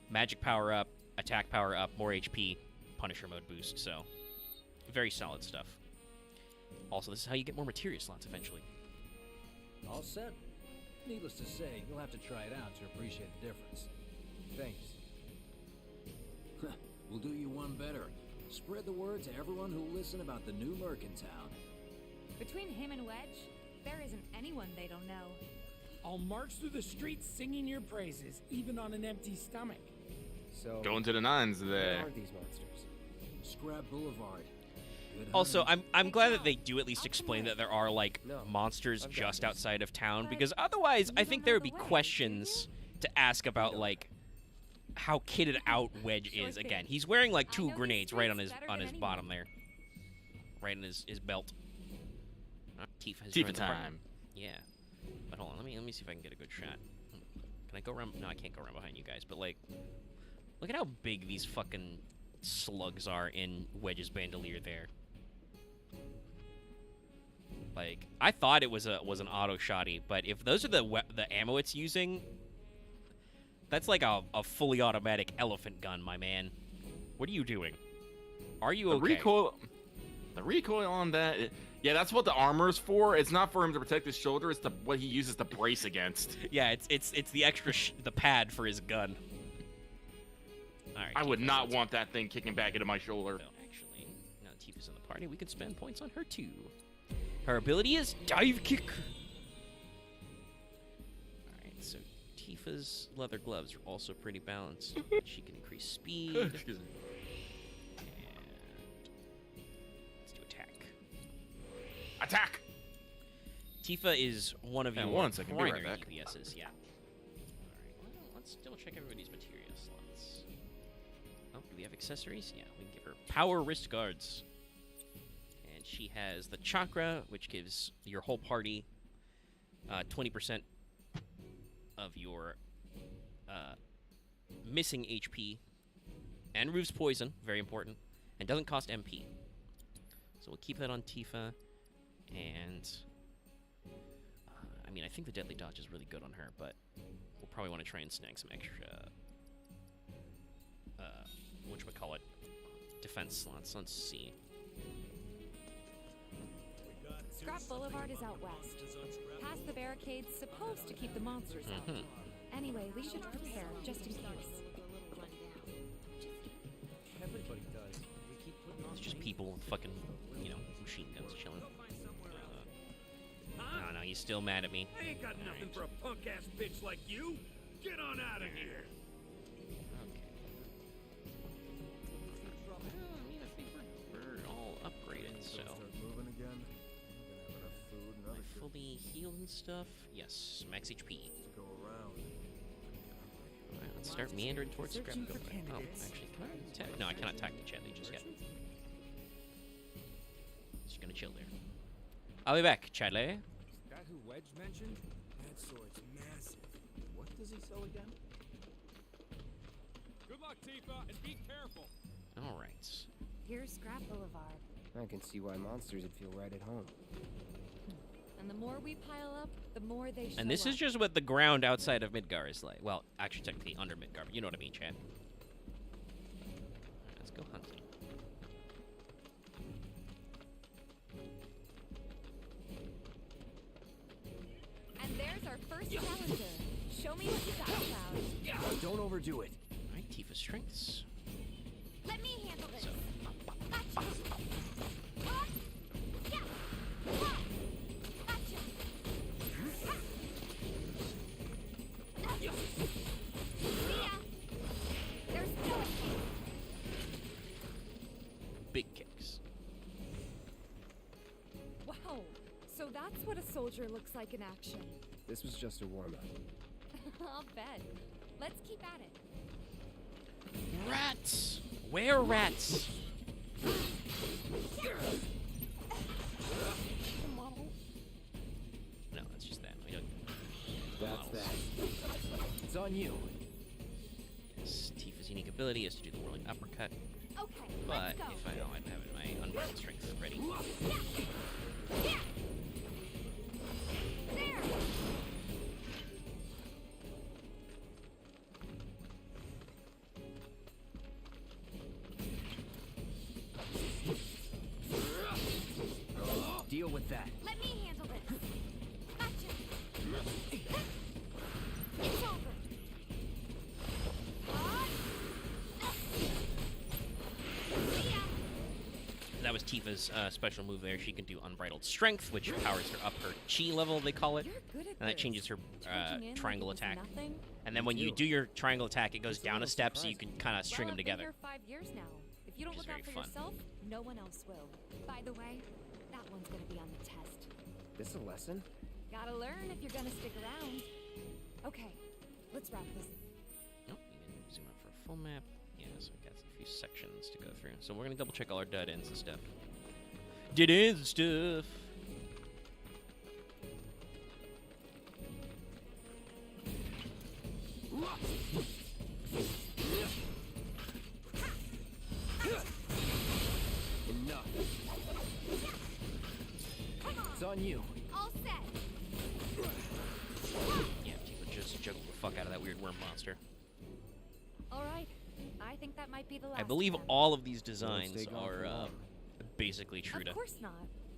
magic power up, attack power up, more HP, Punisher mode boost, so very solid stuff. Also, this is how you get more materia slots eventually. All set. Needless to say, you'll have to try it out to appreciate the difference. Thanks. We'll do you one better. Spread the word to everyone who'll listen about the new Merc in town. Between him and Wedge, there isn't anyone they don't know. I'll march through the streets singing your praises, even on an empty stomach. So, going to the nines there. Where are these monsters? Scrap Boulevard. Also, I'm glad that they do at least explain that there are, like, monsters just outside of town, because otherwise I think there would be questions to ask about, like, how kitted out Wedge is. Again, he's wearing, like, 2 grenades right on his bottom there. Right in his belt. Tifa time. Yeah. But hold on, let me see if I can get a good shot. Can I go around? No, I can't go around behind you guys, but, like, look at how big these fucking slugs are in Wedge's bandolier there. Like, I thought it was an auto shotty, but if those are the ammo it's using, that's like a fully automatic elephant gun, my man. What are you doing? Are you okay? The recoil on that, yeah, that's what the armor is for. It's not for him to protect his shoulder. It's what he uses to brace against. Yeah, it's the extra the pad for his gun. All right, I would not want that thing kicking back into my shoulder. So actually, now that Tifa's in the party, we can spend points on her too. Her ability is Dive Kick. Alright, so Tifa's leather gloves are also pretty balanced. She can increase speed. Excuse me. And let's do attack. Attack! Tifa is one of your primary DPSs, yeah. Alright, well, let's double check everybody's materia slots. Oh, do we have accessories? Yeah, we can give her power wrist guards. She has the chakra, which gives your whole party 20% of your missing HP, and removes poison, very important, and doesn't cost MP. So we'll keep that on Tifa, and I mean, I think the deadly dodge is really good on her, but we'll probably want to try and snag some extra whatchamacallit, defense slots. Let's see. Scrap Boulevard is out west. Past the barricades, supposed to keep the monsters out. Anyway, we should prepare, just in case. Everybody does. It's just people with fucking, you know, machine guns chilling. No, he's still mad at me. I ain't got nothing for a punk-ass bitch like you. Get on out of here. Okay. Well, I mean, I think we're all upgraded, so. Start moving again. fully healed and stuff. Yes, max HP. Go around. Alright, let's start meandering towards Scrap. Oh, actually, can I attack? No, I cannot attack the Chadley just yet. Just gonna chill there. I'll be back, Chadley. That who Wedge mentioned? That sword's massive. What does he sell again? Good luck, Tifa, and be careful. Alright. Here's Scrap Boulevard. I can see why monsters would feel right at home. And the more we pile up, the more they show And this up. is just what the ground outside of Midgar is like. Well, actually, technically under Midgar, but you know what I mean, Chad. Alright, let's go hunting. And there's our first challenger. Show me what you got, Cloud. Don't overdo it. Alright, Tifa's strengths. Let me handle this. So, big kicks. Wow. So that's what a soldier looks like in action. This was just a warm-up. I'll bet. Let's keep at it. Rats! Where rats? No, that's just that. We don't. That's that. It's on you. Yes, Tifa's unique ability is to do the whirling uppercut. Okay, But let's go. if I don't have my unbridled strength ready. There. Deal with that. Let me handle this. Gotcha. It's over. That was Tifa's special move there. She can do unbridled strength, which powers her up her chi level, they call it. And that changes her triangle attack. And then when you do your triangle attack, it goes down a step, so you can kind of string them together. I've been here 5 years now. If you don't Which is look out very for fun. yourself, no one else will. By the way, that one's gonna be on the test. This a lesson? Gotta learn if you're gonna stick around. Okay, let's wrap this. Nope, you can zoom out for a full map. Yeah, so we got a few sections to go through. So we're gonna double check all our dead ends and stuff. Dead ends and stuff. Enough. It's on you. All set. Yeah, Tifa just juggled the fuck out of that weird worm monster. All right, I think that might be the last. I believe attempt. all of these designs stay gone are for long. basically true to. Of course not.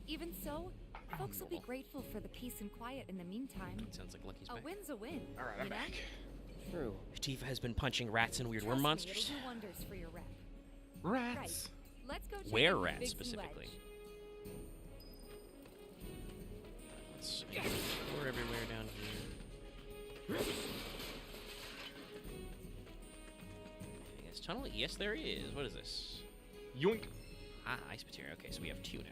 Even so, folks will be grateful for the peace and quiet in the meantime. Sounds like Lucky's A back. win's a win. All right, I'm you know? back. True. Tifa has been punching rats and weird Trust worm me, monsters. it'll do wonders for your rep. Rats. Right. Let's go check Where out rats Big's specifically? Ledge. Let's explore everywhere down here. Yes, tunnel. Yes, there is. What is this? Yoink. Ah, ice material. Okay, so we have 2 now.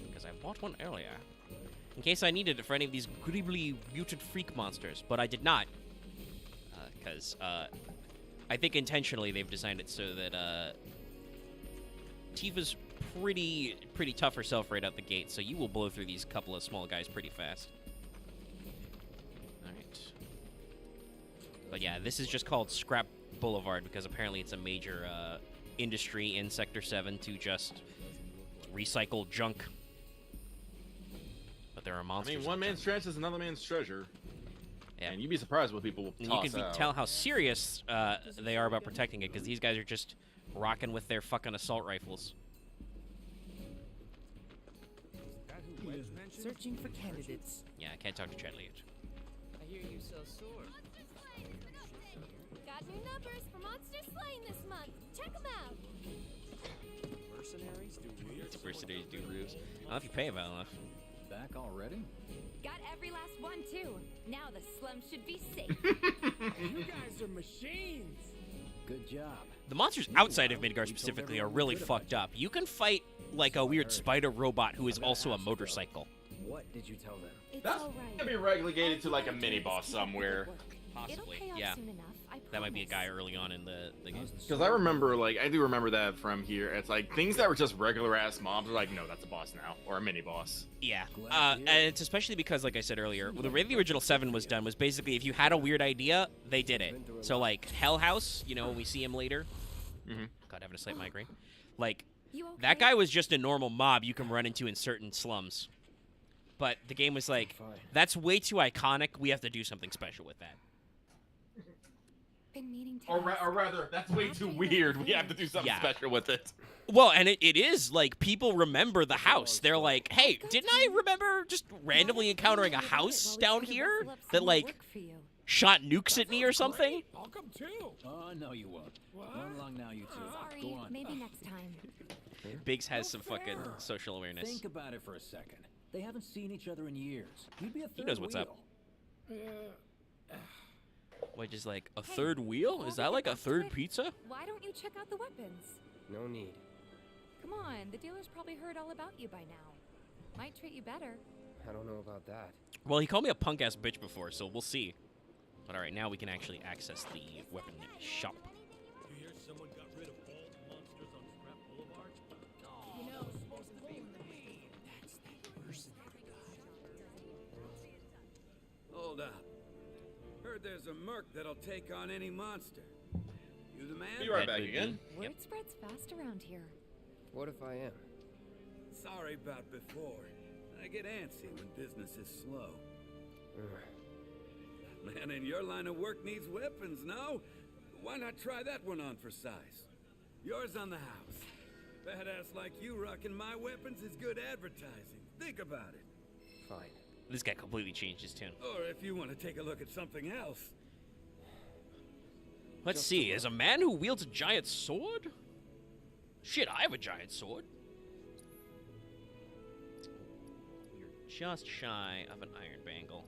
Because I bought one earlier. In case I needed it for any of these gribbly mutant freak monsters, but I did not. Because, I think intentionally they've designed it so that, Tifa's pretty tough herself right out the gate, so you will blow through these couple of small guys pretty fast. Alright. But yeah, this is just called Scrap Boulevard because apparently it's a major, industry in Sector 7 to just recycle junk. But there are I monsters. mean, one man's trash is another man's treasure. Yeah. And you'd be surprised what people will And toss you can out. tell how serious they are about protecting it because these guys are just rocking with their fucking assault rifles. That who Wedge mentioned? Searching for candidates. Yeah, I can't talk to Chadley yet. I hear you sell swords. Got new numbers for Monster Slaying this month. Check them out. Mercenaries do weird. Mercenaries do roofs. I don't know if you pay well enough. Back already? Got every last one, too. Now the slums should be safe. You guys are machines. Good job. The monsters outside of Midgar specifically are really fucked up. You can fight like a weird spider robot who is also a motorcycle. What did you tell them? That's gonna be relegated to like a mini boss somewhere. Possibly, yeah. That might be a guy early on in the game. Because I remember, like, I do remember that from here. It's like things that were just regular ass mobs are like, no, that's a boss now, or a mini boss. Yeah, and it's especially because, like I said earlier, the way the original 7 was done was basically if you had a weird idea, they did it. So like Hell House, you know, when we see him later. God, having a slight migraine. Like that guy was just a normal mob you can run into in certain slums. But the game was like, that's way too iconic. We have to do something special with that. Or rather, that's way too weird. We have to do something special with it. Well, and it is, like, people remember the house. They're like, hey, didn't I remember just randomly encountering a house down here that, like, shot nukes at me or something? I'll come too. Oh, no, you won't. Run along now, you two. Sorry, Go on. maybe next time. Biggs has some fucking social awareness. Think about it for a second. They haven't seen each other in years. You'd be a third He knows what's up. wheel. What, just like a third wheel? Is that like a third pizza? Why don't you check out the weapons? No need. Come on, the dealer's probably heard all about you by now. Might treat you better. I don't know about that. Well, he called me a punk-ass bitch before, so we'll see. But alright, now we can actually access the weapon shop. You hear someone got rid of all the monsters on Scrap Boulevard? You know, it's supposed to be me. That's that mercenary guy. Hold up. Heard there's a merc that'll take on any monster. You the man? Be right back again. Word spreads fast around here. What if I am? Sorry about before. I get antsy when business is slow. Man in your line of work needs weapons, no? Why not try that one on for size? Yours on the house. Badass like you rocking my weapons is good advertising. Think about it. Fine. This guy completely changed his tune. Or if you want to take a look at something else. Let's see, as a man who wields a giant sword? Shit, I have a giant sword. You're just shy of an iron bangle.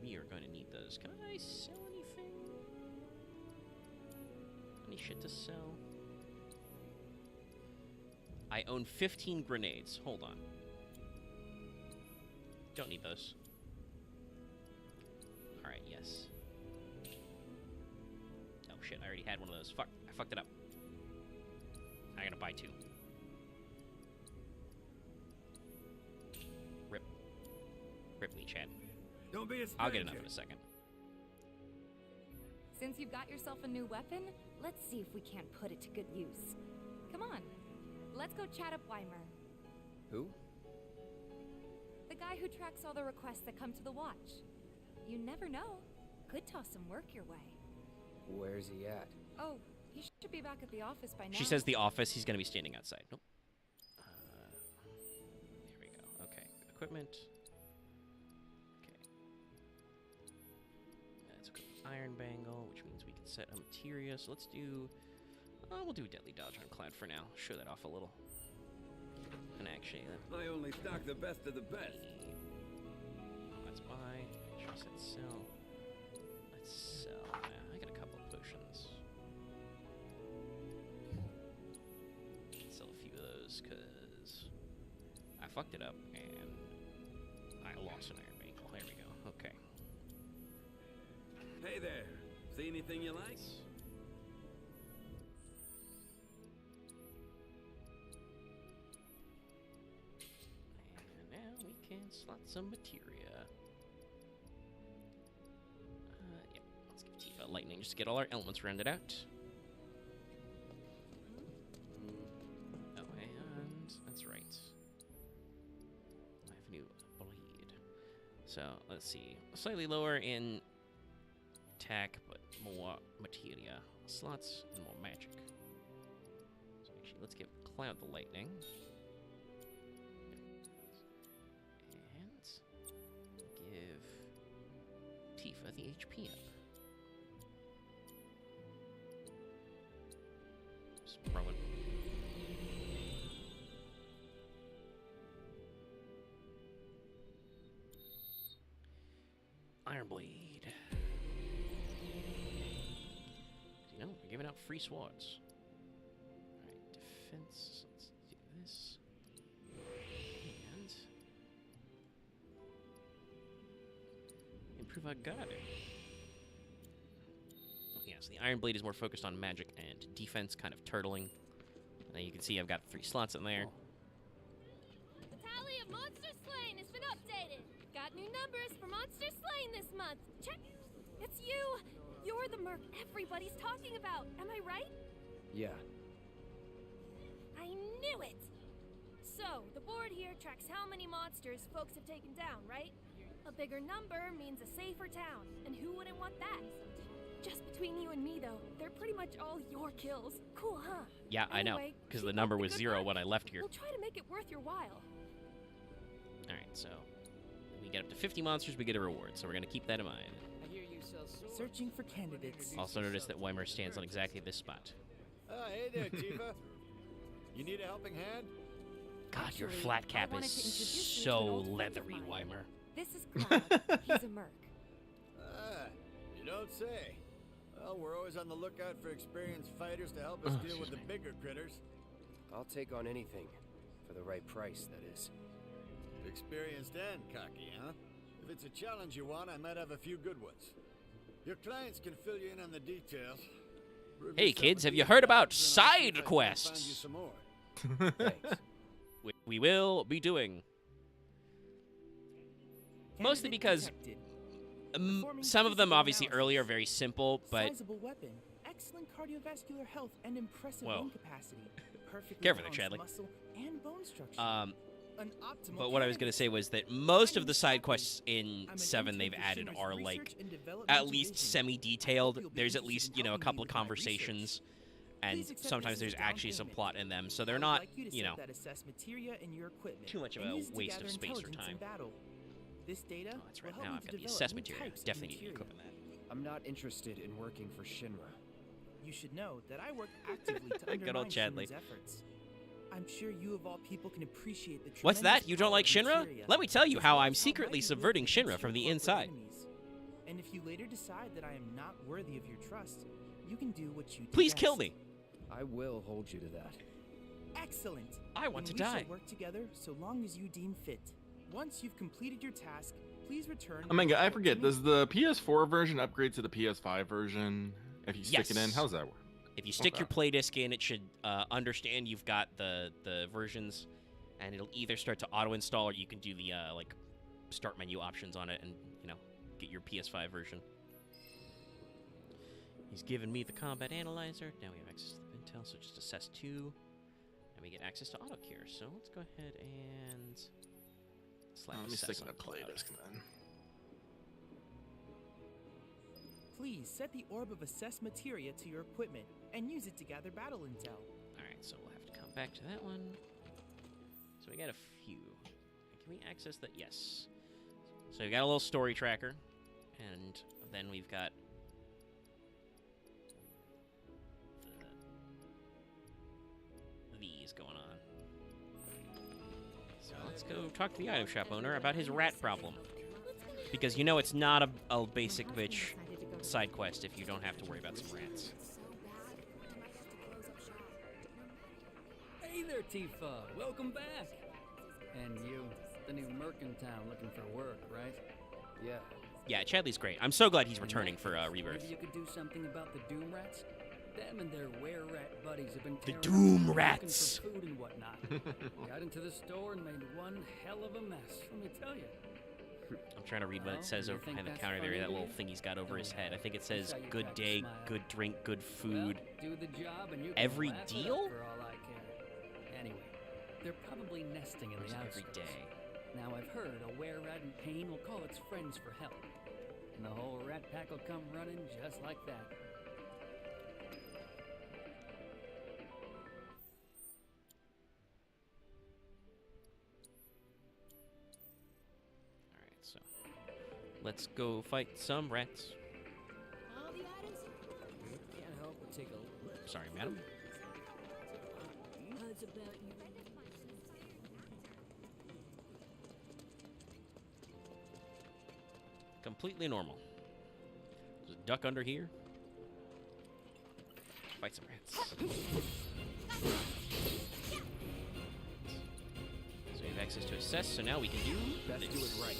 We are going to need those. Can I sell anything? Any shit to sell? I own 15 grenades. Hold on. Don't need those. Alright, yes. Oh shit, I already had one of those. Fuck, I fucked it up. I gotta buy 2. Rip. Rip me, Chad. Don't be a I'll get enough in a second. Since you've got yourself a new weapon, let's see if we can't put it to good use. Come on, let's go chat up Weimer. Who? The guy who tracks all the requests that come to the watch. You never know. Could toss some work your way. Where's he at? Oh, he should be back at the office by now. She says the office. He's gonna be standing outside. Nope. There we go. Okay. Equipment. Okay. That's a good iron bangle, which means we can set a materia. So let's do. We'll do deadly dodge on Cloud for now. Show that off a little. And actually, I only stock the best of the best. Let's buy. Let's sell. Let's sell. I got a couple of potions. Let's sell a few of those because I fucked it up and I lost an iron bangle. There we go. Okay. Hey there. See anything you like? Slot some materia. Yeah, let's give Tifa lightning just to get all our elements rounded out. Oh, and that's right. I have a new bleed. So let's see, slightly lower in attack, but more materia slots and more magic. So actually, let's give Cloud the lightning. Tifa the HP up. Just throwing. Iron Blade. You know, we're giving out free swords. Alright, defense. Let's do this. prove I got it. Yeah, so the Iron Blade is more focused on magic and defense, kind of turtling. And you can see I've got 3 slots in there. The tally of monster slain has been updated. Got new numbers for monster slain this month. Check. It's you. You're the merc everybody's talking about. Am I right? Yeah. I knew it. So, the board here tracks how many monsters folks have taken down, right? A bigger number means a safer town, and who wouldn't want that? Just between you and me, though, they're pretty much all your kills. Cool, huh? Yeah, I know, because the number was 0 when I left here. We'll try to make it worth your while. Alright, so we get up to 50 monsters, we get a reward, so we're going to keep that in mind. I hear you sell swords. Searching for candidates. Also notice that Weimer stands on exactly this spot. Hey there, Tifa. You need a helping hand? God, your flat cap is so leathery, Weimer. This is Cloud. He's a merc. You don't say. Well, we're always on the lookout for experienced fighters to help us deal with the bigger critters. I'll take on anything. For the right price, that is. Experienced and cocky, huh? If it's a challenge you want, I might have a few good ones. Your clients can fill you in on the details. Hey kids, have you heard about side quests? We will be doing. Mostly because some of them, obviously, early are very simple, but... Sizable weapon, excellent cardiovascular health, and impressive lung capacity. Perfectly Careful there, Chadley. muscle and bone structure. But what I was going to say was that most of the side quests in 7 they've added are, like, at least semi-detailed. There's at least, you know, a couple of conversations, and sometimes there's actually some plot in them, so they're not, you know, too much of a waste of space or time. This data oh, that's right. Now I've got the assessment here. Definitely need to be equipping that. I'm not interested in working for Shinra. You should know that I work actively to Good undermine old Chadley. Shinra's efforts. I'm sure you of all people can appreciate the What's that? You don't like Shinra? materia. Let me tell you how I'm secretly subverting Shinra from the inside. And if you later decide that I am not worthy of your trust, you can do what you do Please best. kill me. I will hold you to that. Excellent. I want to We die. shall work together so long as you deem fit. Once you've completed your task, please return. Omega, I forget. Does the PS4 version upgrade to the PS5 version if you stick it in? Yes. How's that work? If you stick your play disc in, it should understand you've got the versions, and it'll either start to auto-install or you can do the like start menu options on it and, you know, get your PS5 version. He's given me the combat analyzer. Now we have access to the intel, so just assess 2, and we get access to auto cure. So let's go ahead and slap let me assess stick on my play Cloud. disc then. Please set the orb of assess materia to your equipment and use it to gather battle intel. Alright, so we'll have to come back to that one. So we got a few. Can we access that? Yes. So we got a little story tracker, and then we've got these going on. So let's go talk to the item shop owner about his rat problem. Because you know it's not a basic bitch side quest if you don't have to worry about some rats. Hey there, Tifa. Welcome back. And you, the new merc in town looking for work, right? Yeah. Yeah, Chadley's great. I'm so glad he's returning for Rebirth. Maybe you could do something about the Doom Rats? Them and their were-rat buddies have been The tearing Doom around Rats. looking for food and whatnot. Got into the store and made one hell of a mess, let me tell you. I'm trying to read what it Well, says you over think behind the that's counter there, funny, that do little you? thing he's got over his head. I think it That's says how you good crack a day, smile. good drink, good food. Well, do the job and you Every can laugh it up deal? for all I care. Anyway, they're probably nesting in Or is the it every outskirts. day? Now I've heard a were-rat in pain will call its friends for help. And the whole rat pack will come running just like that. Alright, so let's go fight some rats. All the items Can't help but take a look. Sorry, madam. How's about you? Completely normal. There's a duck under here. Fight some rats. So we have access to assess, so now we can do Best this. do it right.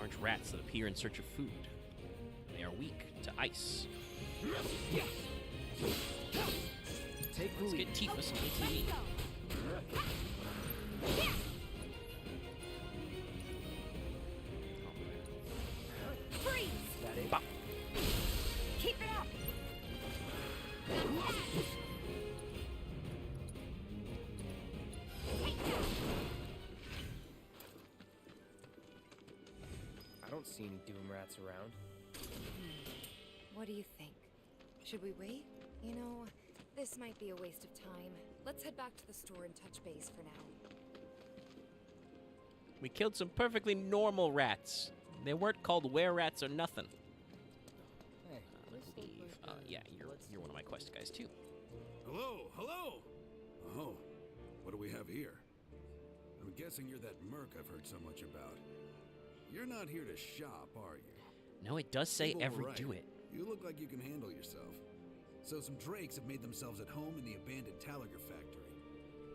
Large rats that appear in search of food. They are weak to ice. Let's get Tifa some ATV. Freeze! Bop. Keep it up! I don't see any Doom Rats around. What do you think? Should we wait? You know, this might be a waste of time. Let's head back to the store and touch base for now. We killed some perfectly normal rats. They weren't called were-rats or nothing. Hey, Yeah, you're one of my quest guys too. Hello, hello! Oh, what do we have here? I'm guessing you're that merc I've heard so much about. You're not here to shop, are you? No, it does say Well, every right. do it. You look like you can handle yourself. So some drakes have made themselves at home in the abandoned Talager factory.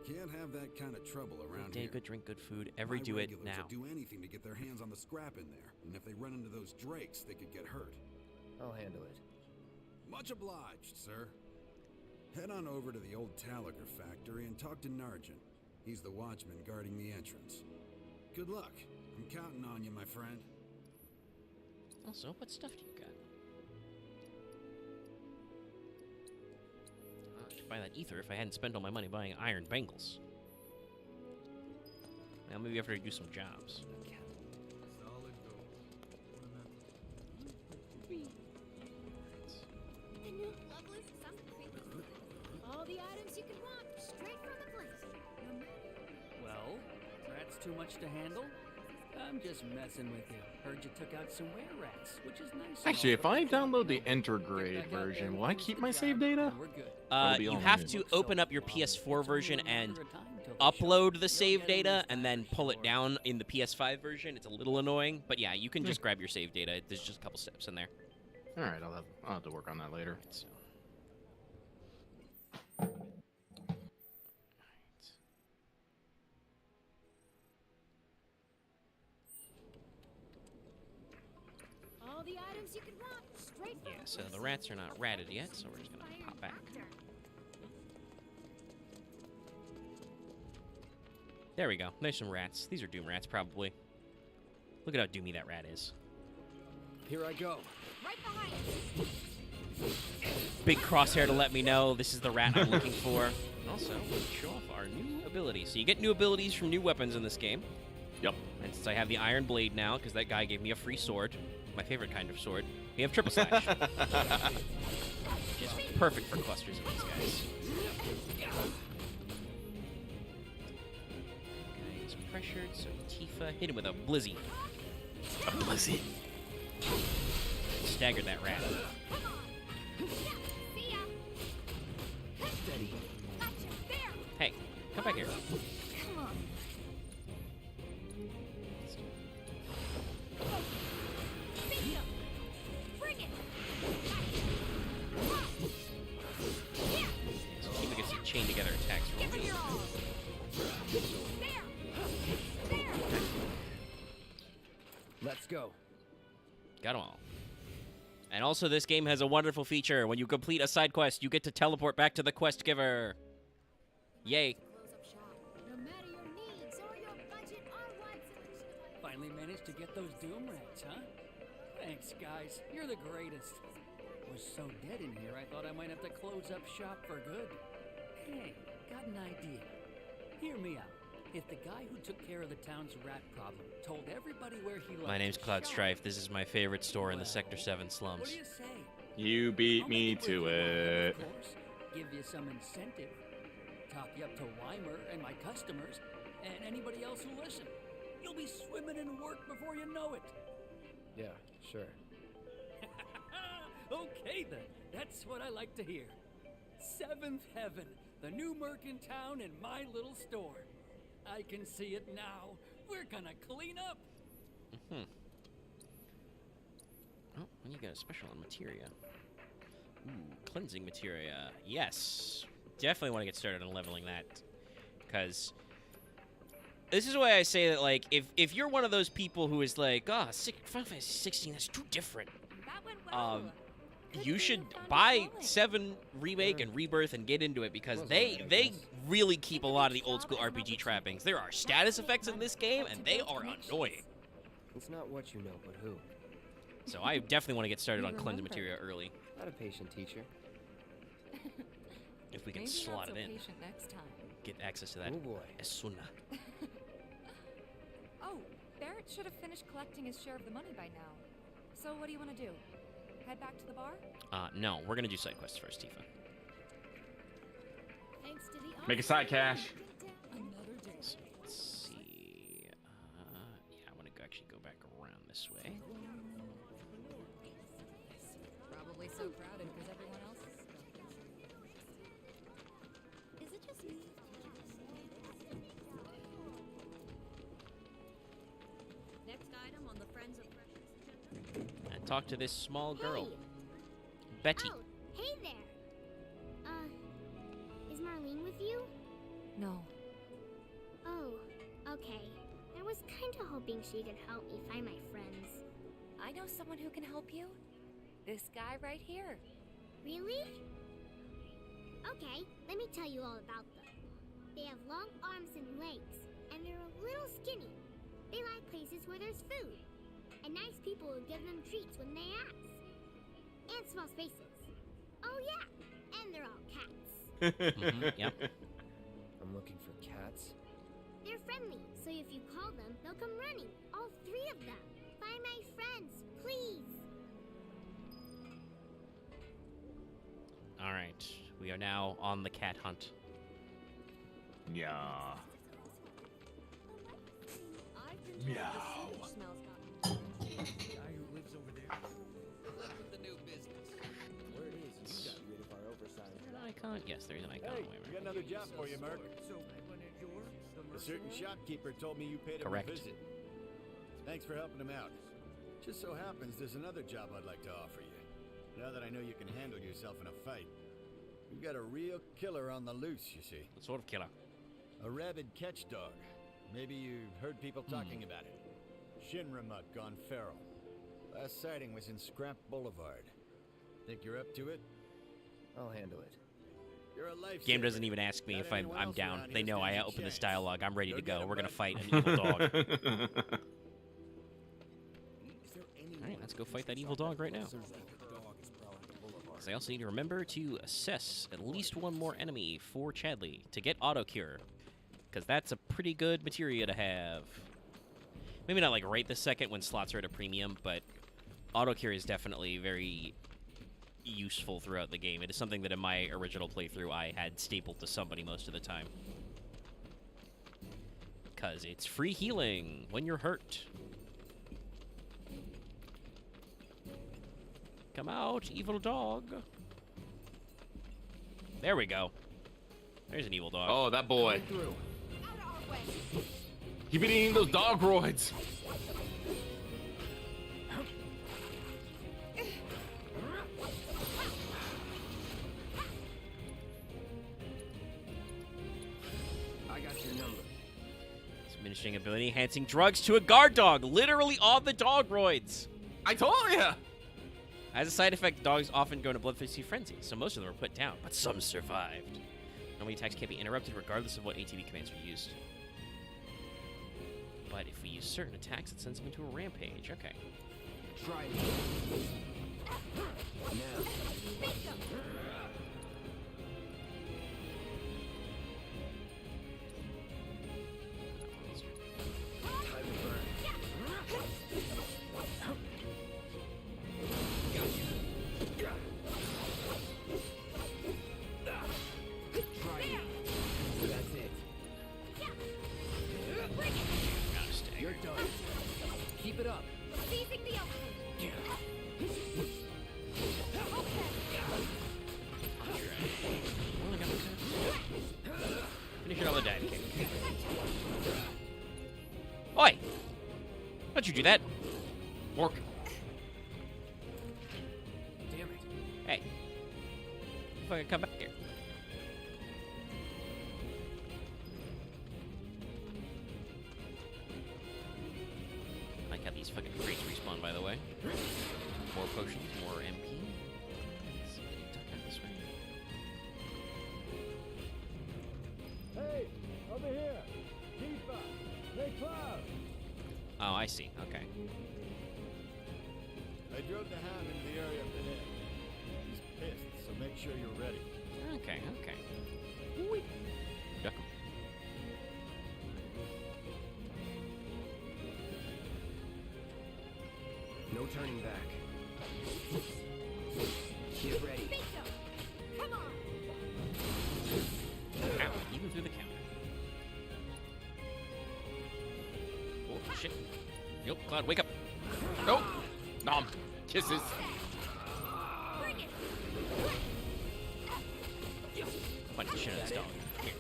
Can't have that kind of trouble around Day, here. good drink, good food. Every My do it regulars now. will do anything to get their hands on the scrap in there, and if they run into those drakes, they could get hurt. I'll handle it. Much obliged, sir. Head on over to the old Talager factory and talk to Nargent. He's the watchman guarding the entrance. Good luck. I'm counting on you, my friend. Also, what stuff do you got? I could buy that ether if I hadn't spent all my money buying iron bangles. Now maybe after I do some jobs. The new level is something. All the items you could want, straight from the place. No matter. Well, rats too much to handle? I'm just messing with you. Heard you took out some were-rats, which is nice. Actually, if I download the intergrade version, will I keep my save data? You have to open up your PS4 version and upload the save data and then pull it down in the PS5 version. It's a little annoying, but yeah, you can just grab your save data. There's just a couple steps in there. All right, I'll have to work on that later. So. All the items you could want, straight from Yeah, the so place. the rats are not ratted yet, so we're just gonna pop back. There we go. There's some rats. These are Doom rats, probably. Look at how doomy that rat is. Here I go. Right behind us. Big crosshair to let me know this is the rat I'm looking for. And also, show off our new abilities. So you get new abilities from new weapons in this game. Yep. And since I have the Iron Blade now, because that guy gave me a free sword, my favorite kind of sword, we have Triple Slash. Just perfect for clusters of these guys. Guy is pressured, so Tifa hit him with a Blizzy. A Blizzy. Staggered that rat. See ya. Steady. Gotcha. There. Hey, come back here. Come on. See ya. Bring it. So Tifa gets to chain together attacks Give real it your good. all. There. There. Let's go. Got them all. And also, this game has a wonderful feature. When you complete a side quest, you get to teleport back to the quest giver. Yay. Close up shop. No matter your needs or your budget, our wide selection of Finally managed to get those Doom rats, huh? Thanks, guys. You're the greatest. It was so dead in here, I thought I might have to close up shop for good. Hey, got an idea. Hear me out. If the guy who took care of the town's rat problem told everybody where he My liked name's to Cloud shop, Strife. This is my favorite store in the well, Sector 7 what slums. do you say? You beat I'll me make to worth your while, it. of course. Give you some incentive. Talk you up to Weimer and my customers, and anybody else who listen. You'll be swimming in work before you know it. Yeah, sure. Okay then, that's what I like to hear. Seventh Heaven, the new merc in town and my little store. I can see it now. We're gonna clean up. Oh, and you got a special on materia. Ooh, cleansing materia. Yes. Definitely want to get started on leveling that. Because This is why I say that, like, if you're one of those people who is like, Final Fantasy 16, that's too different. That went well. You should buy 7 Remake and Rebirth and get into it, because they really keep a lot of the old school RPG trappings. There are status effects in this game, and they are annoying. It's not what you know, but who. So I definitely want to get started on cleanse materia early. Not a patient teacher. If we can Maybe slot not so it in. patient next time. Get access to that. Oh boy. As soon. Oh, Barrett should have finished collecting his share of the money by now. So what do you want to do? Head back to the bar? No, we're gonna do side quests first, Tifa. Thanks to the Make a side cash. Another day. So let's see. Yeah, I want to actually go back around this way. Probably so crowded because everyone else is Is it just me? Next item on the Friends of Precious agenda. And talk to this small girl, Hey. Betty. Oh, hey there. Is Marlene with you? No. Oh, okay. I was kinda hoping she could help me find my friends. I know someone who can help you. This guy right here. Really? Okay, let me tell you all about them. They have long arms and legs, and they're a little skinny. They like places where there's food, and nice people will give them treats when they ask. And small spaces. Oh yeah, and they're all cats. Yep. I'm looking for cats. They're friendly, so if you call them, they'll come running. All 3 of them. Find my friends, please. All right, we are now on the cat hunt. Yeah. Meow. The guy who lives over there. With the new business. Where it is, you got rid of our oversized. An icon? Yes, there is an icon. Hey, Wait a we minute. got another job for you, Merc. So, when it's yours, A certain shopkeeper told me you paid him Correct. a visit. Thanks for helping him out. Just so happens there's another job I'd like to offer you. Now that I know you can handle yourself in a fight. We've got a real killer on the loose, you see. What sort of killer? A rabid catch dog. Maybe you've heard people talking about it. Shinramuk gone feral. Last sighting was in Scrap Boulevard. Think you're up to it? I'll handle it. You're a life. Game doesn't even ask me if I'm down. They know I open this dialogue. I'm ready to go. We're gonna fight an evil dog. Alright, let's go fight that evil dog right now. Because I also need to remember to assess at least one more enemy for Chadley to get auto cure. Because that's a pretty good materia to have. Maybe not like right this second when slots are at a premium, but auto cure is definitely very useful throughout the game. It is something that in my original playthrough I had stapled to somebody most of the time. Because it's free healing when you're hurt. Come out, evil dog. There we go. There's an evil dog. Oh, that boy. He been eating those dog roids. I got your number. Diminishing ability, enhancing drugs to a guard dog, literally on the dog roids. I told ya. As a side effect, dogs often go into bloodthirsty frenzy, so most of them are put down, but some survived. Normally attacks can't be interrupted regardless of what ATB commands are used. But if we use certain attacks, it sends them into a rampage. Okay. Try it. Now. Time to burn. Try it. That's it. You're done. Keep it up. Seizing the opening. Finish it on the dive kick. Oi! How'd you do that? Work. Damn it. Hey. Fucking come back here. like how these fucking crates respawn, by the way. More potions, more MP. Let's duck out this way. Hey, over here! Tifa! Hey, Cloud! Oh, I see. Okay. I drove the Ham into the area up ahead. He's pissed, so make sure you're ready. Okay, okay. Whee. Duck 'em. No turning back. Get ready. Come on! Ow, even through the counter. Oh, shit. Yo, Cloud, wake up. Nope. Nom. Kisses. Punch the shit out of this dog. Here.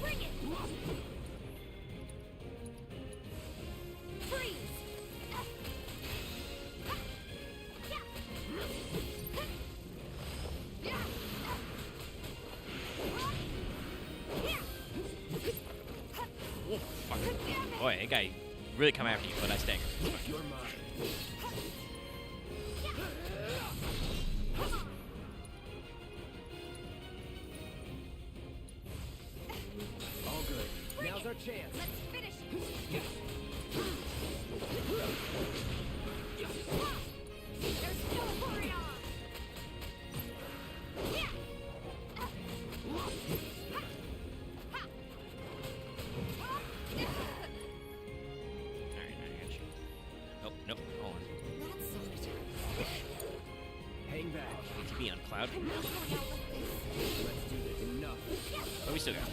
Bring it! Freeze! Oh, fuck. Boy, that guy really come after you, but I stagger. You're mine. All good. Now's our chance. Let's finish it! There's still a warrior! Alright, I got you. Nope, nope, hold on. Hang back. ATB on Cloud. Let's do this. Enough. What do we still got?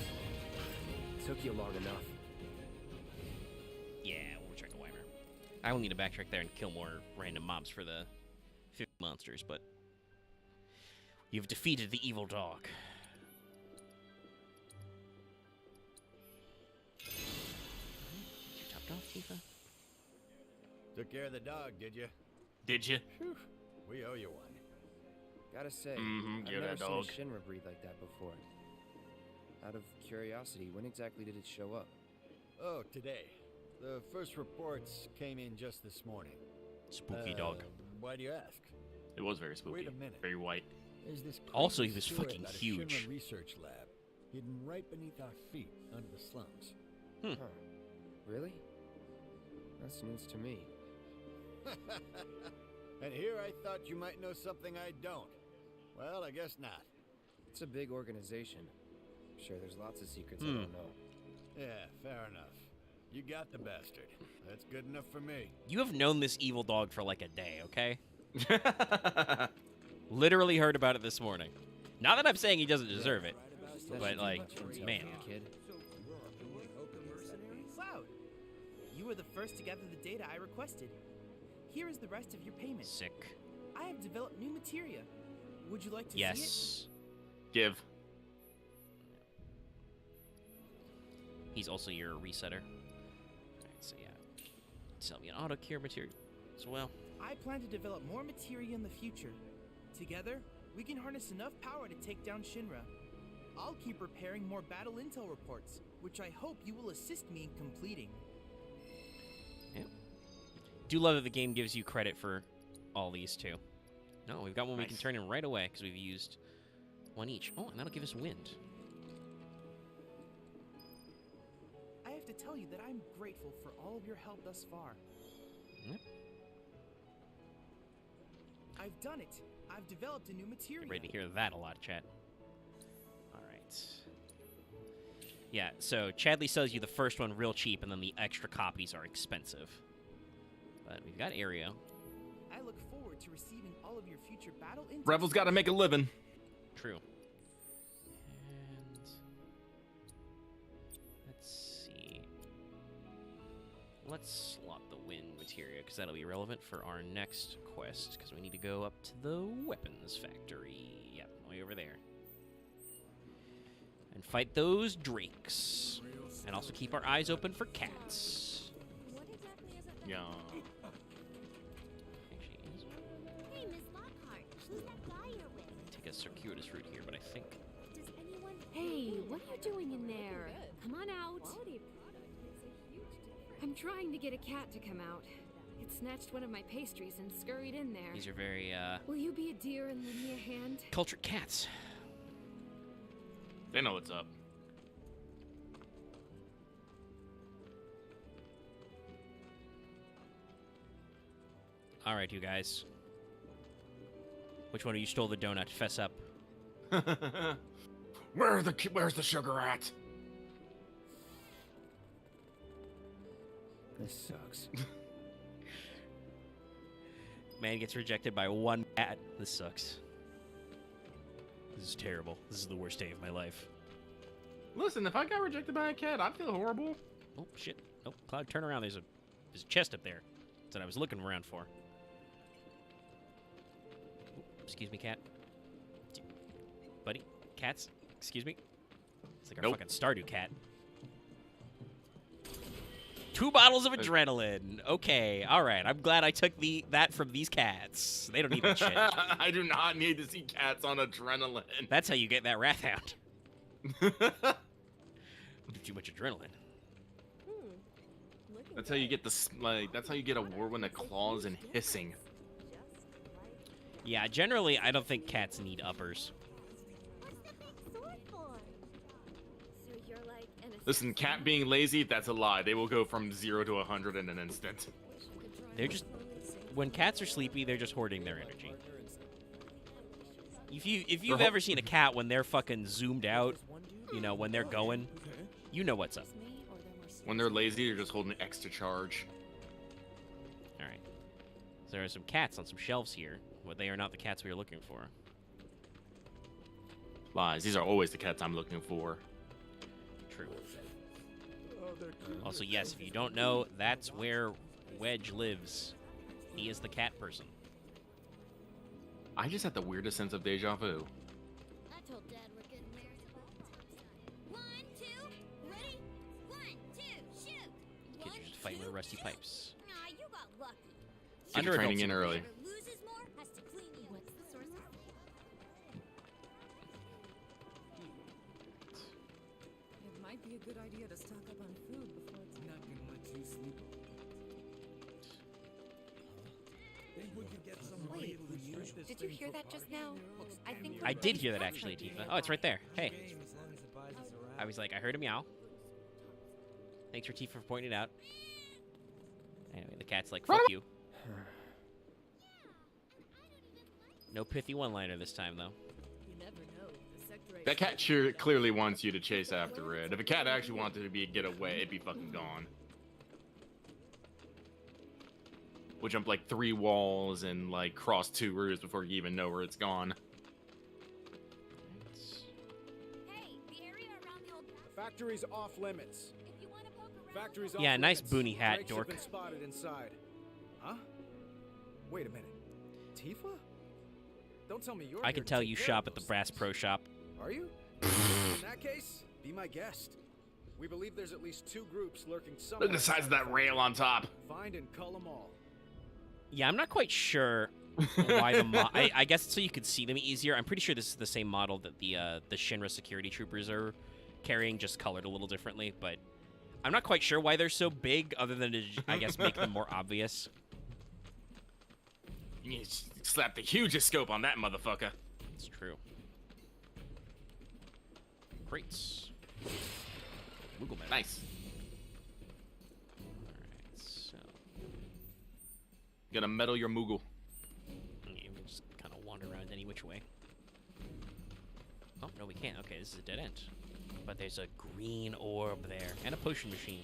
Took you long enough. Yeah, we'll try to Weimer. I will need to backtrack there and kill more random mobs for the 50 monsters, but you've defeated the evil dog. You topped off, Tifa? Took care of the dog, did you? Did you? We owe you one. Gotta say, Mhm, I've you're never that seen dog. a Shinra breed like that before. Out of curiosity, when exactly did it show up? Oh, today. The first reports came in just this morning. Spooky dog. Why do you ask? It was very spooky. Wait a minute. Very white. There's this Also, he crazy was story fucking about a huge. Shinra research lab hidden right beneath our feet under the slums. Hmm. Huh. Really? That's news to me. And here I thought you might know something I don't. Well, I guess not. It's a big organization. Sure, there's lots of secrets I Hmm. don't know. Yeah, fair enough. You got the bastard. That's good enough for me. You have known this evil dog for like a day, okay? Literally heard about it this morning. Not that I'm saying he doesn't deserve it, but like, man. Kid. Cloud, you were the first to gather the data I requested. Here is the rest of your payment. Sick. I have developed new materia. Would you like to see Yes. Give. He's also your resetter. Alright, so yeah. Sell me an auto cure material as well. it? I plan to develop more materia in the future. Together, we can harness enough power to take down Shinra. I'll keep preparing more battle intel reports, which I hope you will assist me in completing. Yep. Do love that the game gives you credit for all these too. No, we've got one we can turn in right away because we've used one each. Oh, and that'll give us wind. I have to tell you that I'm grateful for all of your help thus far. Yep. I've done it. I've developed a new materia. Get ready to hear that a lot, chat. Alright. Yeah, so Chadley sells you the first one real cheap, and then the extra copies are expensive. But we've got area. I look forward to receiving all of your future battle intel. Rebels got to make a living. True. And let's see. Let's slot the wind materia, because that'll be relevant for our next quest, because we need to go up to the weapons factory. Yep, way over there. And fight those drakes. And also keep our eyes open for cats. Yeah. Hey, Miss Lockhart, who's that guy you're with? Take a circuitous route here, but I think... Does anyone... Hey, what are you doing in there? Come on out. I'm trying to get a cat to come out. It snatched one of my pastries and scurried in there. These are very, Will you be a dear and lend me a hand? cultured cats. They know what's up. All right, you guys. Which one of you stole the donut? Fess up. Where's the sugar at? This sucks. Man gets rejected by one cat. This sucks. This is terrible. This is the worst day of my life. Listen, if I got rejected by a cat, I'd feel horrible. Oh, shit. Oh, Cloud, turn around. There's a chest up there. That's what I was looking around for. Oh, excuse me, cat. Buddy? Cats? Excuse me? It's like our fucking Stardew cat. 2 bottles of adrenaline. Okay, all right. I'm glad I took that from these cats. They don't need that shit. I do not need to see cats on adrenaline. That's how you get that wrath hound. Too much adrenaline. That's how you get that's how you get a whirlwind of claws and hissing. Yeah, generally, I don't think cats need uppers. Listen, cat being lazy, that's a lie. They will go from 0 to 100 in an instant. They're just... When cats are sleepy, they're just hoarding their energy. If you've ever seen a cat when they're fucking zoomed out, you know, when they're going, you know what's up. When they're lazy, they're just holding extra charge. Alright. So there are some cats on some shelves here, but they are not the cats we are looking for. Lies. These are always the cats I'm looking for. True. Also, yes, if you don't know, that's where Wedge lives. He is the cat person. I just had the weirdest sense of deja vu. I told Dad we're getting married about 1, 2, ready? 1, 2, shoot! Kids are just fighting with rusty pipes. Nah, you got lucky. Under training in early. Whoever loses more has to clean the What's the source of It might be a good idea to stock up on food before it's not gonna let you sleep. Think we could get some Wait, Did you hear that just now? I think I did hear that actually, Tifa. Oh, it's right there. Hey. I was like, I heard a meow. Thanks for Tifa for pointing it out. Anyway, the cat's like, fuck you. No pithy one-liner this time, though. You never know. The sector That cat clearly wants you to chase after it. If a cat actually wanted to get away, it'd be fucking gone. We'll jump like 3 walls and like cross 2 roofs before you even know where it's gone. Hey, the area around the old Factory's off limits. Factory's Yeah, off nice limits. boonie hat, Drakes have dork. been spotted inside. Huh? Wait a minute. Tifa? Don't tell me you're I here can to tell take you care shop of at the those Brass things. Pro Shop. Are you? In that case, be my guest. We believe there's at least 2 groups lurking somewhere. Look at the size of that rail on top. Find and cull them all. Yeah, I'm not quite sure why the I guess so you could see them easier. I'm pretty sure this is the same model that the Shinra security troopers are carrying, just colored a little differently. But I'm not quite sure why they're so big, other than to, I guess, make them more obvious. You need to slap the hugest scope on that motherfucker. It's true. Crates. Moogle medal. Nice. Alright, so... You gotta medal your Moogle. Yeah, we can just kind of wander around any which way. Oh, no, we can't. Okay, this is a dead end. But there's a green orb there, and a potion machine.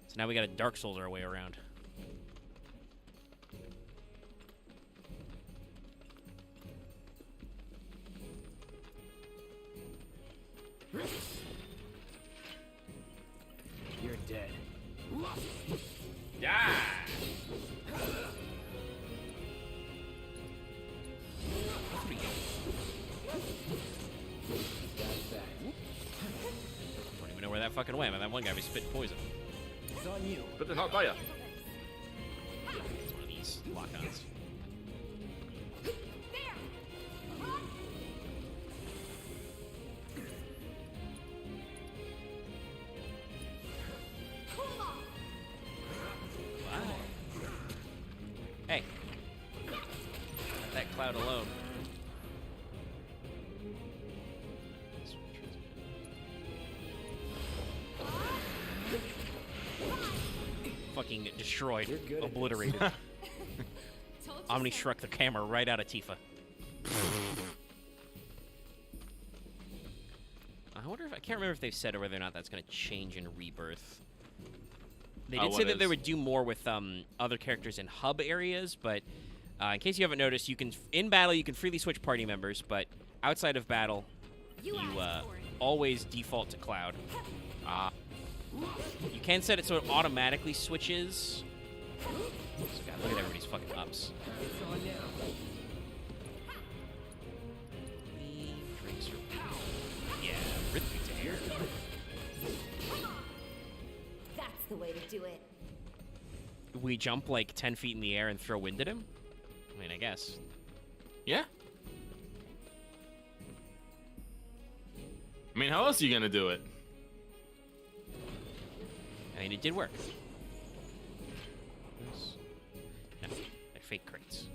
So now we gotta Dark Souls our way around. You're dead. Yeah. Don't even know where that fucking went, but that one guy was spitting poison. It's on you. But they're not fire. It's one of these lock-ons. Cloud alone. Fucking destroyed, obliterated. Omni struck the camera right out of Tifa. I wonder if I can't remember if they've said whether or not that's going to change in Rebirth. They did say that they would do more with other characters in hub areas, but in case you haven't noticed, you can in battle you can freely switch party members, but outside of battle, you always default to Cloud. You can set it so it automatically switches. So God, look at everybody's fucking ups. It's on now. Yeah, rhythmic to air. That's the way to do it. We jump like 10 feet in the air and throw wind at him? I mean, I guess. Yeah. I mean, how else are you gonna do it? I mean, it did work. No, they're fake crates.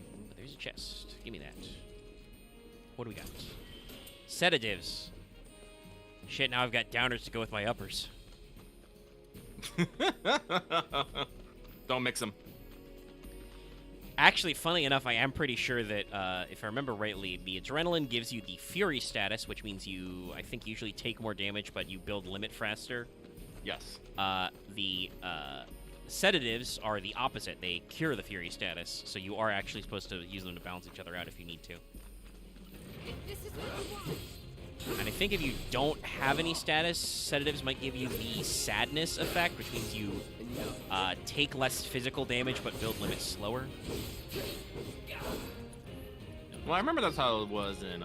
Ooh, there's a chest. Give me that. What do we got? Sedatives. Shit, now I've got downers to go with my uppers. Don't mix them. Actually, funny enough, I am pretty sure that, if I remember rightly, the adrenaline gives you the Fury status, which means you, I think, usually take more damage, but you build limit faster. Yes. The sedatives are the opposite. They cure the Fury status, so you are actually supposed to use them to balance each other out if you need to. This is what you want. And I think if you don't have any status, sedatives might give you the sadness effect, which means you take less physical damage but build limits slower. Well, I remember that's how it was in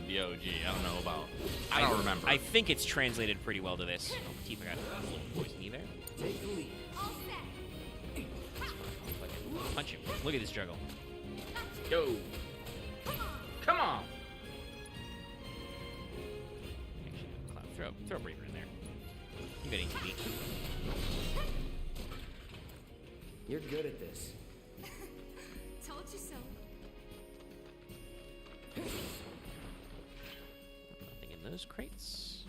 the OG. I don't know about. I don't remember. I think it's translated pretty well to this. Oh, Tifa got a little poisony there. Take the lead. All set. Punch him. Look at this juggle. Yo. Come on. Cloud, throw a Braver in there. You got ATB. You're good at this. Told you so. Nothing in those crates.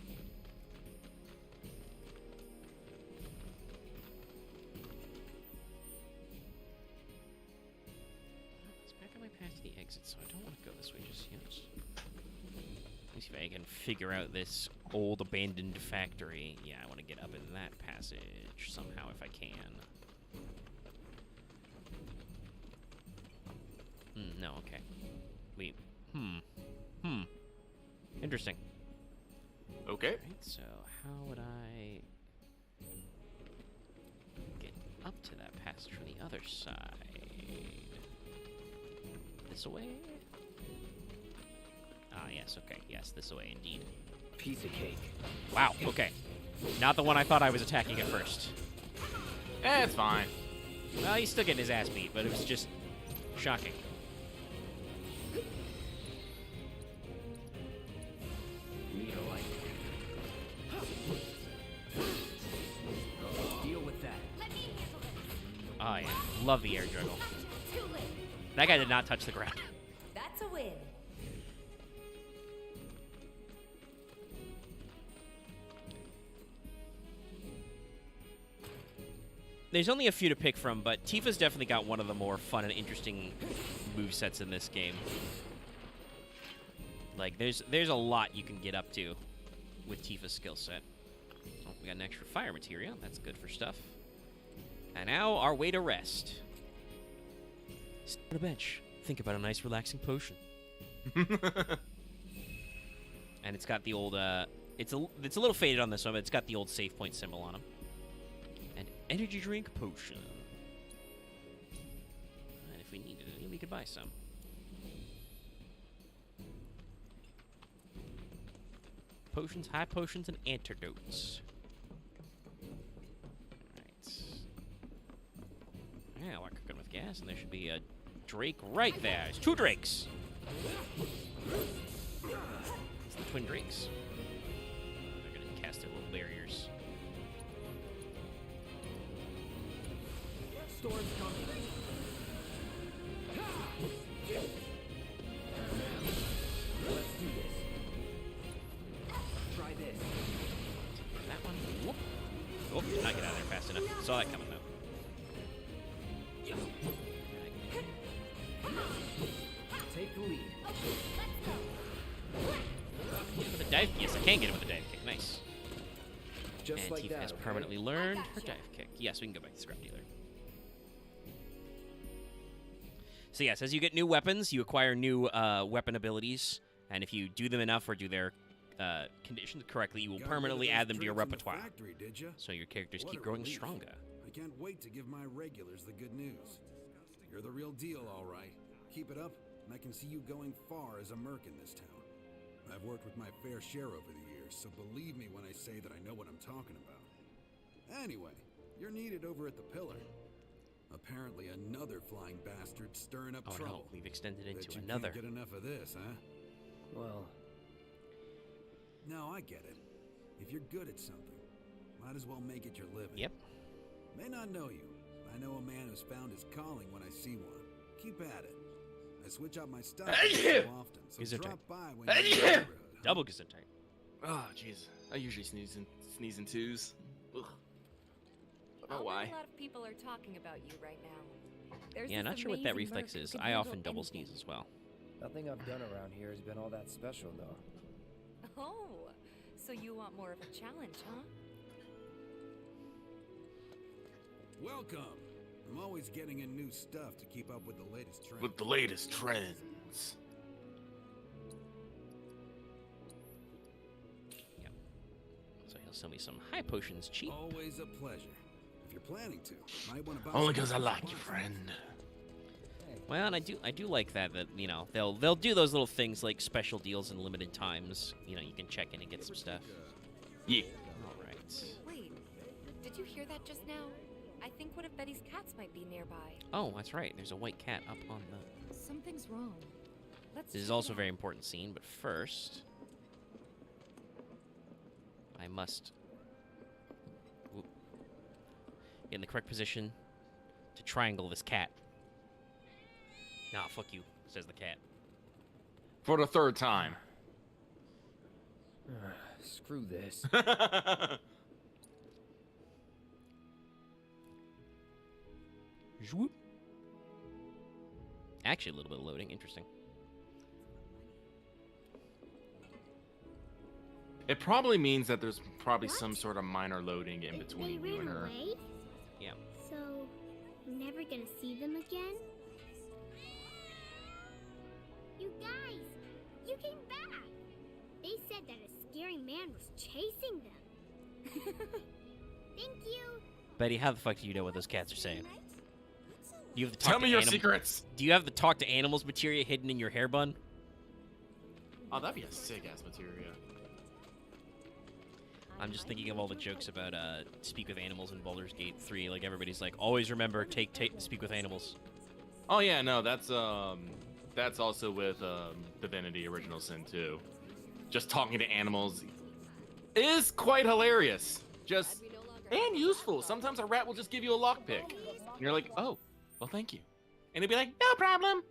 Let's back on my path to the exit, so I don't want to go this way just yet. Let me see if I can figure out this old abandoned factory. Yeah, I want to get up in that passage somehow if I can. No, okay. Wait. Interesting. Okay. Right, so how would I get up to that passage from the other side? This way? Ah, yes, okay. Yes, this way indeed. Piece of cake. Wow, okay. Not the one I thought I was attacking at first. It's fine. Well, he's still getting his ass beat, but it was just shocking. Need a light. Deal with that. Let me handle this. Oh, yeah. Love the air juggle. Too late. That guy did not touch the ground. That's a win. There's only a few to pick from, but Tifa's definitely got one of the more fun and interesting movesets in this game. Like, there's a lot you can get up to with Tifa's skill set. Oh, we got an extra fire material. That's good for stuff. And now, our way to rest. Sit on a bench. Think about a nice, relaxing potion. And it's got the old, it's a little faded on this one, but it's got the old save point symbol on him. An energy drink potion. And if we needed any, we could buy some. Potions, high potions, and antidotes. Alright. Yeah, we're cooking with gas, and there should be a Drake right there. There's two Drakes. It's the twin Drakes. They're gonna cast their little barriers. Storm's coming. Oh, did not get out of there fast enough. Saw that coming, though. Take the lead. With a dive, yes, I can get him with a dive kick. Nice. Just and like Tifa that, has okay? permanently learned her dive kick. Yes, we can go back to Scrap Dealer. So yes, as you get new weapons, you acquire new weapon abilities, and if you do them enough or do their conditions correctly, you will permanently add them to your repertoire. Factory, did ya? So your characters What keep a growing relief. stronger. I can't wait to give my regulars the good news. You're the real deal, all right. Keep it up, and I can see you going far as a merc in this town. I've worked with my fair share over the years, so believe me when I say that I know what I'm talking about. Anyway, you're needed over at the Pillar. Apparently another flying bastard stirring up trouble. No, we've extended Bet into you another. Can't get enough of this, huh? Well, no, I get it. If you're good at something, might as well make it your living. Yep. May not know you. I know a man who's found his calling when I see one. Keep at it. I switch out my stuff so often, so drop by when you're in the neighborhood. Double Gesundheit. Oh, jeez. I usually sneeze in twos. Ugh. Don't know why. A lot of people are talking about you right now. There's Yeah, this not sure what that amazing reflex merc who is. can I handle often double anything. sneeze as well. nothing I've done around here has been all that special, though. Oh, so you want more of a challenge, huh? Welcome. I'm always getting in new stuff to keep up with the latest trends. With the latest trends. Yep. So he'll sell me some high potions cheap. Always a pleasure. If you're planning to, might want to buy Only some because I extra like you, supplies. friend. Well, and I do like that you know they'll do those little things like special deals and limited times. You know, you can check in and get some stuff. Yeah. All right. Wait, did you hear that just now? I think one of Betty's cats might be nearby. Oh, that's right. There's a white cat up on the. Something's wrong. Let's This is check also it a very out. important scene, but first, I must get in the correct position to triangle this cat. Nah, fuck you, says the cat. For the third time. Screw this. Zwoop. Actually, a little bit of loading. Interesting. It probably means that there's probably some sort of minor loading in between They you ran and her. away? Yeah. So, we're never gonna see them again? You guys! You came back! They said that a scary man was chasing them. Thank you! Betty, how the fuck do you know what those cats are saying? Do you have the Tell me your secrets. Do you have the talk to animals materia hidden in your hair bun? Oh, that'd be a sick ass materia. I'm just thinking of all the jokes about speak with animals in Baldur's Gate 3. Like everybody's like, always remember take speak with animals. Oh yeah, no, that's also with Divinity Original Sin 2. Just talking to animals is quite hilarious. Just and useful. Sometimes a rat will just give you a lockpick. And you're like, oh, well thank you. And they'd be like, no problem.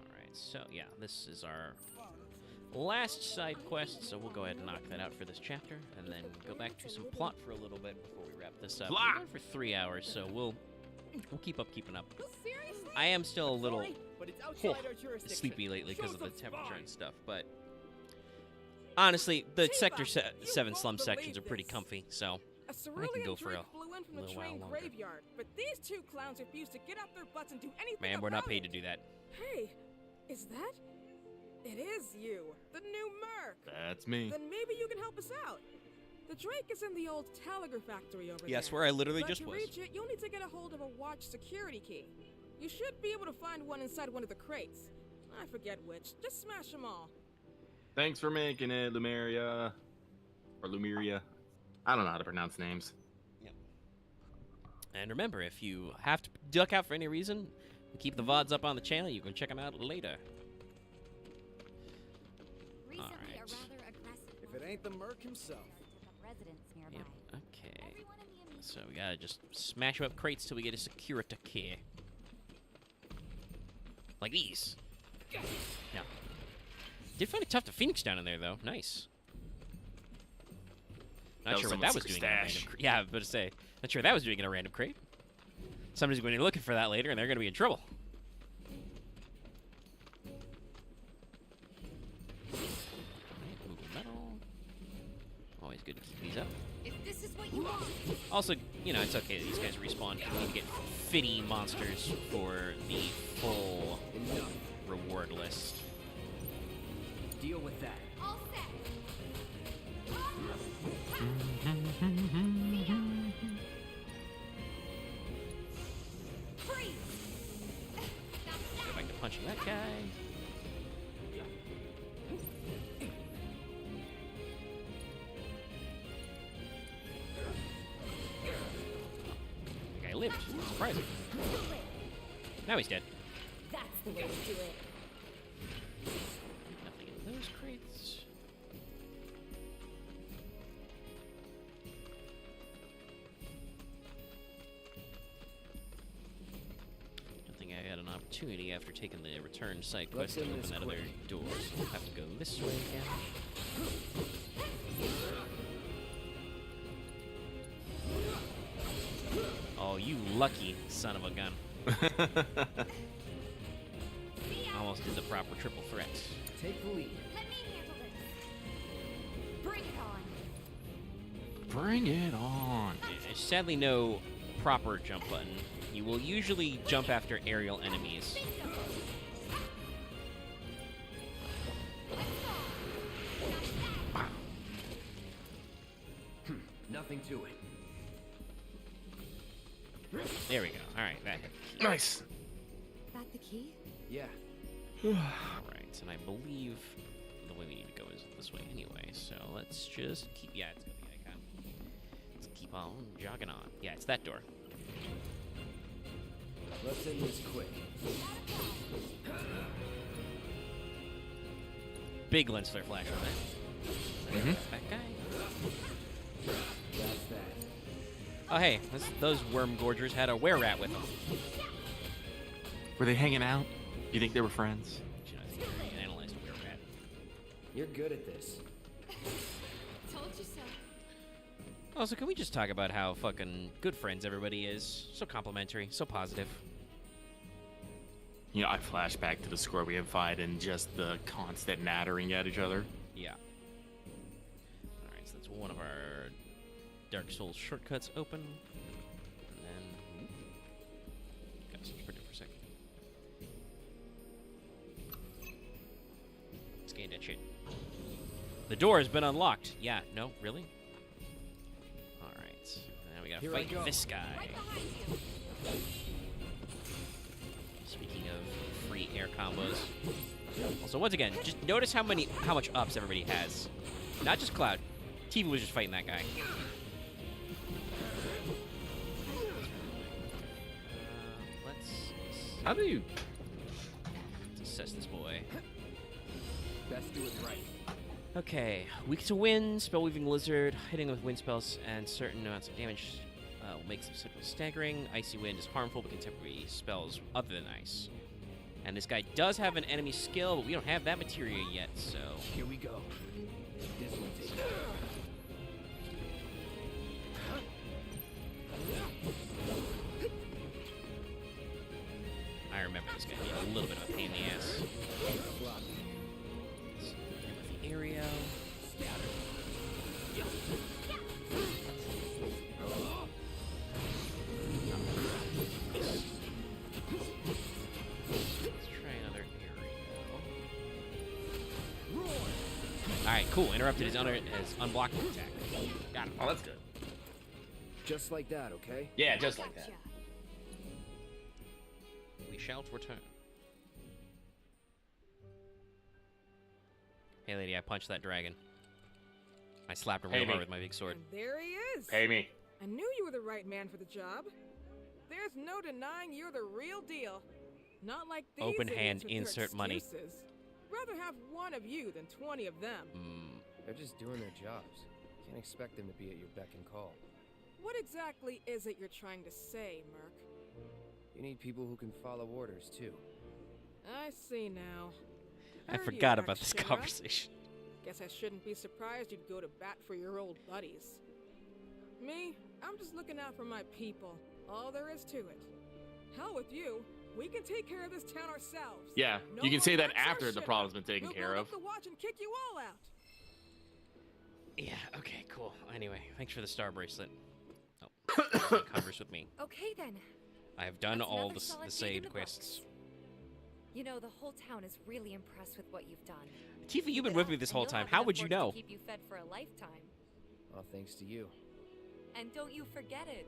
Alright, so yeah, this is our last side quest, so we'll go ahead and knock that out for this chapter, and then go back to some plot for a little bit before we wrap this up. Plot! We're going for 3 hours, so we'll keep keeping up. I am still a little But it's outside our jurisdiction. sleepy lately because Show of the some temperature spine. and stuff, but honestly, the Sector 7 slum sections are pretty comfy, so A I can cerulean go for a drake flew in from the little while train longer. graveyard, but these two clowns refused to get off their butts and do anything Man, we're not about paid to it. do that. Hey, is that? It is you, the new merc. That's me. Then maybe you can help us out. The Drake is in the old Telegraph factory over there. Yes, where I literally But just to was. reach it, you'll need to get a hold of a watch security key. You should be able to find one inside one of the crates. I forget which. Just smash them all. Thanks for making it, Lumeria. Or Lumeria. I don't know how to pronounce names. And remember, if you have to duck out for any reason, keep the VODs up on the channel. You can check them out later. Recently, Alright. a rather aggressive If it ain't the merc himself. residents nearby. Yep, okay. So we gotta just smash up crates till we get a security key. Like these. No. Did find it tough to Phoenix down in there, though. Nice. Not sure what that was doing in a random crate. Yeah, I was about to say. Not sure what that was doing in a random crate. Somebody's going to be looking for that later, and they're going to be in trouble. Moving metal. Always good to keep these up. If this is what you want. Also, you know, it's okay that these guys respawn. You need to get 50 monsters for the full reward list. Deal with that. All set. Freeze. Go back to punching that guy. The guy lived. Surprising. Now he's dead. That's the way to do it. Nothing in those crates. Don't think I had an opportunity after taking the return side quest to open that other door, so we'll have to go this way again. Oh, you lucky son of a gun. Almost did the proper triple threat. Take the lead. Let me handle this. Bring it on. Bring it on. There's sadly no proper jump button. You will usually jump after aerial enemies. Nothing to it. There we go. All right, that hit. Nice. That the key? Yeah. All right, and I believe the way we need to go is this way anyway. So let's just keep. Yeah, it's got the icon. Let's keep on jogging on. Yeah, it's that door. Let's end this quick. Big lens flare flash on that. That guy. That's that. Oh hey, those worm gorgers had a were-rat with them. Were they hanging out? You think they were friends? You know, I think they analyzed a were-rat. You're good at this. Told you so. Also, can we just talk about how fucking good friends everybody is? So complimentary, so positive. You know, I flash back to the Scorpion fight and just the constant nattering at each other. Yeah. Alright, so that's one of our Dark Souls shortcuts open. And then... Got some printed for a second. Scan that shit. The door has been unlocked. Yeah, no, really? Alright. Now we gotta Here I fight go. this guy. Speaking of free air combos. Also, once again, just notice how much ups everybody has. Not just Cloud. Tifa was just fighting that guy. How do you... Let's assess this boy. Best do it right. Okay, weak to wind, spell-weaving lizard, hitting with wind spells and certain amounts of damage will make some signals staggering. Icy wind is harmful, but contemporary spells other than ice. And this guy does have an enemy skill, but we don't have that materia yet, so... Here we go. This one takes I remember this guy being a little bit of a pain in the ass. With the Aereo. Let's try another Aereo. Alright, cool. Interrupted his unblocking attack. Got him. Oh, that's good. Just like that, okay? Yeah, just like that. We shall return. Hey, lady, I punched that dragon. I slapped him real hard with my big sword. And there he is. Pay me. I knew you were the right man for the job. There's no denying you're the real deal. Not like these Open idiots hand, with their insert money. excuses. Rather have one of you than 20 of them. They're just doing their jobs. Can't expect them to be at your beck and call. What exactly is it you're trying to say, Merc? You need people who can follow orders, too. I see now. I Heard you forgot back, about this Shinra. conversation. Guess I shouldn't be surprised you'd go to bat for your old buddies. Me? I'm just looking out for my people. All there is to it. Hell with you. We can take care of this town ourselves. Yeah, No you can more say that wrecks or after the shit. problem's been taken We'll care blow of. up the watch and kick you all out. Yeah, okay, cool. Anyway, thanks for the star bracelet. Oh, it covers with me. Okay then. I have done That's all another the solid gig in Sade the quests. books. You know, the whole town is really impressed with what you've done. Tifa, you've been with me this whole time. How would you know? To keep you fed for a lifetime. All thanks to you. And don't you forget it.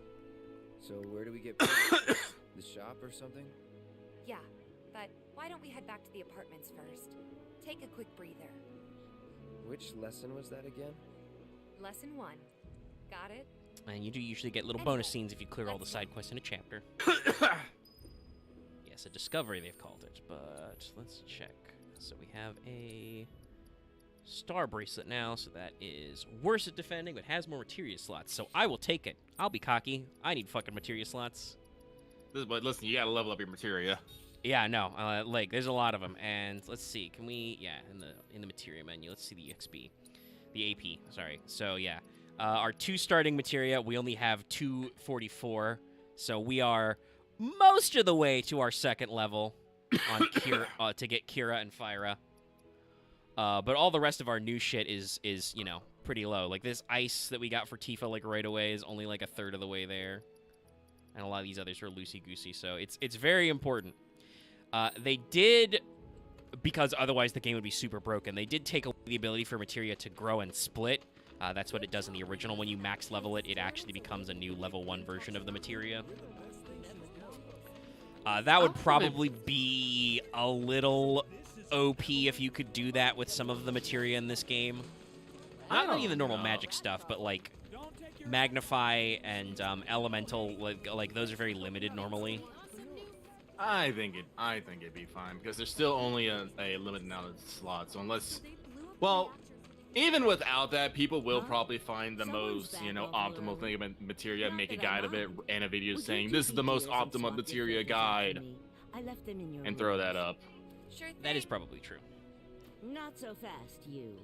So where do we get paid? The shop or something? Yeah, but why don't we head back to the apartments first? Take a quick breather. Which lesson was that again? Lesson 1. Got it? And you do usually get little bonus scenes if you clear all the side quests in a chapter. Yes, a discovery they've called it, but let's check. So we have a star bracelet now, so that is worse at defending, but has more materia slots. So I will take it. I'll be cocky. I need fucking materia slots. But listen, you gotta level up your materia. Yeah, no, like there's a lot of them, and let's see. Can we? Yeah, in the materia menu, let's see the XP, the AP. Sorry. So yeah, our 2 starting materia, we only have 244, so we are most of the way to our 2nd level on Kira, to get Kira and Fyra. But all the rest of our new shit is you know, pretty low. Like this ice that we got for Tifa like right away is only like a third of the way there. And a lot of these others are loosey-goosey, so it's very important. They did, because otherwise the game would be super broken, they did take away the ability for materia to grow and split. That's what it does in the original. When you max level it, it actually becomes a new level 1 version of the materia. That would probably be a little OP if you could do that with some of the materia in this game. Not any of the normal magic stuff, but like magnify and elemental, like those are very limited normally. I think it'd be fine because there's still only a limited amount of slots. So unless, well, even without that, people will probably find the most, you know, optimal thing about materia, make a guide of it, and a video saying this is the most optimal materia guide, and throw that up. That is probably true. Not so fast, you.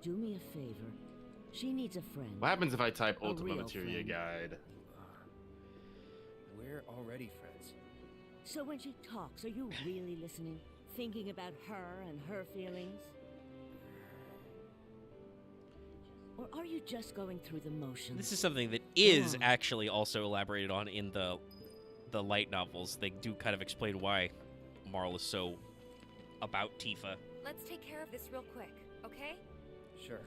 Do me a favor. She needs a friend. What happens if I type A Ultima real Materia friend. Guide? We're already friends. So when she talks, are you really listening? Thinking about her and her feelings? Or are you just going through the motions? This is something that is actually also elaborated on in the light novels. They do kind of explain why Marl is so about Tifa. Let's take care of this real quick, okay? Sure.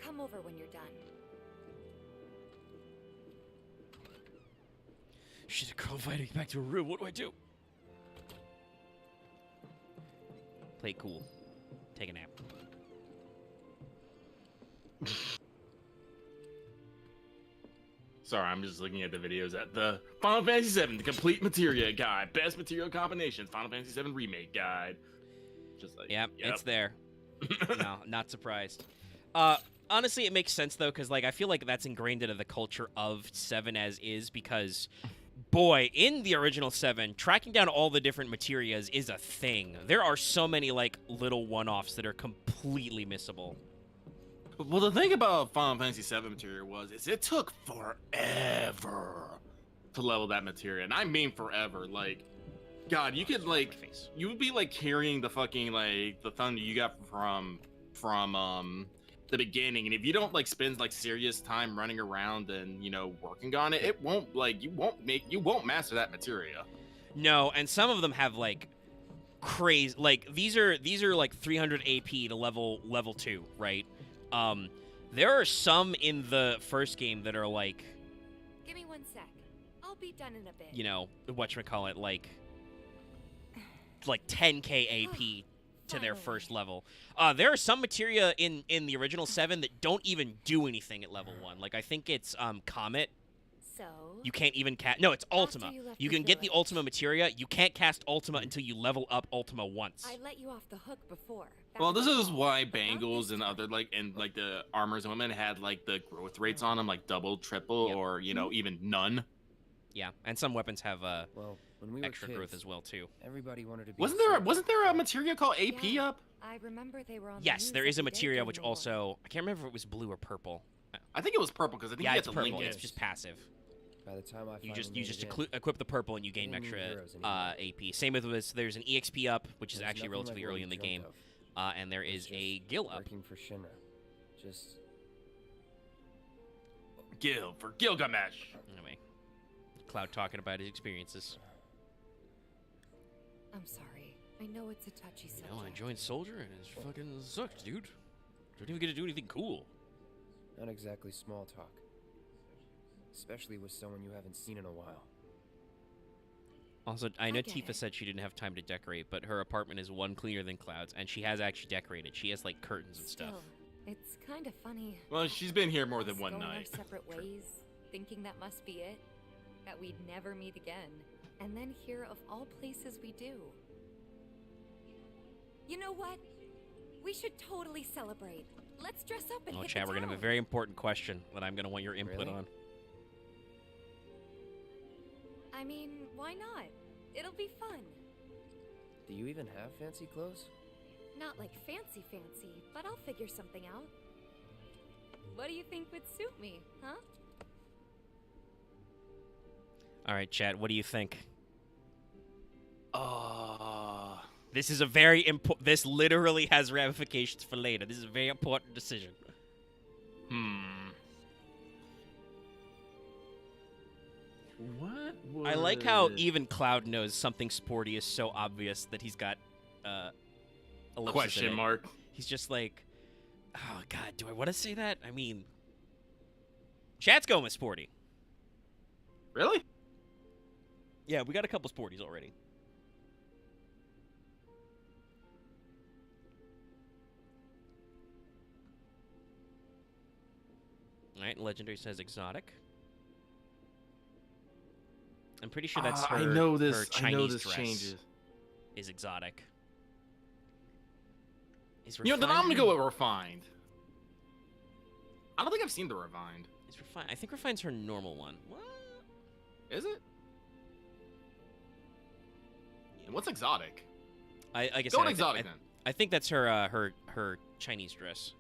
Come over when you're done. She's a girl inviting me back to her room. What do I do? Play it cool. Take a nap. Sorry, I'm just looking at the videos at the Final Fantasy VII, the complete materia guide, best material combinations, Final Fantasy VII Remake guide. Just like, yep. It's there. No, not surprised. Honestly, it makes sense though, because like I feel like that's ingrained into the culture of 7 as is, because boy, in the original 7, tracking down all the different materias is a thing. There are so many like little one-offs that are completely missable. Well, the thing about Final Fantasy VII materia is it took forever to level that materia, and I mean forever. Like, God, you could like, you would be like carrying the fucking like the thunder you got from the beginning, and if you don't like spend like serious time running around and, you know, working on it, it won't like you won't master that materia. No, and some of them have like crazy, like these are like 300 AP to level 2, right? There are some in the first game that are like, Give me 1 sec. I'll be done in a bit. you know, whatchamacallit, like 10k AP to their first level. There are some materia in the original 7 that don't even do anything at level 1. Like I think it's Comet. So You can't even cast. No, it's Ultima. you left You the can get the Ultima materia. You can't cast Ultima until you level up Ultima once. I let you off the hook before. Well, this is why Bangles and other like the armors and women had like the growth rates on them, like double, triple, or you know, even none. Yeah, and some weapons have well, when we were extra kids, growth as well too. Everybody wanted to be. Wasn't there a materia called AP up? I remember they were on. Yes, the there news is a every day materia during which the war. also, I can't remember if it was blue or purple. I think it was purple because I think yeah, you it's had to purple. link It's it. just passive. By the time I You just finally made it in, equip the purple and you gain I didn't extra need heroes anymore. AP. Same with this. There's an EXP up, which is There's actually nothing relatively like what early we in the dreamt game, of. and there It's is a just Gil up. Working for Shinra. Just Gil for Gilgamesh. Anyway, Cloud talking about his experiences. I'm sorry. I know it's a touchy subject. I joined Soldier and it fucking sucked, dude. Don't even get to do anything cool. not exactly small talk. Especially with someone you haven't seen in a while. Also, I know I get Tifa it. said she didn't have time to decorate, but her apartment is one cleaner than Cloud's, and she has actually decorated. She has, like, curtains and stuff. Still, it's kind of funny. Well, she's been here more than Us one going night. our separate ways, thinking that must be it, that we'd never meet again, and then here of all places we do. You know what? We should totally celebrate. Let's dress up and Oh, hit Chad, the we're gonna have a town. very important question that I'm gonna want your input Really? on. I mean, why not? It'll be fun. Do you even have fancy clothes? Not like fancy, but I'll figure something out. What do you think would suit me, huh? All right, Chad, what do you think? This is a very important. This literally has ramifications for later. This is a very important decision. What would... I like how even Cloud knows something sporty is so obvious that he's got ellipsis Question in it. mark. He's just like, oh god, do I want to say that? I mean, Chad's going with sporty. Really? Yeah, we got a couple sporties already. All right, Legendary says exotic. I'm pretty sure that's her. I know this. Her Chinese I know this dress changes. is exotic. Is You know, then I'm gonna refined- go with refined. I don't think I've seen the refined. Is refined? I think refined's her normal one. What? Is it? And what's exotic? I guess Go with exotic then. I think that's her her Chinese dress.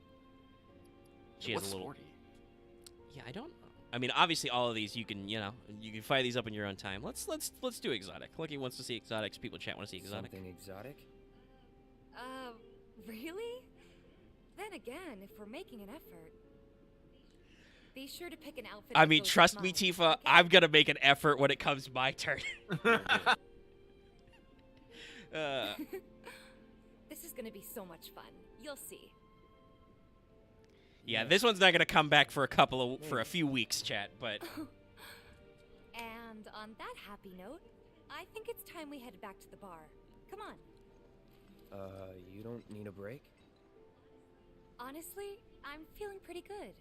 She has What's a little. sporty? Yeah, I don't know. I mean, obviously, all of these you can fire these up in your own time. Let's do exotic. Lucky wants to see exotics. People chat want to see exotic. Something exotic? Really? Then again, if we're making an effort, be sure to pick an outfit. I that mean, goes with trust me, mine, Tifa. okay? I'm gonna make an effort when it comes my turn. This is gonna be so much fun. You'll see. Yeah, this one's not gonna come back for a few weeks, chat. But And on that happy note, I think it's time we head back to the bar. Come on. You don't need a break? Honestly, I'm feeling pretty good.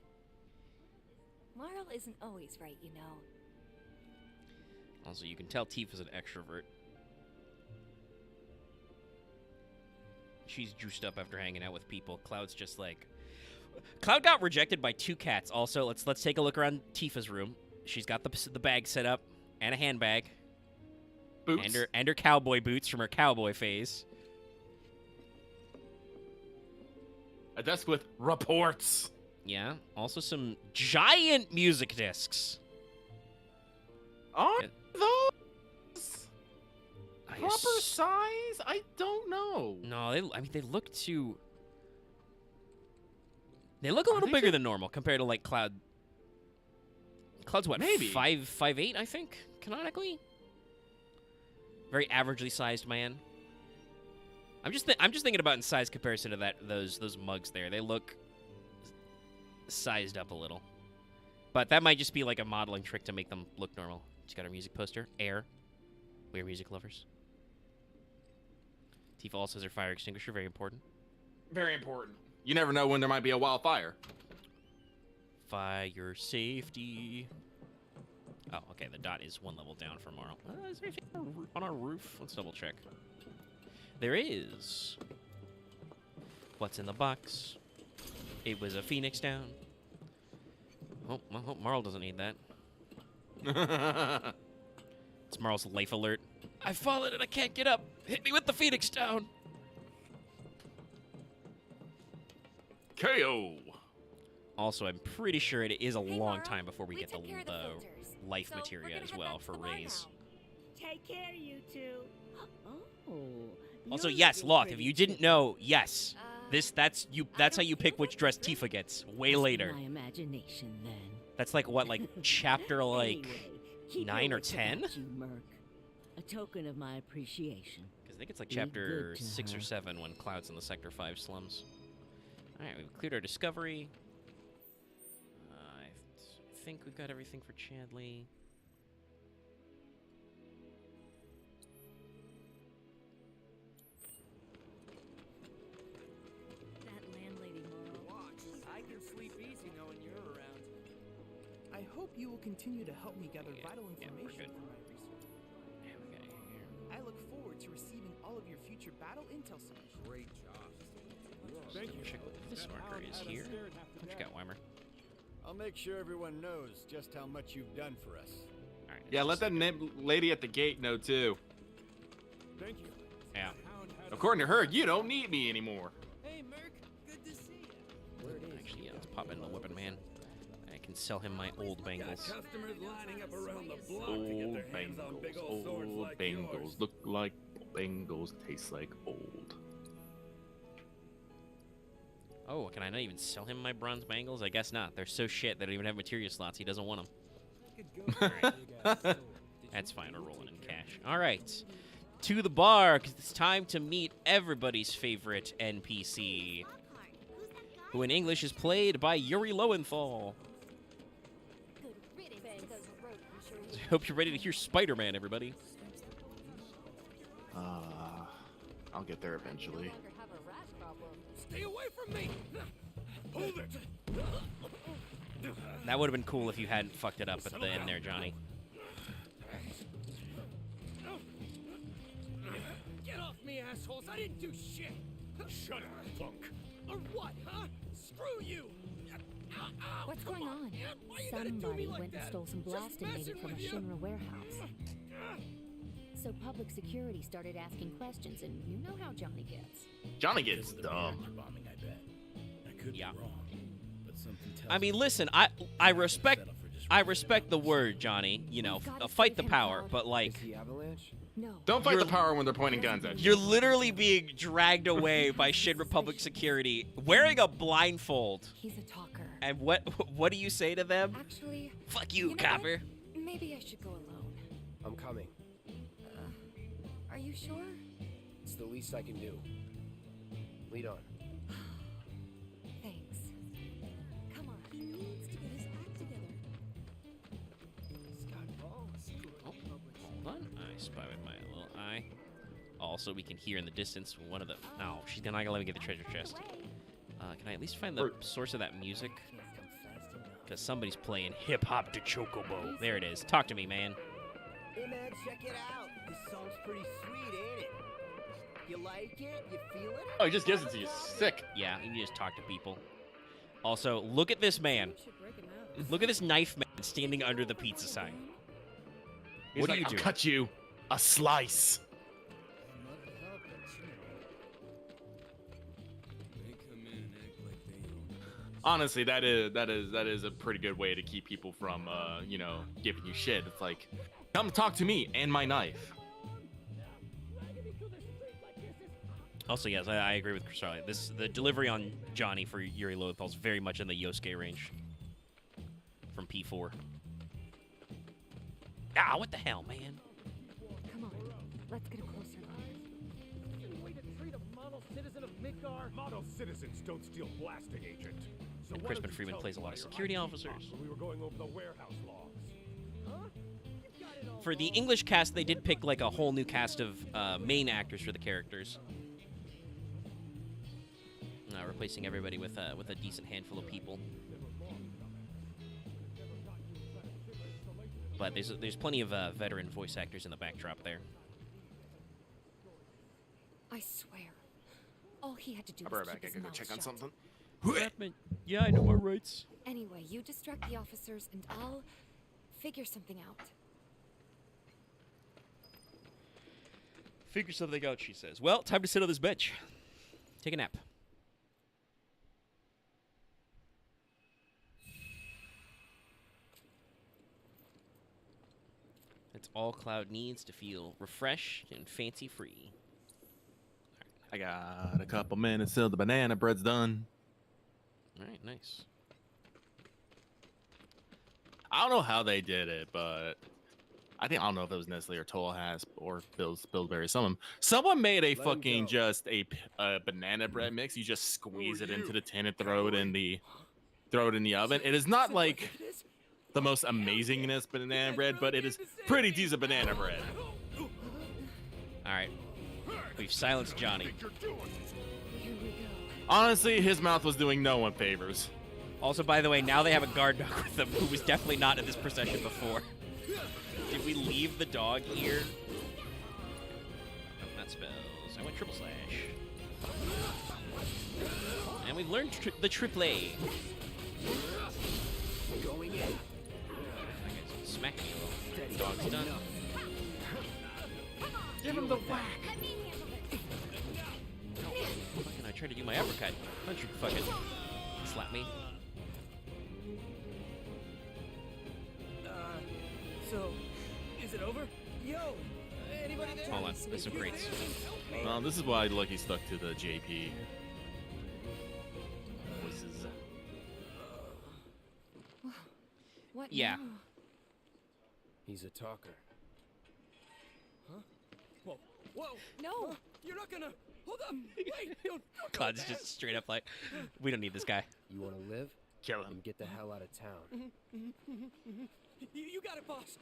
Marl isn't always right, you know. also, you can tell Tifa's an extrovert. She's juiced up after hanging out with people. Cloud's just like. Cloud got rejected by 2 cats. Also, let's take a look around Tifa's room. She's got the bag set up and a handbag. Boots. And her cowboy boots from her cowboy phase. A desk with reports. Yeah. Also some giant music discs. Are Yeah. those I proper ass- size? I don't know. No, I mean they look too. They look a Are little they bigger too- than normal compared to like Cloud. Cloud's what? Maybe. 5'8", I think, canonically. Very averagely sized man. I'm just thinking about in size comparison to those mugs there. They look sized up a little, but that might just be like a modeling trick to make them look normal. She's got her music poster. Air. We are music lovers. Tifa also has her fire extinguisher. Very important. Very important. You never know when there might be a wildfire. Fire safety. Oh, okay. The dot is 1 level down from Marl. Is there anything on our roof? Let's double check. There is. What's in the box? It was a phoenix down. Oh, I hope Marl doesn't need that. It's Marl's life alert. I've fallen and I can't get up. Hit me with the phoenix down. KO. Also, I'm pretty sure it is a Hey, long Mara, time before we get the, took care of the filters, life so we're materia gonna as head well back to for the bar Rays. now. Take care, you two. Oh. Also, you're yes, looking look, if pretty you didn't chipper. know, yes. That's how you pick which dress Tifa gets. Way Must be later. My imagination, then. That's like what, like chapter like Anyway, keep 9 your or wits 10? about you, Merc. A token of my appreciation. Because I think it's like Be chapter good to 6 or her. 7 when Cloud's in the Sector 5 slums. Alright, we've cleared our discovery. I think we've got everything for Chadley. That landlady, Mara. I can sleep easy knowing you're around. I hope you will continue to help me gather vital we're information good. for my research. Yeah, we got it here. I look forward to receiving all of your future battle intel submissions. Great job. Thank you. Check what this marker is here. What you got, Weimer? I'll make sure everyone knows just how much you've done for us. Alright. Yeah, let that lady at the gate know too. Thank you. Yeah. According to her, you don't need me anymore. Hey, Merc. Good to see you. Actually, yeah, let's pop into the Whippin' Man. I can sell him my old Got bangles. customers lining up around the block to get Old their hands on big bangles, old swords old like bangles. yours. Look like bangles, taste like old. Oh, can I not even sell him my bronze bangles? I guess not. They're so shit they don't even have materia slots. He doesn't want them. That's fine. We're rolling in cash. All right. To the bar, because it's time to meet everybody's favorite NPC, who in English is played by Yuri Lowenthal. Hope you're ready to hear Spider-Man, everybody. I'll get there eventually. Stay away from me! Hold it! That would have been cool if you hadn't fucked it up at the end there, Johnny. Get off me, assholes! I didn't do shit! Shut up, punk. Or what, huh? Screw you! What's going on? Why you gotta do me Somebody like went and that? stole some Just blasting native messing from a with you. Shinra warehouse. So public security started asking questions, and you know how Johnny gets. Johnny gets dumb. Bombing, I bet. I could Yeah. be wrong, but something tells I mean, me listen, I respect the word, Johnny. You know, fight the power, but like, The Avalanche? No. Don't fight the power when they're pointing guns at you. you're literally being dragged away by Shinra public security, wearing a blindfold. He's a talker. And what do you say to them? Actually, Fuck you, know copper. what? Maybe I should go alone. I'm coming. Are you sure? It's the least I can do. Lead on. Thanks. Come on. He needs to get his act together. Hold on. I spy with my little eye. Also, we can hear in the distance one of the... Oh, she's not gonna let me get the treasure chest. Can I at least find the source of that music? Because somebody's playing hip-hop to Chocobo. There it is. Talk to me, man. Hey man, check it out. This song's pretty sweet, ain't it? You like it? You feel it? Oh, he just gives it to you. Sick. Yeah, you can just talk to people. Also, look at this man. Look at this knife man standing under the pizza sign. He's What like, do you I'll do? cut you a slice. Honestly, that is a pretty good way to keep people from, you know, giving you shit. It's like, come talk to me and my knife. Also, yes, I agree with Chris Riley. The delivery on Johnny for Yuri Lowenthal is very much in the Yosuke range from P4. Ah, what the hell, man? Come on. Let's get a closer look. Way to treat a model citizen of Midgar. Model citizens don't steal blasting, Agent. So And why Crispin don't you Freeman tell plays a me lot of why your security IT officers. box when we were going over the warehouse logs. Huh? For the English cast, they did pick like a whole new cast of main actors for the characters. Replacing everybody with a decent handful of people. But there's plenty of veteran voice actors in the backdrop there. I swear. All he had to do I'll be was right back. keep I his gotta go mouth check on shut. something. Yeah, I know my rights. Anyway, you distract the officers, and I'll figure something out. Figure something out, she says. Well, time to sit on this bench. Take a nap. It's all Cloud needs to feel refreshed and fancy-free. I got a couple minutes till the banana bread's done. All right, nice. I don't know how they did it, but I don't know if it was Nestle or Toll Has or Pillsbury. Someone made a fucking just a banana bread mix. You just squeeze it into the tin and throw it in the oven. It is not like the most amazingness banana bread, but it is pretty decent banana bread. All right, we've silenced Johnny. Honestly, his mouth was doing no one favors. Also, by the way, now they have a guard dog with them who was definitely not in this procession before. Did we leave the dog here? No, not spells. I went triple slash. And we've learned the triple A. Going in. That guy's smacking me a little. Dog's done. Give him the whack. Fucking, I tried to do my uppercut. Don't you fucking slap me. So, is it over? Yo, anybody there? Hold on, there's some crates. Well, this is why Lucky stuck to the JP voices. What Yeah. now? He's a talker. Huh? Whoa, whoa! No! You're not gonna. Hold up! Wait! Don't go Cloud's back. just straight up like, we don't need this guy. You want to live? Kill him. And get the hell out of town. You got it, boss.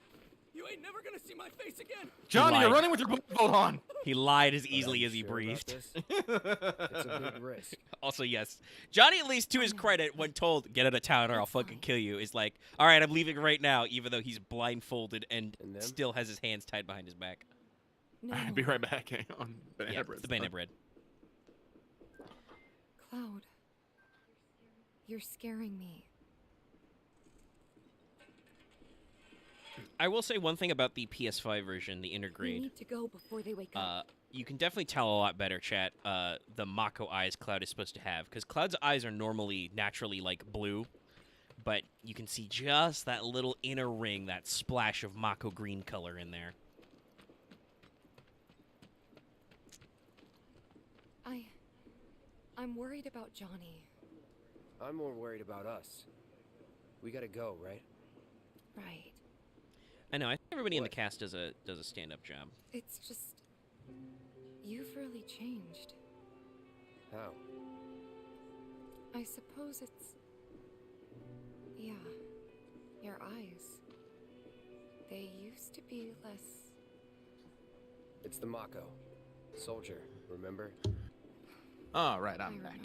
You ain't never gonna see my face again. Johnny, you're running with your blindfold on. He lied as easily as he breathed. It's a big risk. Also, yes. Johnny, at least to his credit, when told, get out of town or I'll fucking kill you, is like, all right, I'm leaving right now, even though he's blindfolded and still has his hands tied behind his back. No. I'll be right back. Hang on. Banana bread. The banana bread. Cloud. You're scaring me. I will say one thing about the PS5 version, the We intergrade. need to go before they wake up. You can definitely tell a lot better, chat, the Mako eyes Cloud is supposed to have. Because Cloud's eyes are normally naturally, like, blue. But you can see just that little inner ring, that splash of Mako green color in there. I'm worried about Johnny. I'm more worried about us. We gotta go, right? Right. I know, I think everybody in the cast does a stand-up job. It's just... You've really changed. How? I suppose it's... Yeah. Your eyes. They used to be less... It's the Mako. Soldier, remember? All right, I'm back.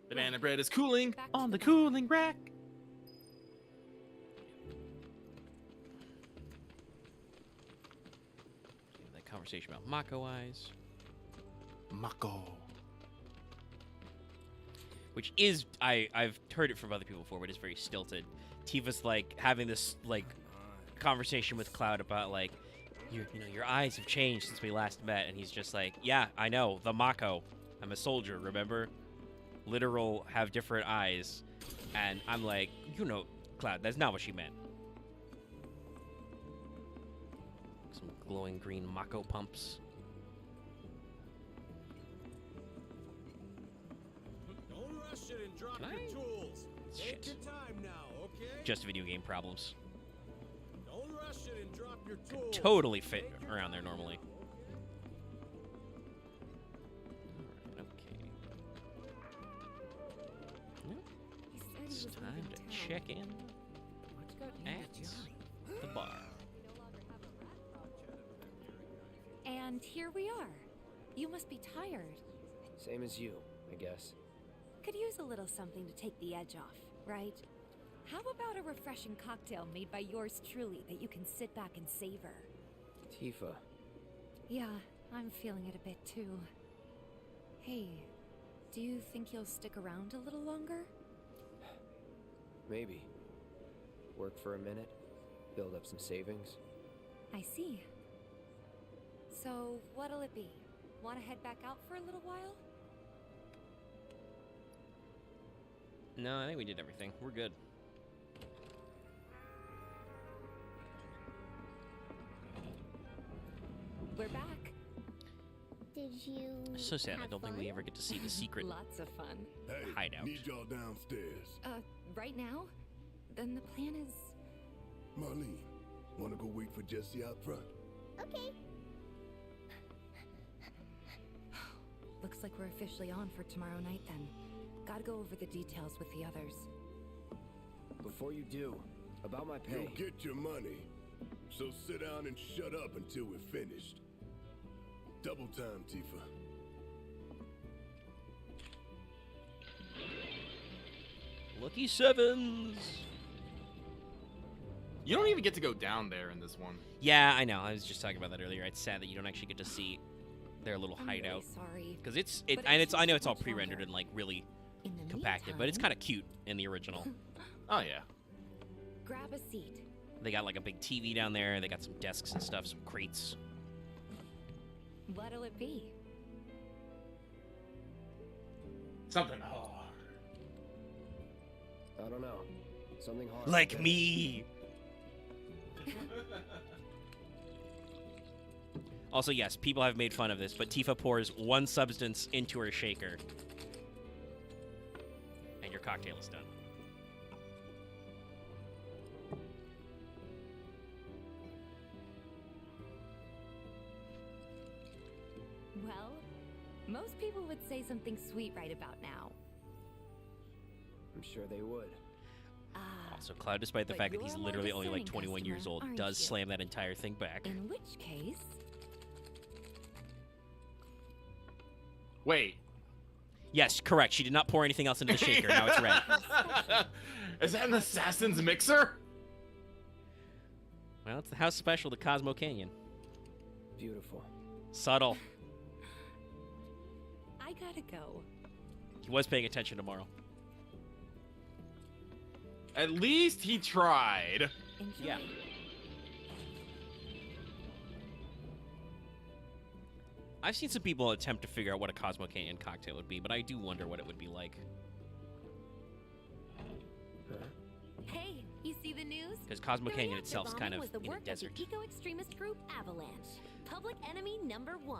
Banana bread is cooling on the cooling rack. That conversation about Mako eyes. Mako. Which is, I've heard it from other people before, but it's very stilted. Tifa's like having this like conversation with Cloud about like, your eyes have changed since we last met, and he's just like, yeah, I know, the Mako. I'm a soldier, remember? Literal have different eyes. And I'm like, Cloud, that's not what she meant. Some glowing green Mako pumps. Don't rush it and drop your tools. Take your time now, okay? Just video game problems. Don't rush it and drop your tools. Totally fit around there normally. It's time to check in at the bar. And here we are. You must be tired. Same as you, I guess. Could use a little something to take the edge off, right? How about a refreshing cocktail made by yours truly that you can sit back and savor? Tifa. Yeah, I'm feeling it a bit too. Hey, do you think you'll stick around a little longer? Maybe. Work for a minute, build up some savings. I see. So, what'll it be? Want to head back out for a little while? No, I think we did everything. We're good. We're back. Did you? So sad. I have don't think we fun? ever get to see the secret Lots of fun. Hey, hideout. need y'all downstairs. Right now? Then the plan is... Marlene, wanna go wait for Jesse out front? Okay. Looks like we're officially on for tomorrow night then. Gotta go over the details with the others. Before you do, about my pay. You'll get your money. So sit down and shut up until we're finished. Double time, Tifa. Lucky sevens. You don't even get to go down there in this one. Yeah, I know. I was just talking about that earlier. It's sad that you don't actually get to see their little hideout. Sorry. Because I know it's all pre-rendered and like really compacted, but it's kind of cute in the original. Oh yeah. Grab a seat. They got like a big TV down there. They got some desks and stuff, some crates. What'll it be? Something hard. I don't know. Something hard. Like me. Also, yes, people have made fun of this, but Tifa pours one substance into her shaker. And your cocktail is done. Well, most people would say something sweet right about now. I'm sure they would. Also, Cloud, despite the But fact that you're he's more literally only like discerning 21 years customer, old, aren't does you? slam that entire thing back. In which case... Wait. Yes, correct. She did not pour anything else into the shaker. Now it's red. Is that an assassin's mixer? Well, it's the house special to Cosmo Canyon. Beautiful. Subtle. I gotta go. He was paying attention tomorrow. At least he tried. Enjoy. Yeah. I've seen some people attempt to figure out what a Cosmo Canyon cocktail would be, but I do wonder what it would be like. Hey, you see the news? Because Cosmo The Canyon reactor itself is kind bombing of was the in a work desert. Of the eco-extremist group Avalanche. Public enemy #1.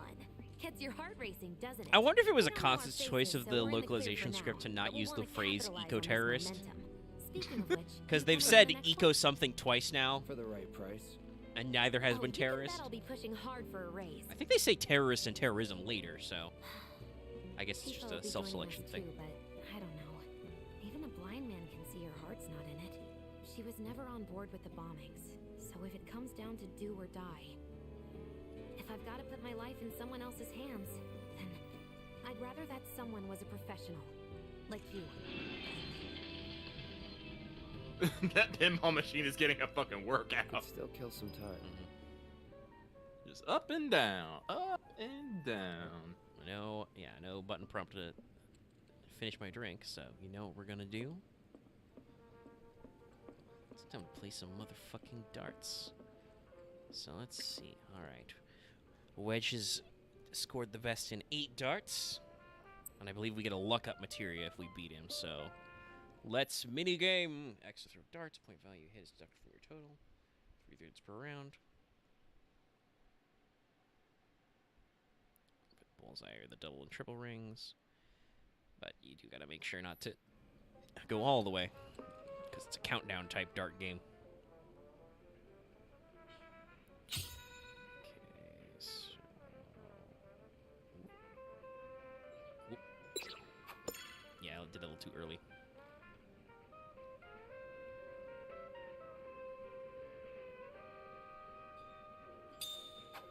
Gets your heart racing, doesn't it? I wonder if it was a We don't want conscious faces, choice of so the we're in the clear localization for script to now, not but we'll use the wanna phrase capitalize on this eco-terrorist. momentum. Speaking of which, Because you they've wanna said go next eco one? something twice now, For the right price. and neither has been You can terrorist. bet I'll be pushing hard for a raise. I think they say terrorist and terrorism later, so I guess it's just Tifa will a be self-selection joining thing. us too, but I don't know. Even a blind man can see her heart's not in it. She was never on board with the bombings, so if it comes down to do or die, if I've got to put my life in someone else's hands, then I'd rather that someone was a professional, like you. That pinball machine is getting a fucking workout. Could still kill some time. Just up and down, up and down. No button prompt to finish my drink, so you know what we're gonna do? It's time to play some motherfucking darts. So let's see. Alright. Wedge has scored the best in 8 darts. And I believe we get a luck up materia if we beat him, so let's minigame. X to throw darts, point value hit is deducted from your total. 3/3 per round. Put bullseye or the double and triple rings. But you do gotta make sure not to go all the way, because it's a countdown type dart game. Okay, so whoop. Yeah, I did it a little too early.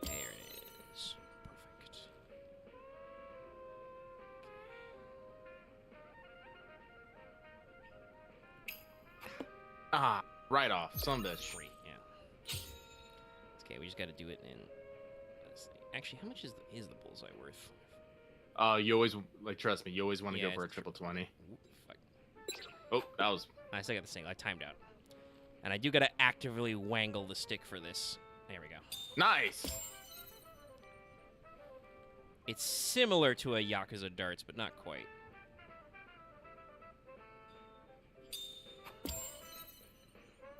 There it is. Perfect. Ah, right off. Some bitch. Great, yeah. It's okay, we just gotta do it in. Let's see. Actually, how much is the bullseye worth? You always, like, trust me, you always want to Yeah, go for a it's triple 20. Oop, fuck. Oh, that was... I still got the same. I timed out. And I do gotta actively wangle the stick for this. There we go. Nice! It's similar to a Yakuza darts, but not quite.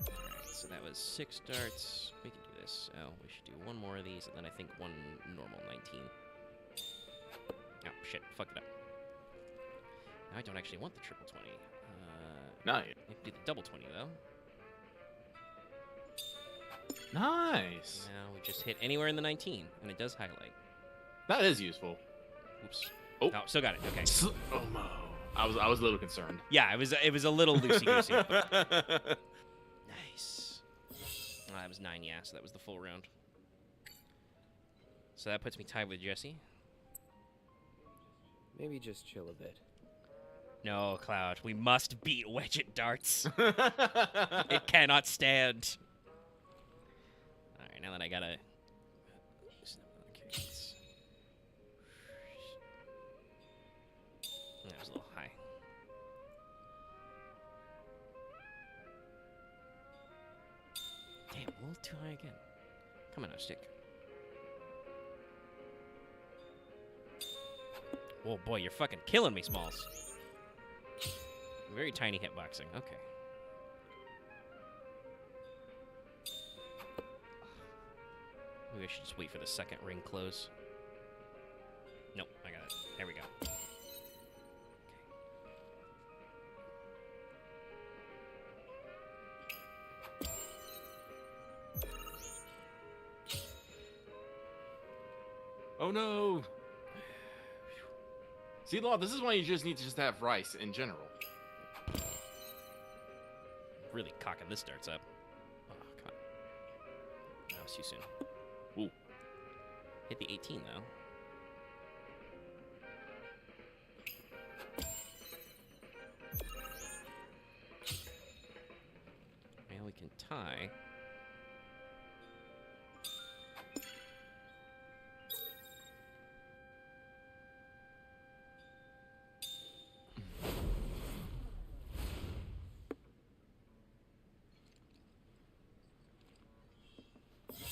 Alright, so that was 6 darts. We can do this. Oh, we should do one more of these, and then I think one normal 19. Oh, shit. Fucked it up. Now I don't actually want the triple 20. Nice. I can do the double 20, though. Nice. Now we just hit anywhere in the 19, and it does highlight. That is useful. Oops. Oh, no, still got it. Okay. Oh, no. I was a little concerned. Yeah, it was a little loosey-goosey. Nice. Oh, that was 9, yeah, so that was the full round. So that puts me tied with Jesse. Maybe just chill a bit. No, Cloud, we must beat Wedget Darts. It cannot stand. Alright, now that I gotta... That was a little high. Damn, a little too high again. Come on now, stick. Oh boy, you're fucking killing me, Smalls. Very tiny hitboxing. Okay. Maybe I should just wait for the second ring close. Nope, I got it. There we go. Oh no! See, Law, this is why you just need to just have rice in general. Really cocking this darts up. Oh, come on. That was too soon. Ooh. Hit the 18, though. Now we can tie.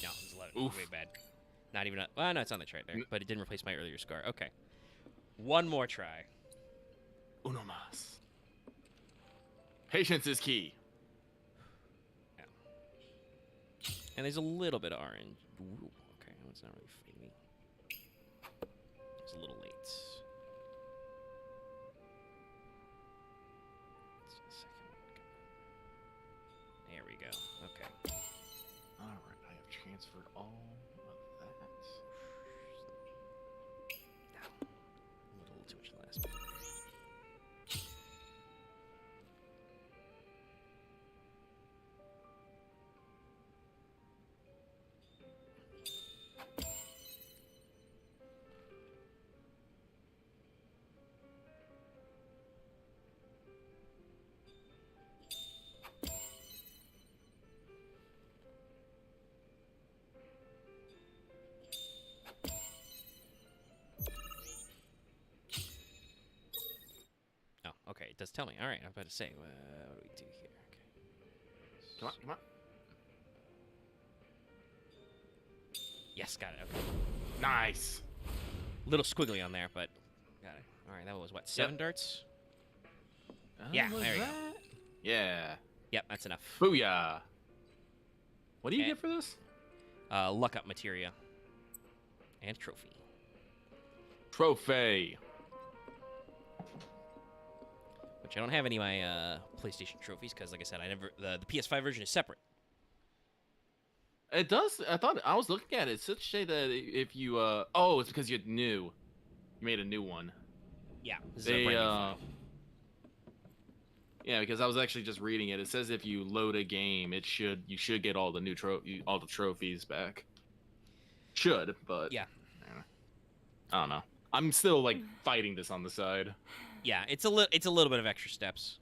No, it was 11. Oof. Way bad. Not even a... Well, no, it's on the chart there, but it didn't replace my earlier score. Okay. One more try. Uno mas. Patience is key. Yeah. And there's a little bit of orange. Ooh, okay, well, it's not really fighting me. It's a little late. Let's do the second one. There we go. Okay. Alright, I have transferred all of that. A little too much last bit. Oh, okay. It does tell me. All right, I'm about to say, what do we do here? Okay. Come on, come on. Yes, got it. Okay. Nice. Little squiggly on there, but got it. All right, that was what, 7 darts? Yeah, was there you go. that? Yeah. Yep, that's enough. Booyah. What do you Okay. get for this? Luck up materia. And trophy. Trophy. Which I don't have any of my PlayStation trophies because, like I said, I never the PS5 version is separate. It does. I thought I was looking at it. It should say that if you oh, it's because you're new. You made a new one. Yeah, this is a brand new file. Yeah, because I was actually just reading it. It says if you load a game, you should get all the new all the trophies back. Should, but yeah, I don't know. I'm still like fighting this on the side. Yeah, it's a little bit of extra steps.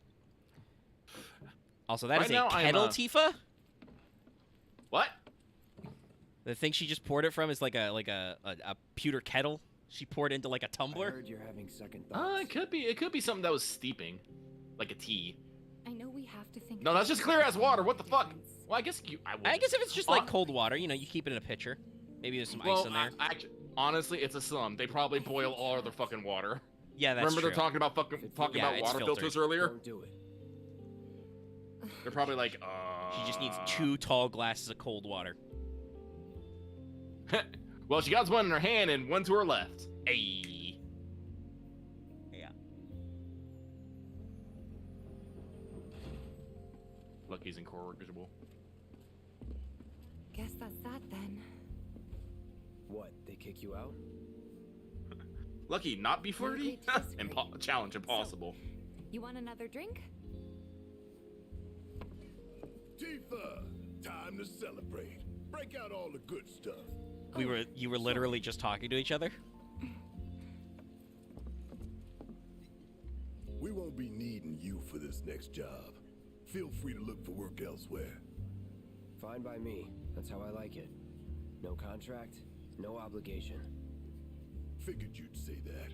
Also, that Right is now, a kettle, I'm, Tifa. What? The thing she just poured it from is like a pewter kettle. She poured into like a tumbler. I heard you're having second thoughts. It could be something that was steeping, like a tea. I know we have to think. No, that's just clear as water. What the fuck? Well, I guess I guess if it's just like cold water, you know, you keep it in a pitcher. Maybe there's some ice in there. Honestly, it's a slum. They probably boil all of their fucking water. Yeah, that's Remember true. they're talking about talking about water filters earlier? Don't do it. They're probably like, She just needs 2 tall glasses of cold water. Well, she got one in her hand and one to her left. Hey. Yeah. Lucky's incorrigible. Guess that's that then. What, they kick you out? Lucky, not be flirty? Challenge impossible. You want another drink? Tifa, time to celebrate. Break out all the good stuff. You were literally just talking to each other? We won't be needing you for this next job. Feel free to look for work elsewhere. Fine by me. That's how I like it. No contract, no obligation. Figured you'd say that.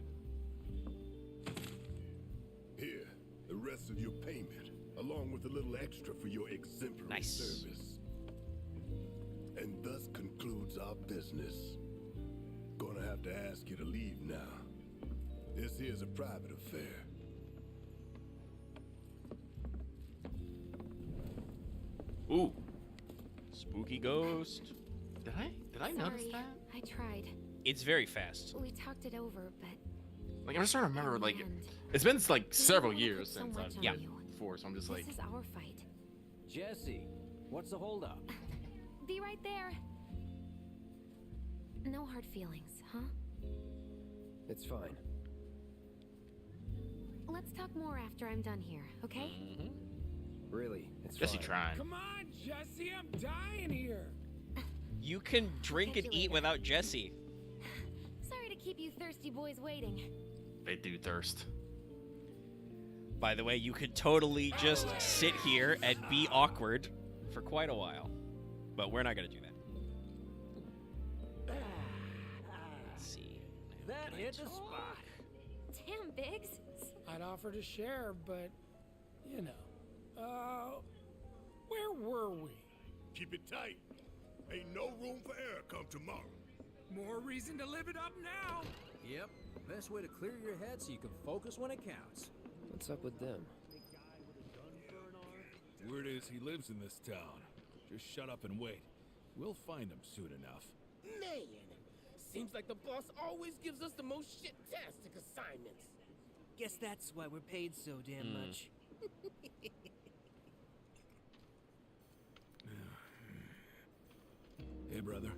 Here, the rest of your payment, along with a little extra for your exemplary service. And thus concludes our business. Gonna have to ask you to leave now. This here's a private affair. Ooh. Spooky ghost. Did I notice that? I tried. It's very fast. We talked it over, but Like, I'm just trying to remember, like, it's been, like, several years since I've before, so I'm just like... this is our fight. Jesse, what's the holdup? Be right there. No hard feelings, huh? It's fine. Let's talk more after I'm done here, okay? Really, it's Jesse fine. trying. Come on, Jesse, I'm dying here. You can drink and eat without Jesse. Sorry to keep you thirsty boys waiting. They do thirst. By the way, you could totally just sit here and be awkward for quite a while. But we're not going to do that. Let's see. That hit the spot. Damn, Biggs. I'd offer to share, but, you know. Where were we? Keep it tight. Ain't no room for error come tomorrow. More reason to live it up now. Yep. Best way to clear your head so you can focus when it counts. What's up with them? Word is he lives in this town. Just shut up and wait. We'll find him soon enough. Man, seems like the boss always gives us the most shit-tastic assignments. Guess that's why we're paid so damn much. Hey, brother.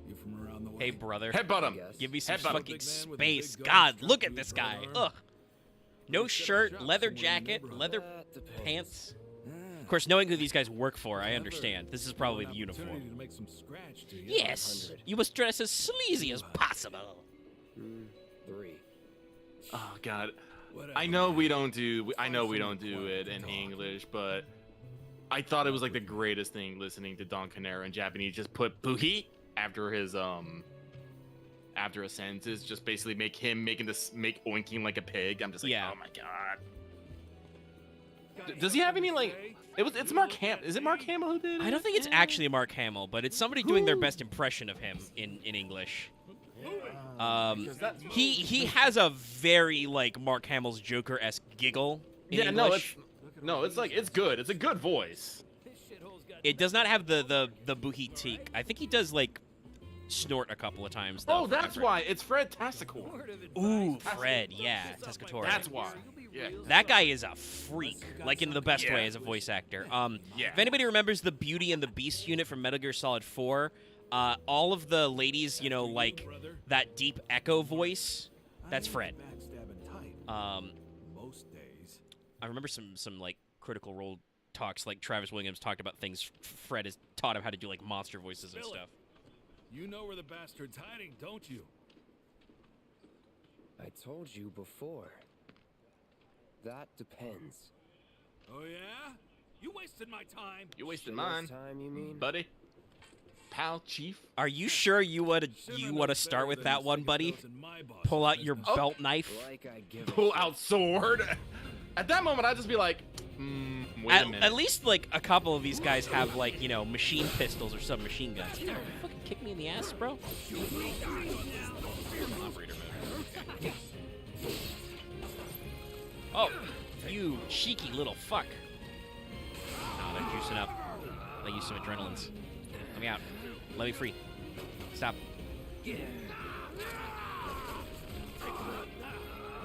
You from around the way? Hey, brother. Headbutt him. Give me some Headbutt him. fucking Big man with a big space. gun God, strapped look to at his this guy. shoulder arm. Ugh. No Let's set up shirt, shop leather somewhere in the jacket, neighborhood. leather That depends. pants. Of course, knowing who these guys work for, I understand. This is probably the uniform. Opportunity to make some scratch to you. Yes, you must dress as sleazy as possible. 3. Oh, God. Whatever. I know we don't do it in English, but I thought it was like the greatest thing listening to Don Canero in Japanese just put buhi after his after a sentence, just basically make oinking like a pig. I'm just like, Yeah. oh my God. Does he have any like it's Mark Hamill? Is it Mark Hamill who did it? I don't think it's actually Mark Hamill, but it's somebody doing their best impression of him in English. He has a very like Mark Hamill's Joker-esque giggle in English. It's good. It's a good voice. It does not have the buhi teak. I think he does like snort a couple of times though. Oh, that's why. It's Fred Tassicore. Ooh, Fred, yeah, Tascatore. That's why. Yeah. That guy is a freak, like in the best way as a voice actor. If anybody remembers the Beauty and the Beast unit from Metal Gear Solid 4, all of the ladies, you know, like that deep echo voice, that's Fred. Most days. I remember some like Critical Role talks, like Travis Williams talked about things Fred has taught him how to do like monster voices and stuff. You know where the bastard's hiding, don't you? I told you before. That depends. Oh yeah? You wasted my time. You wasted Shit mine, time, you mean? buddy. Pal, chief. Are you sure you want to start with that one, buddy? Pull out your belt knife. Like I give Pull out sword. At that moment, I'd just be like, wait a minute. At least like a couple of these guys have like, you know, machine pistols or submachine guns. You fucking kick me in the ass, bro. Oh, you cheeky little fuck. Oh, they're juicing up. They use some adrenalines. Let me out. Let me free. Stop.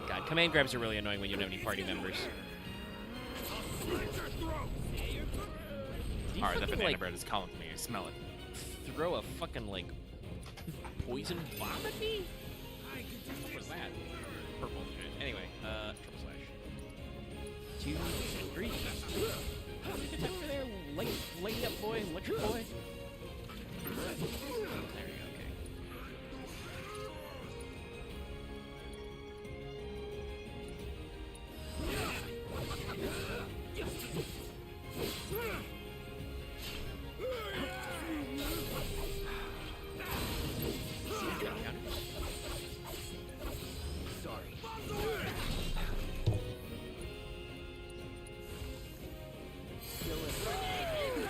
God, command grabs are really annoying when you don't have any party members. Alright, that fucking, banana like, bread is calling to me. I smell it. Throw a fucking, like, poison bomb at me? What was that? Purple. Anyway, triple slash. 2, 3. Over there, light up, boy, electric boy. There we go, okay.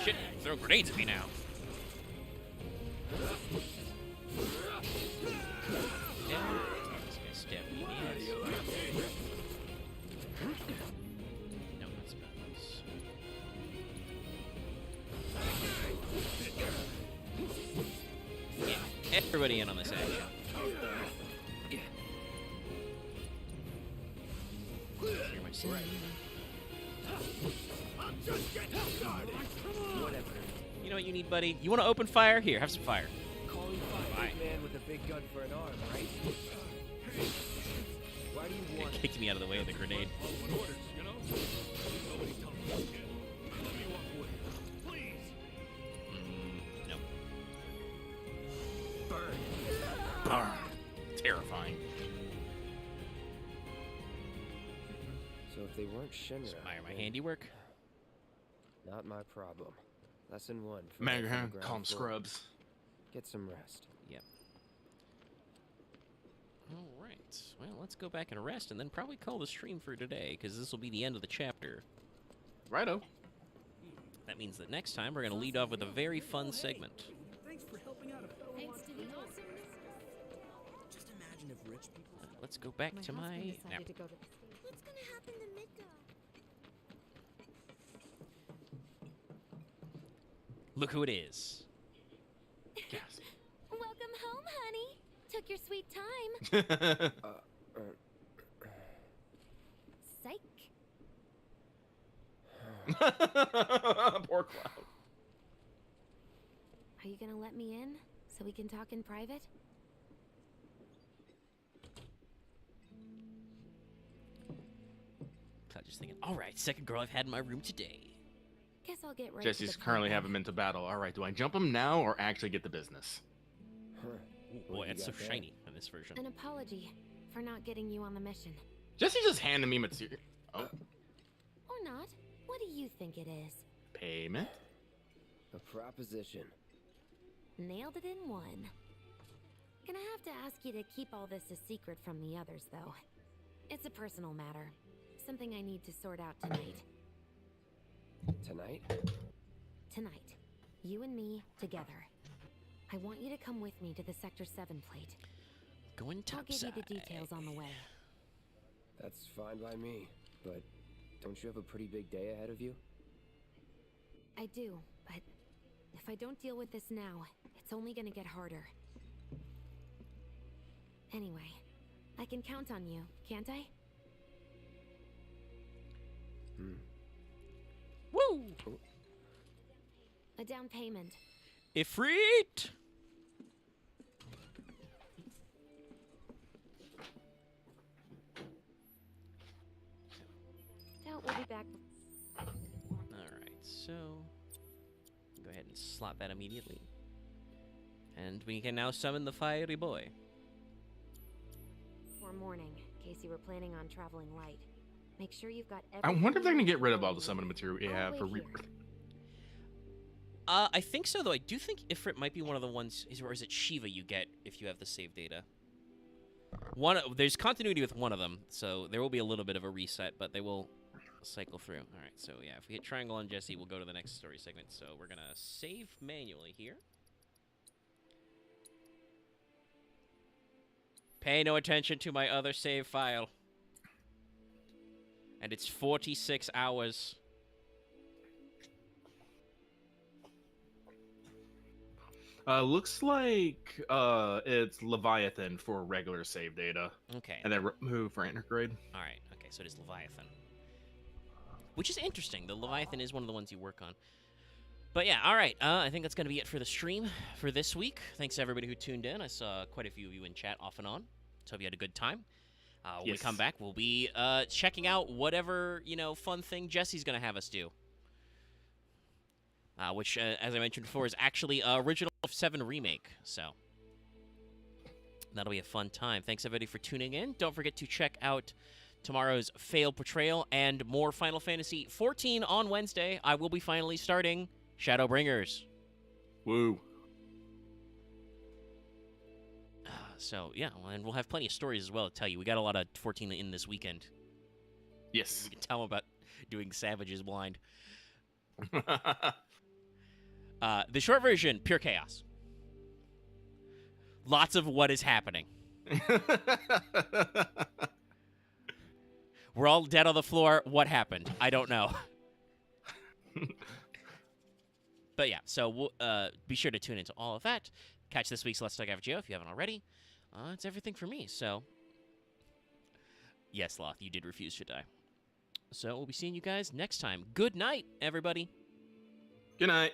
Shit, throw grenades at me now. Yeah, this guy's stabbing me in the ass. No, that's about this. Yeah, everybody in on this action. Clear my scene. I'm just getting started. Whatever. You know what you need, buddy? You want to open fire? Here, have some fire. Calling fire a man with a big gun for an arm, right? Why do you want? Kicked me out of the way with a grenade. Orders, you know? Nobody tell me again. Let me walk away. Please. No. Burn. Burn. Terrifying. So if they weren't Shinra, Admire my then handiwork. not my problem. Lesson 1. Man, from the call them ground floor. scrubs. Get some rest. Yep. All right. Well, let's go back and rest, and then probably call the stream for today, because this will be the end of the chapter. Righto. That means that next time we're going to lead off with a very fun segment. Thanks for helping out a fellow. Thanks to the awesome. Just imagine if rich people. Let's go back to my... husband Now, decided to go to What's gonna happen to Midgar? look who it is. Yes. Welcome home, honey. Took your sweet time. Psych. Poor Cloud. Are you gonna let me in so we can talk in private? Cloud just thinking, all right, second girl I've had in my room today. Guess I'll get right Jesse's to the currently point having mental battle. All right, do I jump him now or actually get the business? Boy, What you that's so got there? shiny in this version. An apology for not getting you on the mission. Jesse just handed me material. Oh, Or not. What do you think it is? payment? A proposition. Nailed it in one. Gonna have to ask you to keep all this a secret from the others, though. It's a personal matter. Something I need to sort out tonight. Tonight? Tonight. You and me, together. I want you to come with me to the Sector 7 plate. Going I'll give topside. you the details on the way. That's fine by me. But don't you have a pretty big day ahead of you? I do, but if I don't deal with this now, it's only gonna get harder. Anyway, I can count on you, can't I? Woo! A down payment. Ifrit! Doubt we'll be back. Alright, so... Go ahead and slot that immediately. And we can now summon the fiery boy. Before morning, in case you were planning on traveling light. Make sure you've got I everything wonder if they're you gonna need get rid of before all you the summon leave. material we I'll have for wait here. Rebirth. I think so, though. I do think Ifrit might be one of the ones... Or is it Shiva you get if you have the save data? There's continuity with one of them, so there will be a little bit of a reset, but they will cycle through. Alright, so yeah, if we hit triangle on Jesse, we'll go to the next story segment. So we're gonna save manually here. Pay no attention to my other save file. And it's 46 hours. Looks like it's Leviathan for regular save data. Okay. And then remove for intergrade. All right. Okay, so it is Leviathan. Which is interesting. The Leviathan is one of the ones you work on. But yeah, all right. I think that's going to be it for the stream for this week. Thanks to everybody who tuned in. I saw quite a few of you in chat off and on. So hope you had a good time. When we come back, we'll be checking out whatever, fun thing Jesse's going to have us do. Which, as I mentioned before, is actually original 7 remake. So that'll be a fun time. Thanks, everybody, for tuning in. Don't forget to check out tomorrow's Failed Portrayal and more Final Fantasy XIV on Wednesday. I will be finally starting Shadowbringers. Woo. So, yeah, and we'll have plenty of stories as well to tell you. We got a lot of 14 in this weekend. Yes. You can tell them about doing Savages blind. The short version, pure chaos. Lots of what is happening. We're all dead on the floor. What happened? I don't know. But yeah, so we'll, be sure to tune into all of that. Catch this week's Let's Talk FGO if you haven't already. It's everything for me, so... Yes, Loth, you did refuse to die. So we'll be seeing you guys next time. Good night, everybody. Good night.